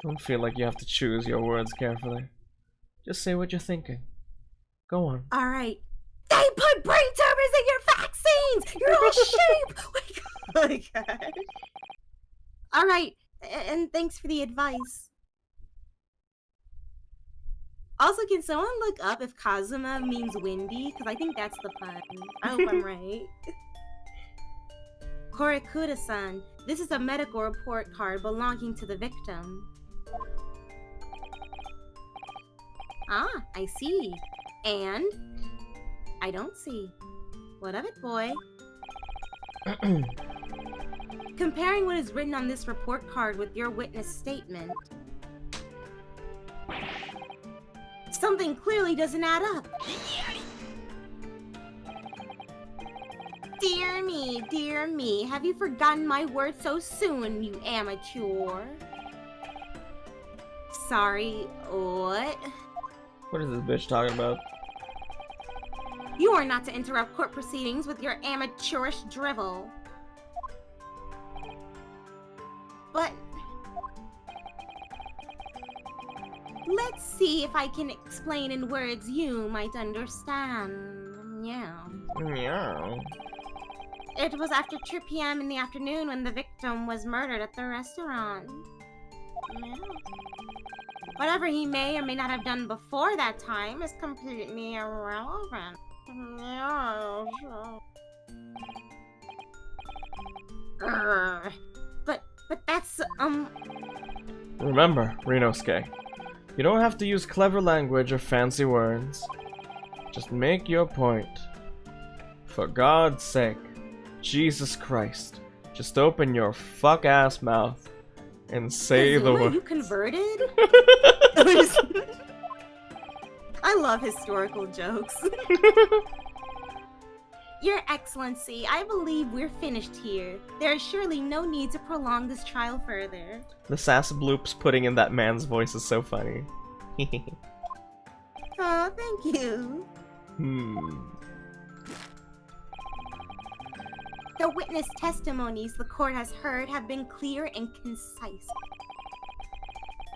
Don't feel like you have to choose your words carefully. Just say what you're thinking. Go on. Alright. They put brain tumors in your vaccines! You're all sheep! Oh my god. Alright, and thanks for the advice. Also, can someone look up if Kazuma means windy? Because I think that's the pun. I hope I'm right. Korikuda-san, this is a medical report card belonging to the victim. Ah, I see. And I don't see. What of it, boy? Comparing what is written on this report card with your witness statement, something clearly doesn't add up. Dear me, have you forgotten my word so soon, you amateur? Sorry, what? What is this bitch talking about? You are not to interrupt court proceedings with your amateurish drivel. But let's see if I can explain in words you might understand. Yeah. Meow. It was after 2 p.m. in the afternoon when the victim was murdered at the restaurant. Yeah. Whatever he may or may not have done before that time is completely irrelevant. Yeah. Grr. But that's, Remember, Rinosuke, you don't have to use clever language or fancy words. Just make your point. For God's sake, Jesus Christ, just open your fuck-ass mouth and say the Kazuma, word. you converted? I love historical jokes. Your Excellency, I believe we're finished here. There is surely no need to prolong this trial further. The sass bloops putting in that man's voice is so funny. Oh, thank you. The witness testimonies the court has heard have been clear and concise.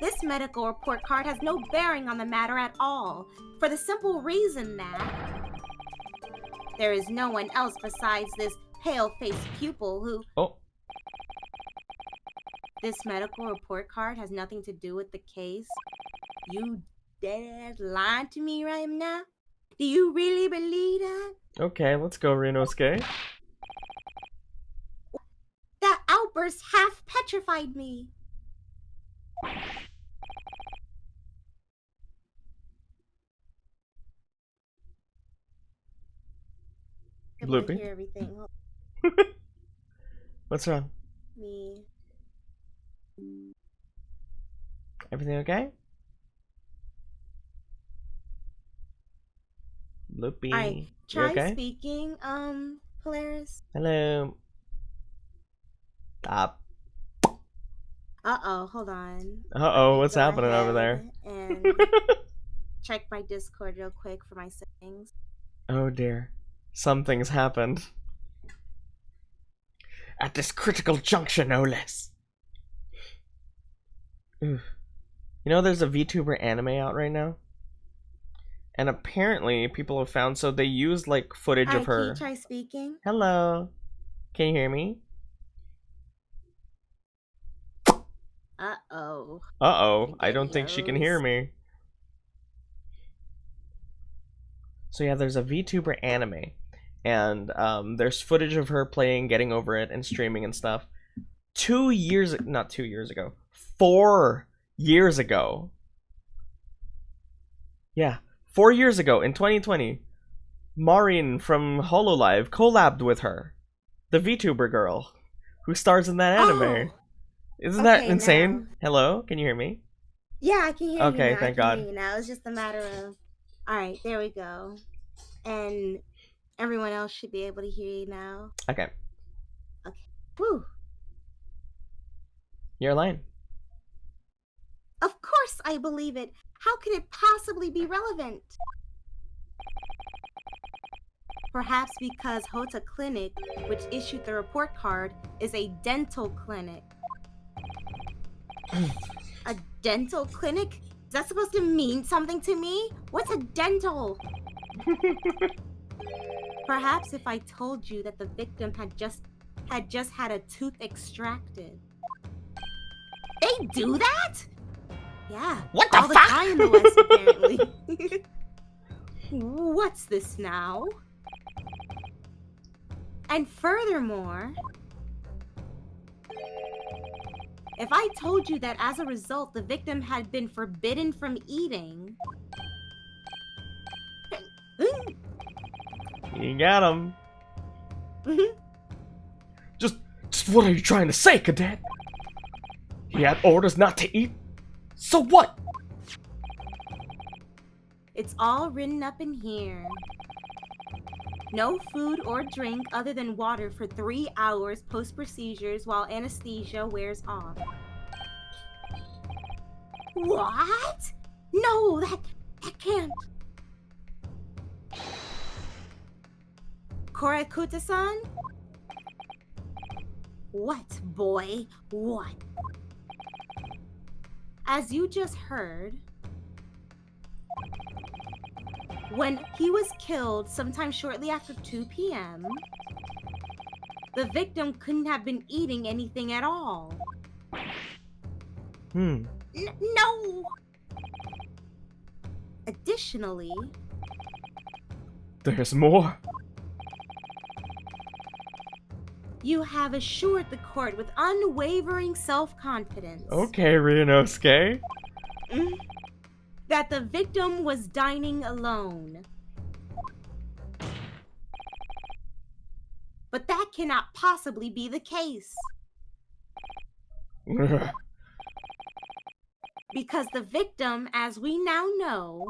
This medical report card has no bearing on the matter at all, for the simple reason that there is no one else besides this pale-faced pupil who... Oh. This medical report card has nothing to do with the case. You dead lying to me right now? Do you really believe that? Okay, let's go, Rinosuke. That outburst half petrified me. I Bloopy. hear everything. What's wrong? Me. Everything okay? Loopy. Alright, You try okay? speaking, Polaris. Hello. Stop. Uh-oh, hold on. Uh-oh, what's Go happening over ahead there? And check my Discord real quick for my settings. Oh dear. Something's happened. At this critical juncture, no less. Oof. You know there's a VTuber anime out right now? And apparently people have found, so they used like footage of Alright, can her. you try speaking? Hello. Can you hear me? Uh-oh. Uh-oh. I don't think she can hear Spaghettios. me. So yeah, there's a VTuber anime. And there's footage of her playing, getting over it, and streaming and stuff. 2 years... Not 2 years ago. 4 years ago. Yeah. 4 years ago, in 2020, Maureen from HoloLive collabed with her. The VTuber girl. Who stars in that anime. Oh, Isn't that okay, insane? now. Hello? Can you hear me? Yeah, I can hear you Okay, now. thank I can God. hear you now. It's just a matter of... Alright, there we go. And everyone else should be able to hear you now. Okay. Whew. You're lying. Of course I believe it. How could it possibly be relevant? Perhaps because Hota Clinic, which issued the report card, is a dental clinic. A dental clinic? Is that supposed to mean something to me? What's a dental? Perhaps if I told you that the victim had just had a tooth extracted. They do that? Yeah. What the all the fuck? time in the West, apparently. What's this now? And furthermore, if I told you that as a result the victim had been forbidden from eating... You got him. Just what are you trying to say, Cadet? He had orders not to eat? So what? It's all written up in here. No food or drink other than water for 3 hours post-procedures while anesthesia wears off. What? No, that can't. Korakuta-san? What, boy? What? As you just heard, when he was killed sometime shortly after 2 p.m., the victim couldn't have been eating anything at all. No! Additionally, There's more. you have assured the court with unwavering self-confidence Okay, Ryunosuke. that the victim was dining alone. But that cannot possibly be the case, because the victim, as we now know,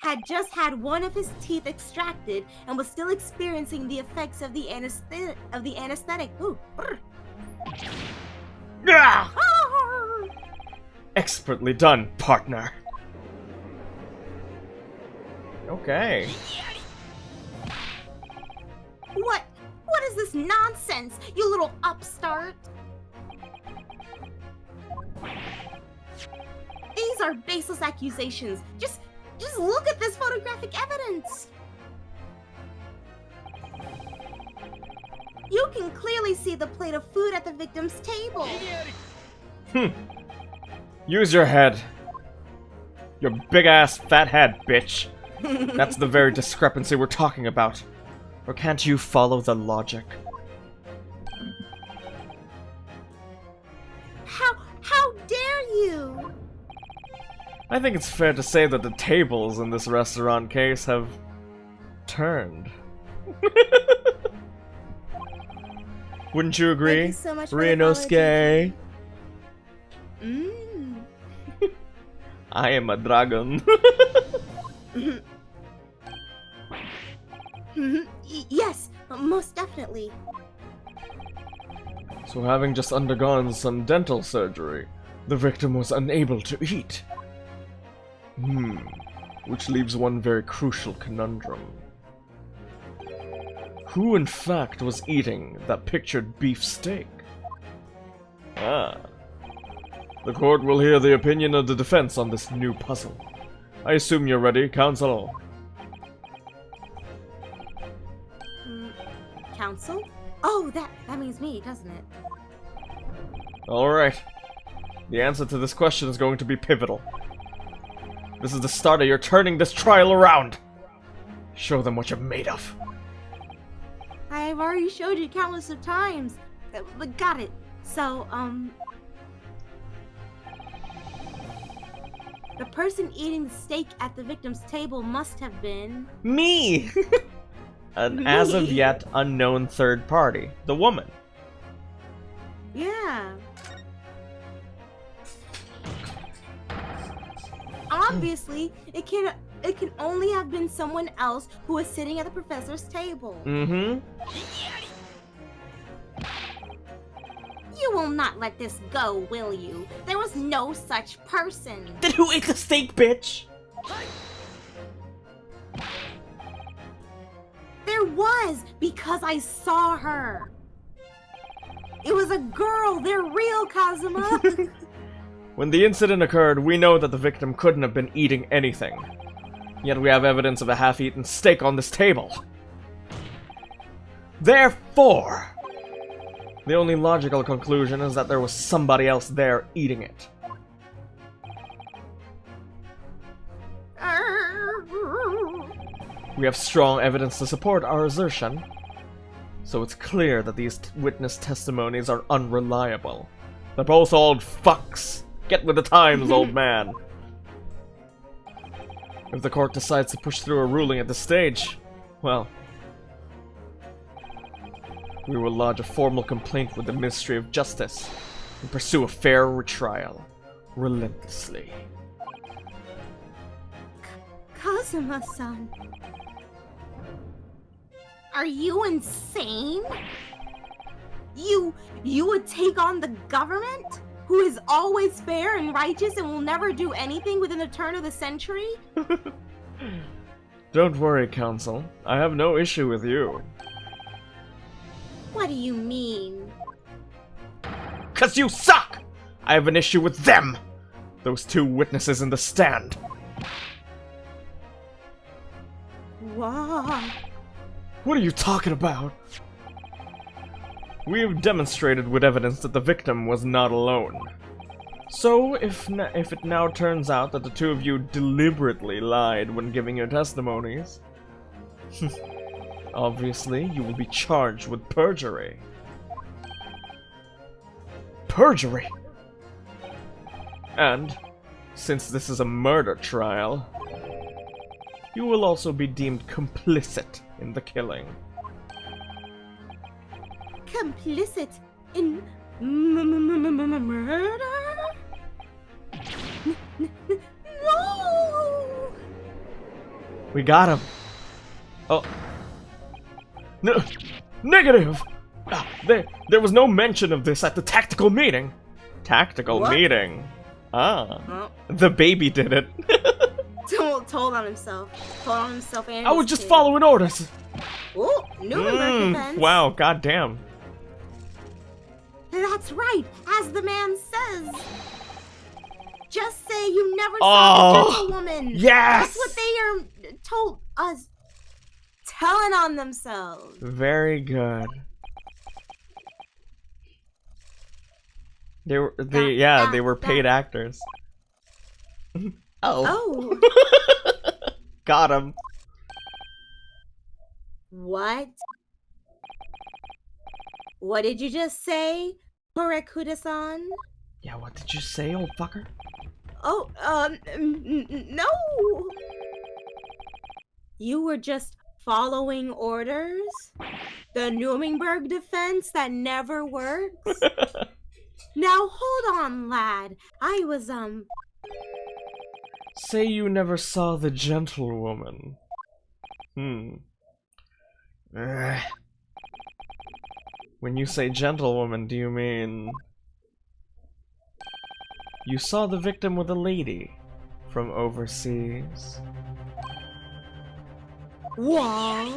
had just had one of his teeth extracted and was still experiencing the effects of the anesthetic. Ooh. Ah! Ah! Expertly done, partner. Okay. What is this nonsense, you little upstart? These are baseless accusations. Just look at this photographic evidence. You can clearly see the plate of food at the victim's table. Use your head. Your big-ass fat head, bitch. That's the very discrepancy we're talking about. Or can't you follow the logic? How dare you? I think it's fair to say that the tables in this restaurant case have turned. Wouldn't you agree, Thank you so much for the Ryunosuke? Mm. I am a dragon. Yes, most definitely. So having just undergone some dental surgery, the victim was unable to eat. Which leaves one very crucial conundrum. Who in fact was eating that pictured beef steak? Ah. The court will hear the opinion of the defense on this new puzzle. I assume you're ready, counsel? Counsel? Oh, that means me, doesn't it? Alright. The answer to this question is going to be pivotal. This is the start of your turning this trial around. Show them what you're made of. I've already showed you countless of times. But got it. So, the person eating the steak at the victim's table must have been... Me! An as of yet unknown third party. The woman. Yeah. Obviously, it can only have been someone else who was sitting at the professor's table. Mm-hmm. You will not let this go, will you? There was no such person. Then who ate the steak, bitch? There was, because I saw her. It was a girl. They're real, Kazuma. When the incident occurred, we know that the victim couldn't have been eating anything. Yet we have evidence of a half-eaten steak on this table. Therefore, the only logical conclusion is that there was somebody else there eating it. We have strong evidence to support our assertion, so it's clear that these witness testimonies are unreliable. They're both old fucks. Get with the times, old man. If the court decides to push through a ruling at this stage, well, we will lodge a formal complaint with the Ministry of Justice and pursue a fair retrial, relentlessly. Kazuma-san. Are you insane? You would take on the government? Who is always fair and righteous and will never do anything within the turn of the century? Don't worry, Counsel. I have no issue with you. What do you mean? 'Cause you suck! I have an issue with them! Those two witnesses in the stand. What? What are you talking about? We have demonstrated with evidence that the victim was not alone. So, if it now turns out that the two of you deliberately lied when giving your testimonies, obviously you will be charged with perjury. Perjury! And, since this is a murder trial, you will also be deemed complicit in the killing. Complicit in murder? No! We got him. Oh. No. Negative! Ah, there was no mention of this at the tactical meeting. Tactical What? meeting? Ah. Oh, The baby did it. told on himself. Told on himself and I was his just kid. following orders. Oh, Nuremberg defense. Wow, goddamn. That's right, as the man says. Just say you never saw the gentlewoman. Yes! That's what they are told us. Telling on themselves. Very good. They were paid actors. Oh. Got him. What? What did you just say, Horekuda-san? Yeah, what did you say, old fucker? Oh, no! You were just following orders? The Nuremberg defense that never works? Now hold on, lad. I was Say you never saw the gentlewoman. Ugh. When you say gentlewoman, do you mean... You saw the victim with a lady from overseas? What?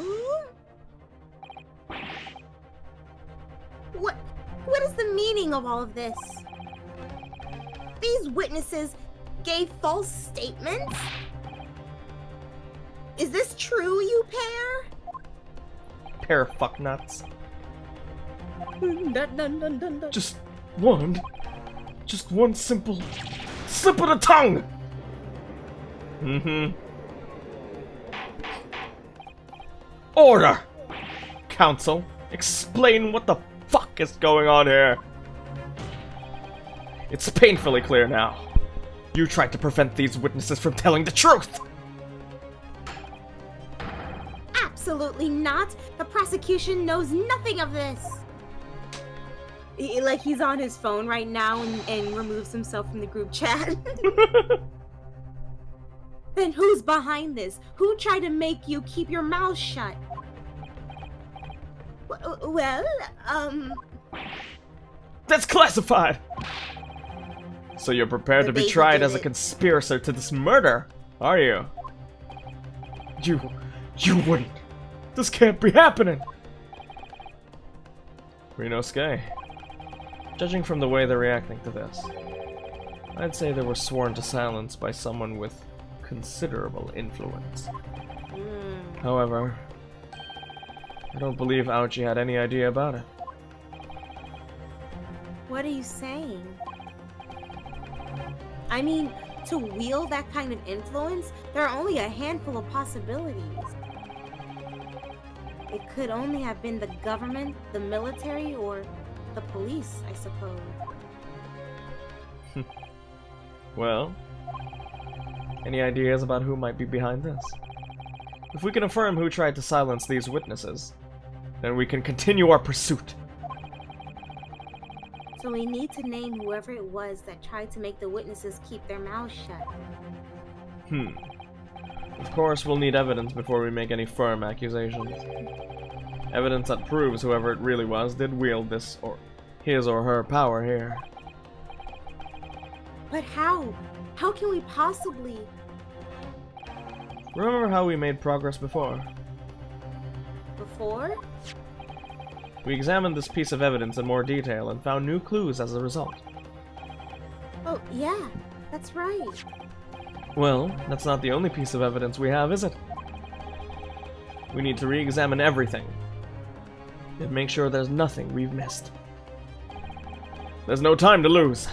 What is the meaning of all of this? These witnesses gave false statements? Is this true, you pair? Pair of fucknuts. Dun, dun, dun, dun, dun. Just one simple slip of the tongue! Order! Counsel, explain what the fuck is going on here. It's painfully clear now. You tried to prevent these witnesses from telling the truth! Absolutely not. The prosecution knows nothing of this. Like he's on his phone right now and removes himself from the group chat. Then who's behind this? Who tried to make you keep your mouth shut? Well, That's classified! So you're prepared to The be baby tried did as a it. conspirator to this murder, are you? You wouldn't. This can't be happening! Rinosuke. Judging from the way they're reacting to this, I'd say they were sworn to silence by someone with considerable influence. However, I don't believe Aochi had any idea about it. what are you saying? I mean, to wield that kind of influence, there are only a handful of possibilities. It could only have been the government, the military, or the police, I suppose. Well, any ideas about who might be behind this? If we can affirm who tried to silence these witnesses, then we can continue our pursuit. So we need to name whoever it was that tried to make the witnesses keep their mouths shut. Of course, we'll need evidence before we make any firm accusations. Evidence that proves whoever it really was did wield this or his or her power here. But how? How can we possibly? Remember how we made progress before? Before? We examined this piece of evidence in more detail and found new clues as a result. Oh, yeah, that's right. Well, that's not the only piece of evidence we have, is it? We need to re-examine everything and make sure there's nothing we've missed. There's no time to lose.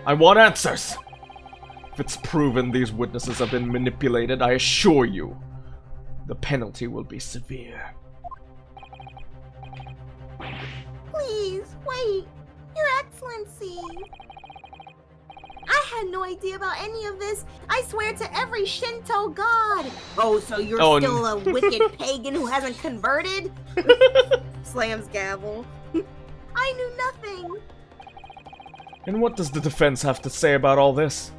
I want answers! If it's proven these witnesses have been manipulated, I assure you, the penalty will be severe. Please, wait! Your Excellency! I had no idea about any of this. I swear to every Shinto god. Oh, so you're still a wicked pagan who hasn't converted? Slams gavel. I knew nothing. And what does the defense have to say about all this?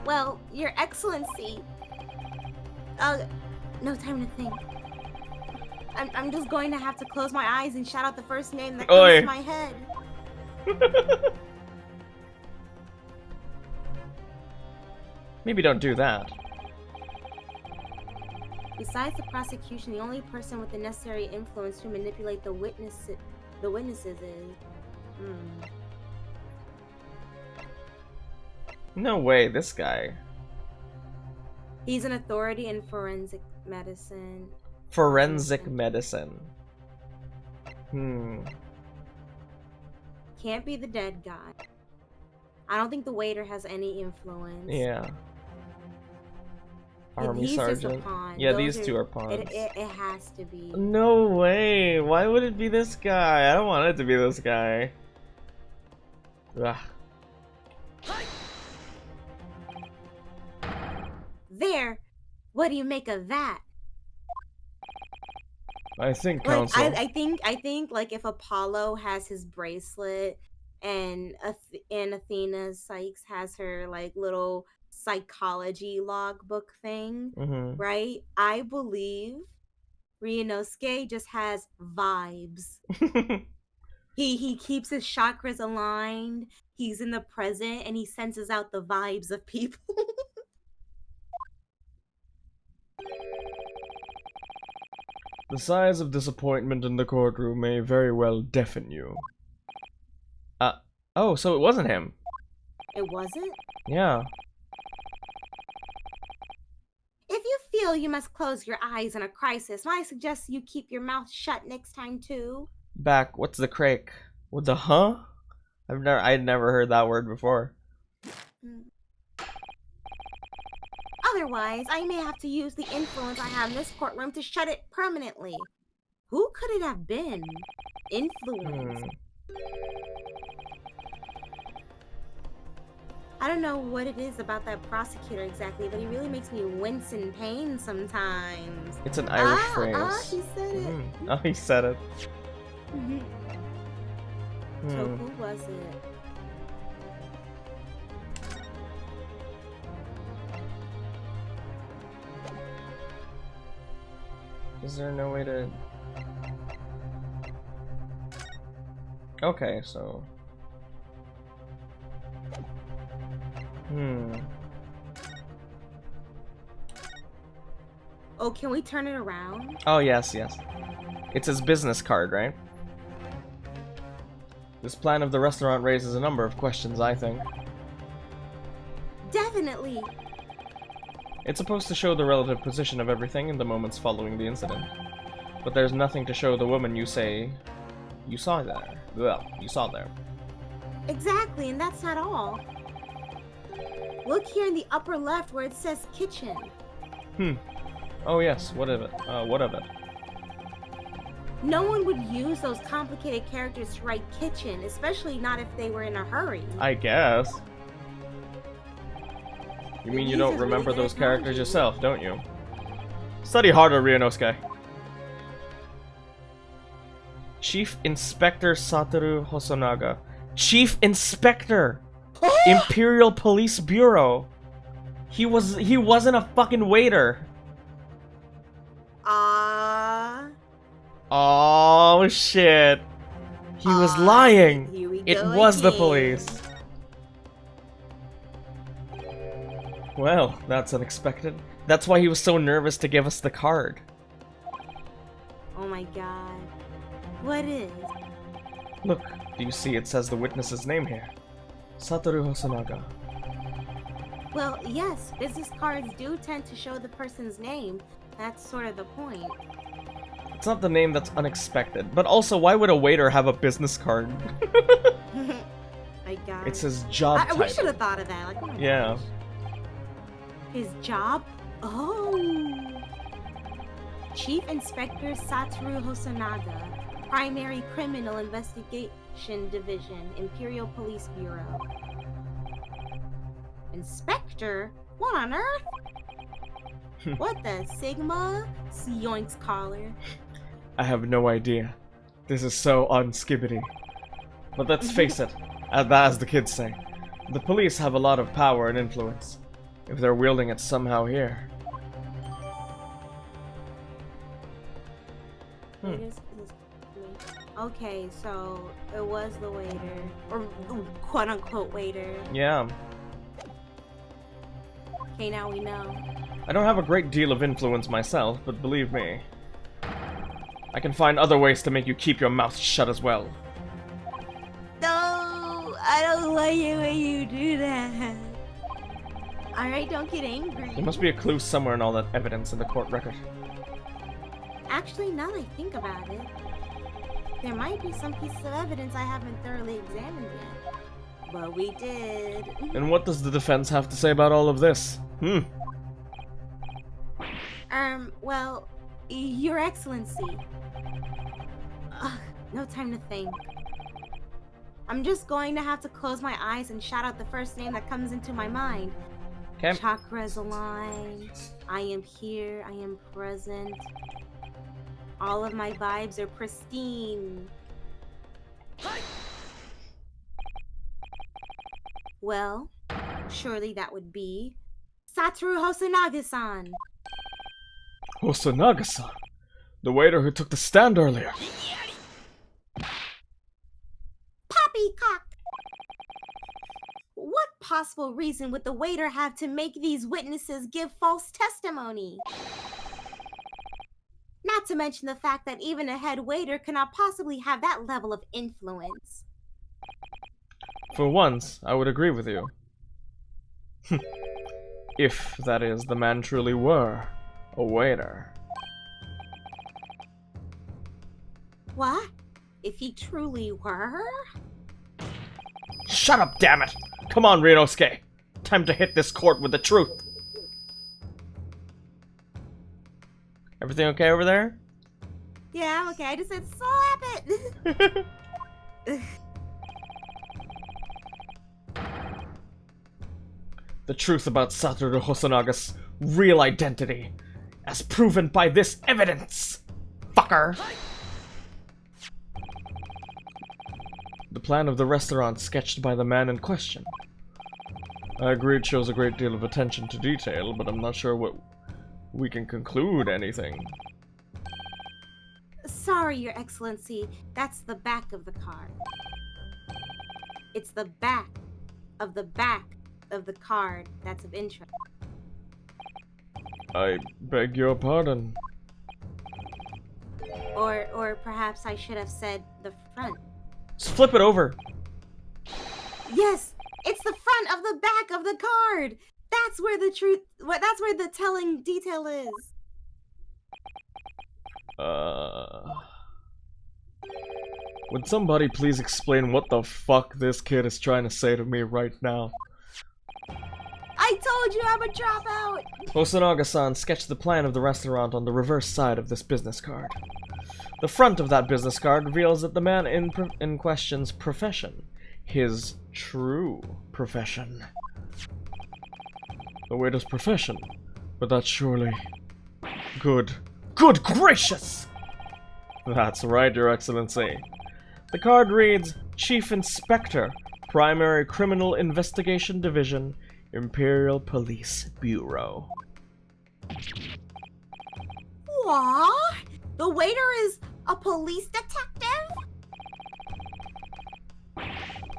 Well, Your Excellency. No time to think. I'm just going to have to close my eyes and shout out the first name that comes to my head. Maybe don't do that. Besides the prosecution, the only person with the necessary influence to manipulate the witnesses is... No way, this guy. He's an authority in forensic medicine. Forensic medicine. Can't be the dead guy. I don't think the waiter has any influence. Yeah. Army He's just a sergeant. pawn. Yeah, Those these two are pawns. It has to be. No way! Why would it be this guy? I don't want it to be this guy. Ugh. There! What do you make of that? I think, Like Council. I think like if Apollo has his bracelet and Athena Sykes has her like little psychology logbook thing, Mm-hmm. right? I believe Ryunosuke just has vibes. He keeps his chakras aligned. He's in the present and he senses out the vibes of people. The size of disappointment in the courtroom may very well deafen you. Oh, so it wasn't him. It wasn't? Yeah. If you feel you must close your eyes in a crisis, I suggest you keep your mouth shut next time too. Back, what's the crake? What the huh? I'd never heard that word before. Otherwise, I may have to use the influence I have in this courtroom to shut it permanently. Who could it have been? Influence. I don't know what it is about that prosecutor exactly, but he really makes me wince in pain sometimes. It's an Irish phrase. He said it. Oh, he said it. So who was it? Is there no way to... Okay, so... Oh, can we turn it around? Oh, yes, yes. It's his business card, right? This plan of the restaurant raises a number of questions, I think. Definitely. It's supposed to show the relative position of everything in the moments following the incident. But there's nothing to show the woman you say you saw there. Well, you saw there. Exactly, and that's not all. Look here in the upper left where it says kitchen. Oh yes, what of it? What of it? No one would use those complicated characters to write kitchen, especially not if they were in a hurry. I guess. You mean you don't remember really good those characters kanji. yourself, don't you? Study harder, Ryunosuke. Chief Inspector Satoru Hosonaga. Chief Inspector! Imperial Police Bureau! He wasn't a fucking waiter! Oh shit! He was lying! Here we It go was the again. police! Well, that's unexpected. That's why he was so nervous to give us the card. Oh my god. What is? Look, do you see it says the witness's name here? Satoru Hosonaga. Well, yes, business cards do tend to show the person's name. That's sort of the point. It's not the name that's unexpected, but also why would a waiter have a business card? My god. It's his job we title. should have thought of that. Like, oh my Yeah. gosh. His job? Oh. Chief Inspector Satoru Hosonaga, Primary Criminal Investigation Division, Imperial Police Bureau. Inspector? What on earth? What the Sigma? Yoinks collar. I have no idea. This is so unskibbity. But let's face it, as the kids say, the police have a lot of power and influence. If they're wielding it somehow here. Okay, so it was the waiter, or quote-unquote waiter. Yeah. Okay, now we know. I don't have a great deal of influence myself, but believe me, I can find other ways to make you keep your mouth shut as well. No, I don't like it when you do that. Alright, don't get angry. There must be a clue somewhere in all that evidence in the court record. Actually, now that I think about it, there might be some pieces of evidence I haven't thoroughly examined yet. But we did. And what does the defense have to say about all of this? Well, Your Excellency. Ugh, no time to think. I'm just going to have to close my eyes and shout out the first name that comes into my mind. Okay. Chakras aligned. I am here. I am present. All of my vibes are pristine. Well, surely that would be Satoru Hosonaga-san. Hosonaga-san? The waiter who took the stand earlier. Poppycock! What possible reason would the waiter have to make these witnesses give false testimony? Not to mention the fact that even a head waiter cannot possibly have that level of influence. For once, I would agree with you. If, that is, the man truly were a waiter. What? If he truly were? Shut up, damn it! Come on, Rinosuke! Time to hit this court with the truth! Everything okay over there? Yeah, I'm okay. I just said slap it! The truth about Satoru Hosanaga's real identity, as proven by this evidence! Fucker! The plan of the restaurant sketched by the man in question. I agree it shows a great deal of attention to detail, but I'm not sure what we can conclude anything. Sorry, Your Excellency. That's the back of the card. It's the back of the card that's of interest. I beg your pardon. Or perhaps I should have said the front. Just flip it over. Yes, it's the front of the back of the card. That's where the truth. That's where the telling detail is. Would somebody please explain what the fuck this kid is trying to say to me right now? I told you I'm a dropout! Hosonaga-san sketched the plan of the restaurant on the reverse side of this business card. The front of that business card reveals that the man in question's profession, his true profession. The waiter's profession, but that's surely... Good gracious! That's right, Your Excellency. The card reads, Chief Inspector, Primary Criminal Investigation Division, Imperial Police Bureau. What? The waiter is a police detective?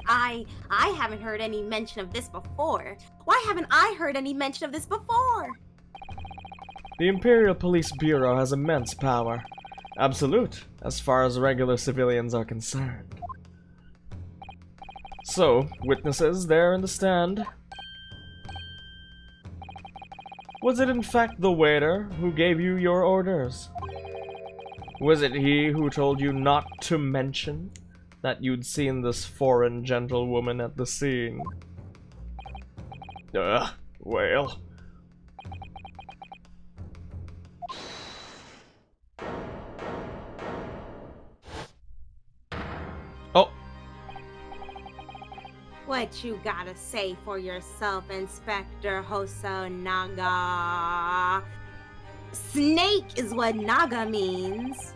I haven't heard any mention of this before. Why haven't I heard any mention of this before? The Imperial Police Bureau has immense power. Absolute, as far as regular civilians are concerned. So, witnesses there in the stand. Was it in fact the waiter who gave you your orders? Was it he who told you not to mention that you'd seen this foreign gentlewoman at the scene? Well... Oh! What you gotta say for yourself, Inspector Hosonaga? Snake is what Naga means.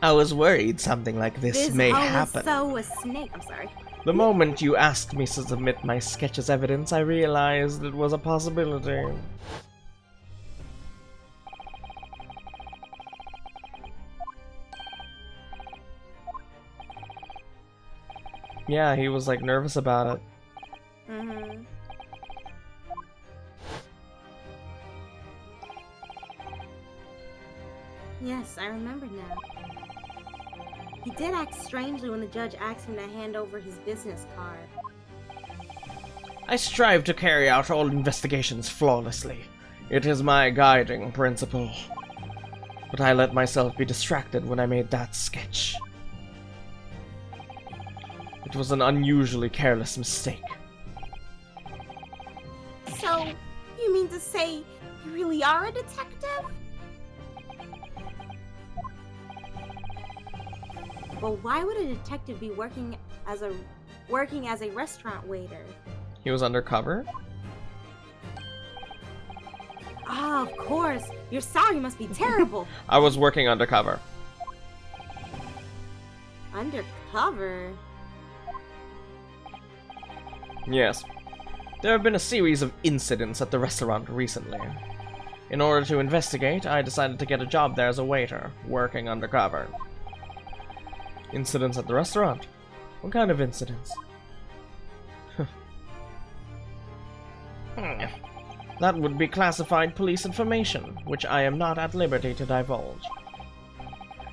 I was worried something like this may happen. So a snake. I'm sorry. The moment you asked me to submit my sketch as evidence, I realized it was a possibility. Yeah, he was like nervous about it. Mm-hmm. Yes, I remember now. He did act strangely when the judge asked him to hand over his business card. I strive to carry out all investigations flawlessly. It is my guiding principle. But I let myself be distracted when I made that sketch. It was an unusually careless mistake. So, you mean to say you really are a detective? Well, why would a detective be working as a restaurant waiter? He was undercover? Oh, of course. Your salary must be terrible. I was working undercover. Undercover? Yes. There have been a series of incidents at the restaurant recently. In order to investigate, I decided to get a job there as a waiter, working undercover. Incidents at the restaurant? What kind of incidents? That would be classified police information, which I am not at liberty to divulge.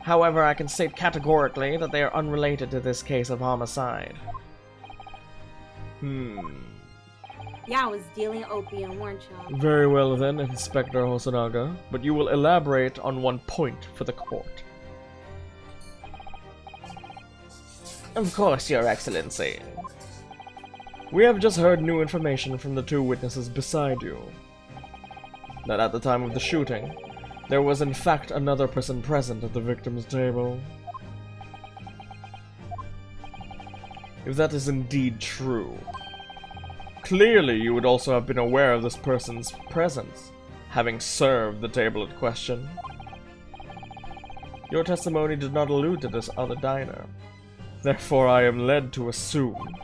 However, I can state categorically that they are unrelated to this case of homicide. Yeah, I was dealing opium, weren't you? Very well then, Inspector Hosonaga, but you will elaborate on one point for the court. Of course, Your Excellency. We have just heard new information from the two witnesses beside you. That at the time of the shooting, there was in fact another person present at the victim's table. If that is indeed true, clearly you would also have been aware of this person's presence, having served the table at question. Your testimony did not allude to this other diner. Therefore, I am led to assume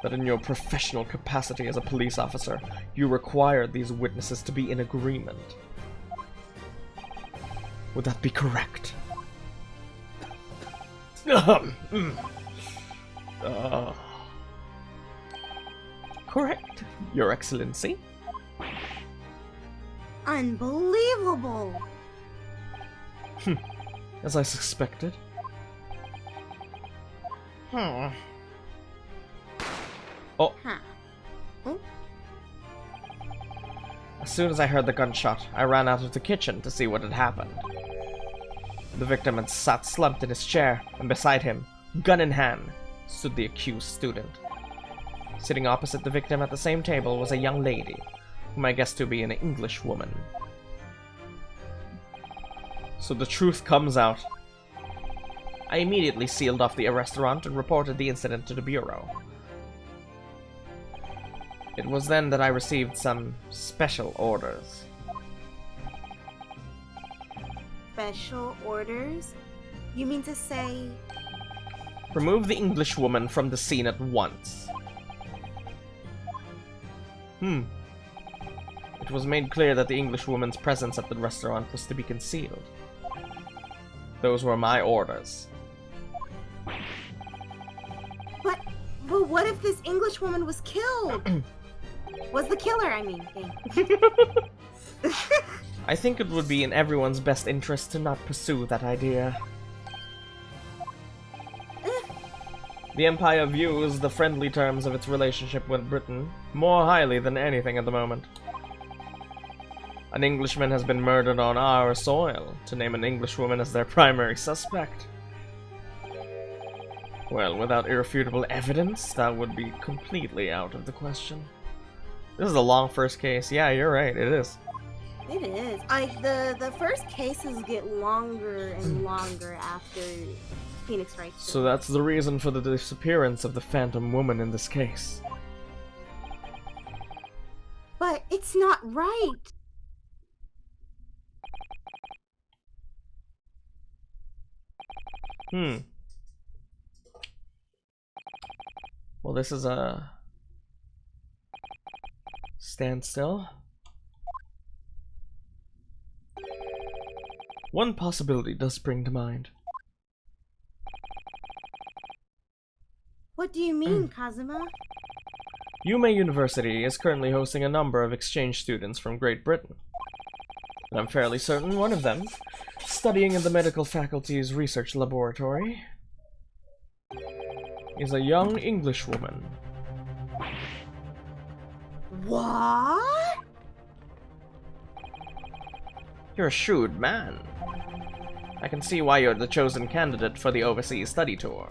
that in your professional capacity as a police officer, you required these witnesses to be in agreement. Would that be correct? Correct, Your Excellency. Unbelievable! As I suspected. Oh. Huh. As soon as I heard the gunshot, I ran out of the kitchen to see what had happened. The victim had sat slumped in his chair, and beside him, gun in hand, stood the accused student. Sitting opposite the victim at the same table was a young lady, whom I guessed to be an English woman. So the truth comes out. I immediately sealed off the restaurant and reported the incident to the Bureau. It was then that I received some special orders. Special orders? You mean to say... Remove the English woman from the scene at once. It was made clear that the English woman's presence at the restaurant was to be concealed. Those were my orders. But what if this English woman was killed? Was the killer, I mean. I think it would be in everyone's best interest to not pursue that idea. The Empire views the friendly terms of its relationship with Britain more highly than anything at the moment. An Englishman has been murdered on our soil, to name an Englishwoman as their primary suspect. Well, without irrefutable evidence, that would be completely out of the question. This is a long first case. Yeah, you're right, it is. It is. The first cases get longer and longer after Phoenix Wright. So that's the reason for the disappearance of the Phantom Woman in this case. But it's not right. Well, this is a standstill. One possibility does spring to mind. What do you mean, Kazuma? Yume University is currently hosting a number of exchange students from Great Britain. And I'm fairly certain one of them, studying in the medical faculty's research laboratory, is a young English woman. What? You're a shrewd man. I can see why you're the chosen candidate for the overseas study tour.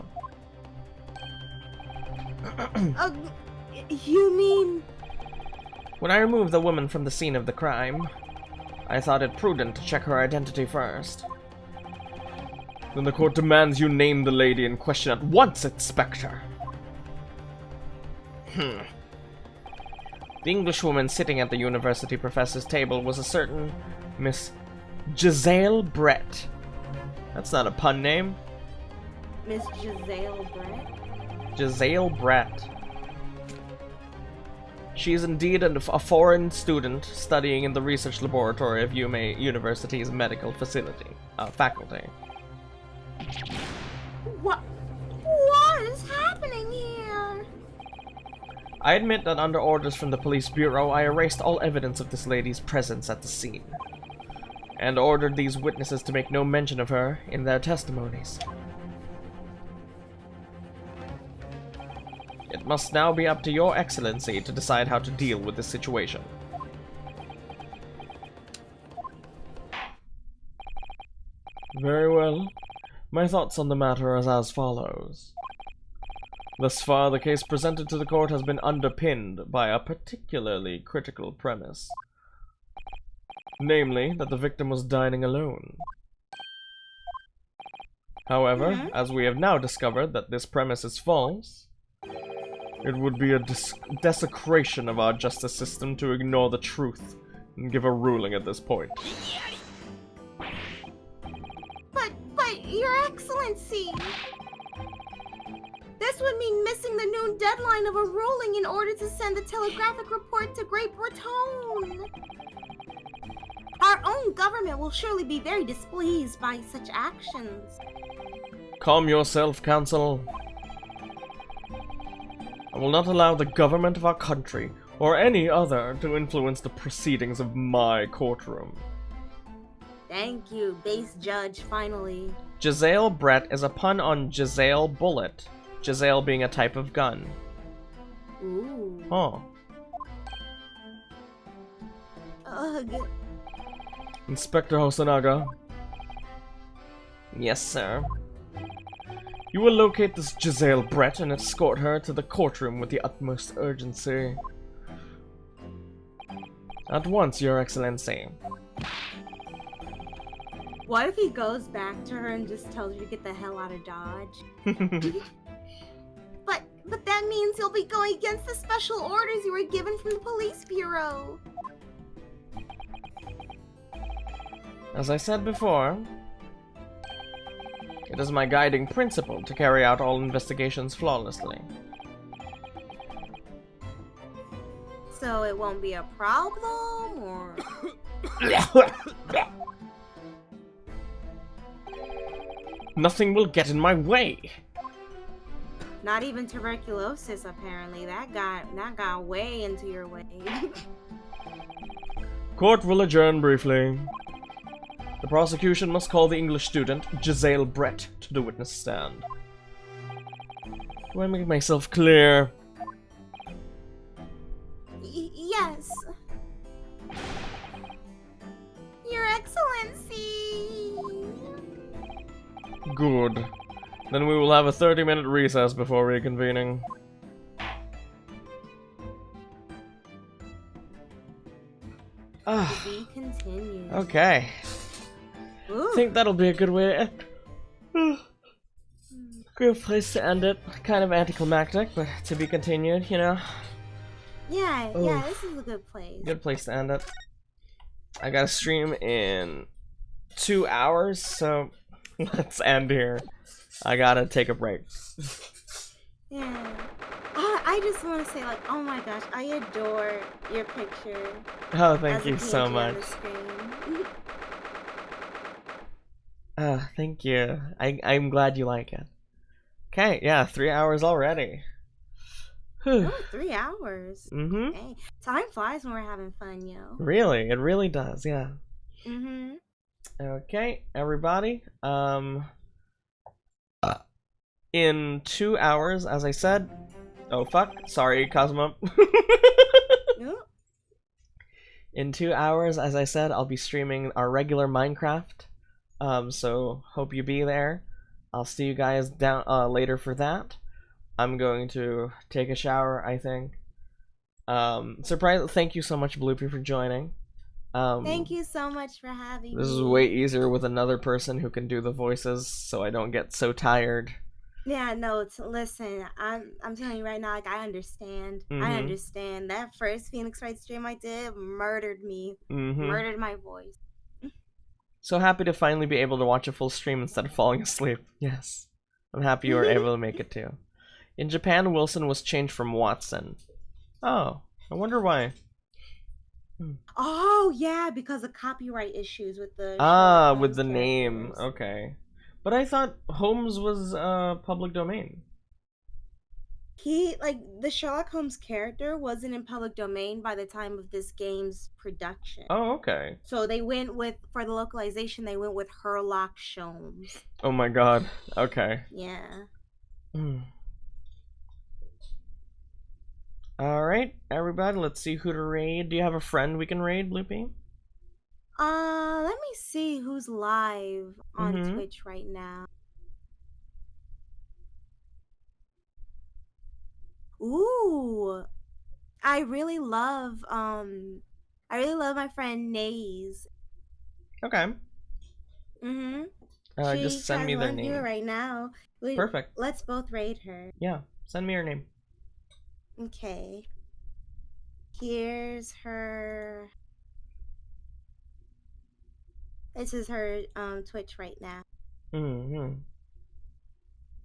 You mean... When I removed the woman from the scene of the crime, I thought it prudent to check her identity first. Then the court demands you name the lady in question at once, Inspector. The Englishwoman sitting at the university professor's table was a certain Miss Giselle Brett. That's not a pun name. Miss Giselle Brett? Giselle Brett. She is indeed a foreign student studying in the research laboratory of UMA University's medical faculty. What is happening here? I admit that under orders from the police bureau, I erased all evidence of this lady's presence at the scene, and ordered these witnesses to make no mention of her in their testimonies. It must now be up to your excellency to decide how to deal with this situation. Very well. My thoughts on the matter are as follows. Thus far, the case presented to the court has been underpinned by a particularly critical premise. Namely, that the victim was dining alone. However, as we have now discovered that this premise is false, it would be a desecration of our justice system to ignore the truth and give a ruling at this point. But, Your Excellency! This would mean missing the noon deadline of a ruling in order to send the telegraphic report to Great Breton. Our own government will surely be very displeased by such actions. Calm yourself, Counsel. I will not allow the government of our country, or any other, to influence the proceedings of my courtroom. Thank you, base judge, finally. Giselle Brett is a pun on Giselle Bullet, Giselle being a type of gun. Ooh. Oh. Ugh. Inspector Hosonaga. Yes, sir. You will locate this Giselle Brett and escort her to the courtroom with the utmost urgency. At once, Your Excellency. What if he goes back to her and just tells her to get the hell out of Dodge? But that means he'll be going against the special orders you were given from the police bureau. As I said before, it is my guiding principle to carry out all investigations flawlessly. So it won't be a problem, or... Nothing will get in my way. Not even tuberculosis, apparently. That got way into your way. Court will adjourn briefly. The prosecution must call the English student, Giselle Brett, to the witness stand. Do I make myself clear? Yes. Your Excellency! Good. Then we will have a 30-minute recess before reconvening. To be continued. Okay. Ooh. I think that'll be a good way to... Good place to end it. Kind of anticlimactic, but to be continued, you know? Yeah, Oof. yeah, this is a good place. Good place to end it. I gotta stream in 2 hours, so let's end here. I gotta take a break. Yeah. I just want to say, like, oh my gosh, I adore your picture. Oh, thank as a you so PNG on much. the screen. Thank you. I'm glad you like it. Okay, yeah, 3 hours already. Whew. Oh, 3 hours. Mm-hmm. Hey, time flies when we're having fun, yo. Really, it really does, yeah. Mm-hmm. Okay, everybody. In 2 hours, as I said. Oh fuck! Sorry, Cosmo. In 2 hours, as I said, I'll be streaming our regular Minecraft. So hope you be there. I'll see you guys down later for that. I'm going to take a shower, I think. Thank you so much, Bloopy, for joining. Thank you so much for having me. This is way easier with another person who can do the voices, so I don't get so tired. Yeah, no, listen, I'm telling you right now, like I understand. I Mm-hmm. understand. That first Phoenix Wright stream I did murdered me. Mm-hmm. Murdered my voice. So happy to finally be able to watch a full stream instead of falling asleep. Yes. I'm happy you were able to make it too. In Japan, Wilson was changed from Watson. Oh, I wonder why. Oh yeah, because of copyright issues with the Sherlock Ah, with Holmes the name. characters. Okay. But I thought Holmes was public domain. He like the Sherlock Holmes character wasn't in public domain by the time of this game's production. Oh, okay. So they went with for the localization. They went with Sherlock Sholmes. Oh my god. Okay. Yeah. Alright, everybody, let's see who to raid. Do you have a friend we can raid, Bloopy? Let me see who's live on Mhm. Twitch right now. Ooh, I really love my friend Nays. Okay. Mm-hmm. Just send me their Do it name. right now. Perfect. Let's both raid her. Yeah, send me her name. Okay. Here's her. This is her Twitch right now. Mm-hmm.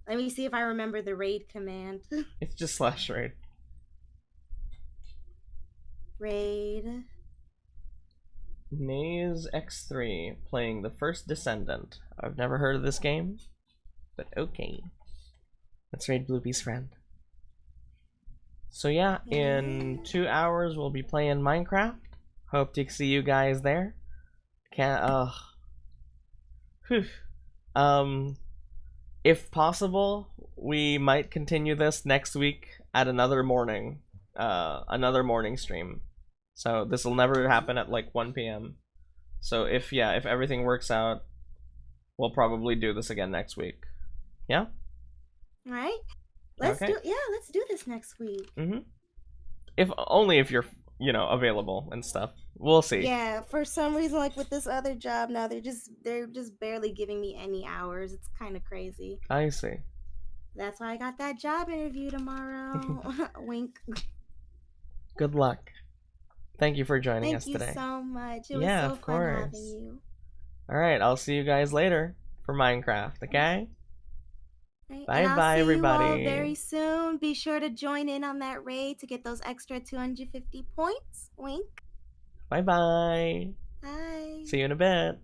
Let me see if I remember the raid command. It's just /raid. Raid. Maze X3 playing the first Descendant. I've never heard of this game, but okay. Let's raid Bloopy's friend. So yeah, in 2 hours we'll be playing Minecraft. Hope to see you guys there. Whew. If possible, we might continue this next week at another morning stream. So this will never happen at like 1 p.m. So if everything works out, we'll probably do this again next week. Yeah? All right. Let's do this next week. Mm-hmm. If only if you're, available and stuff. We'll see. Yeah, for some reason, like with this other job now, they're just barely giving me any hours. It's kind of crazy. I see. That's why I got that job interview tomorrow. Wink. Good luck. Thank you for joining us today. Thank you so much. It was so fun having you. Alright, I'll see you guys later for Minecraft, okay? Right, Bye-bye, everybody. See you all very soon. Be sure to join in on that raid to get those extra 250 points. Wink. Bye-bye. Bye. See you in a bit.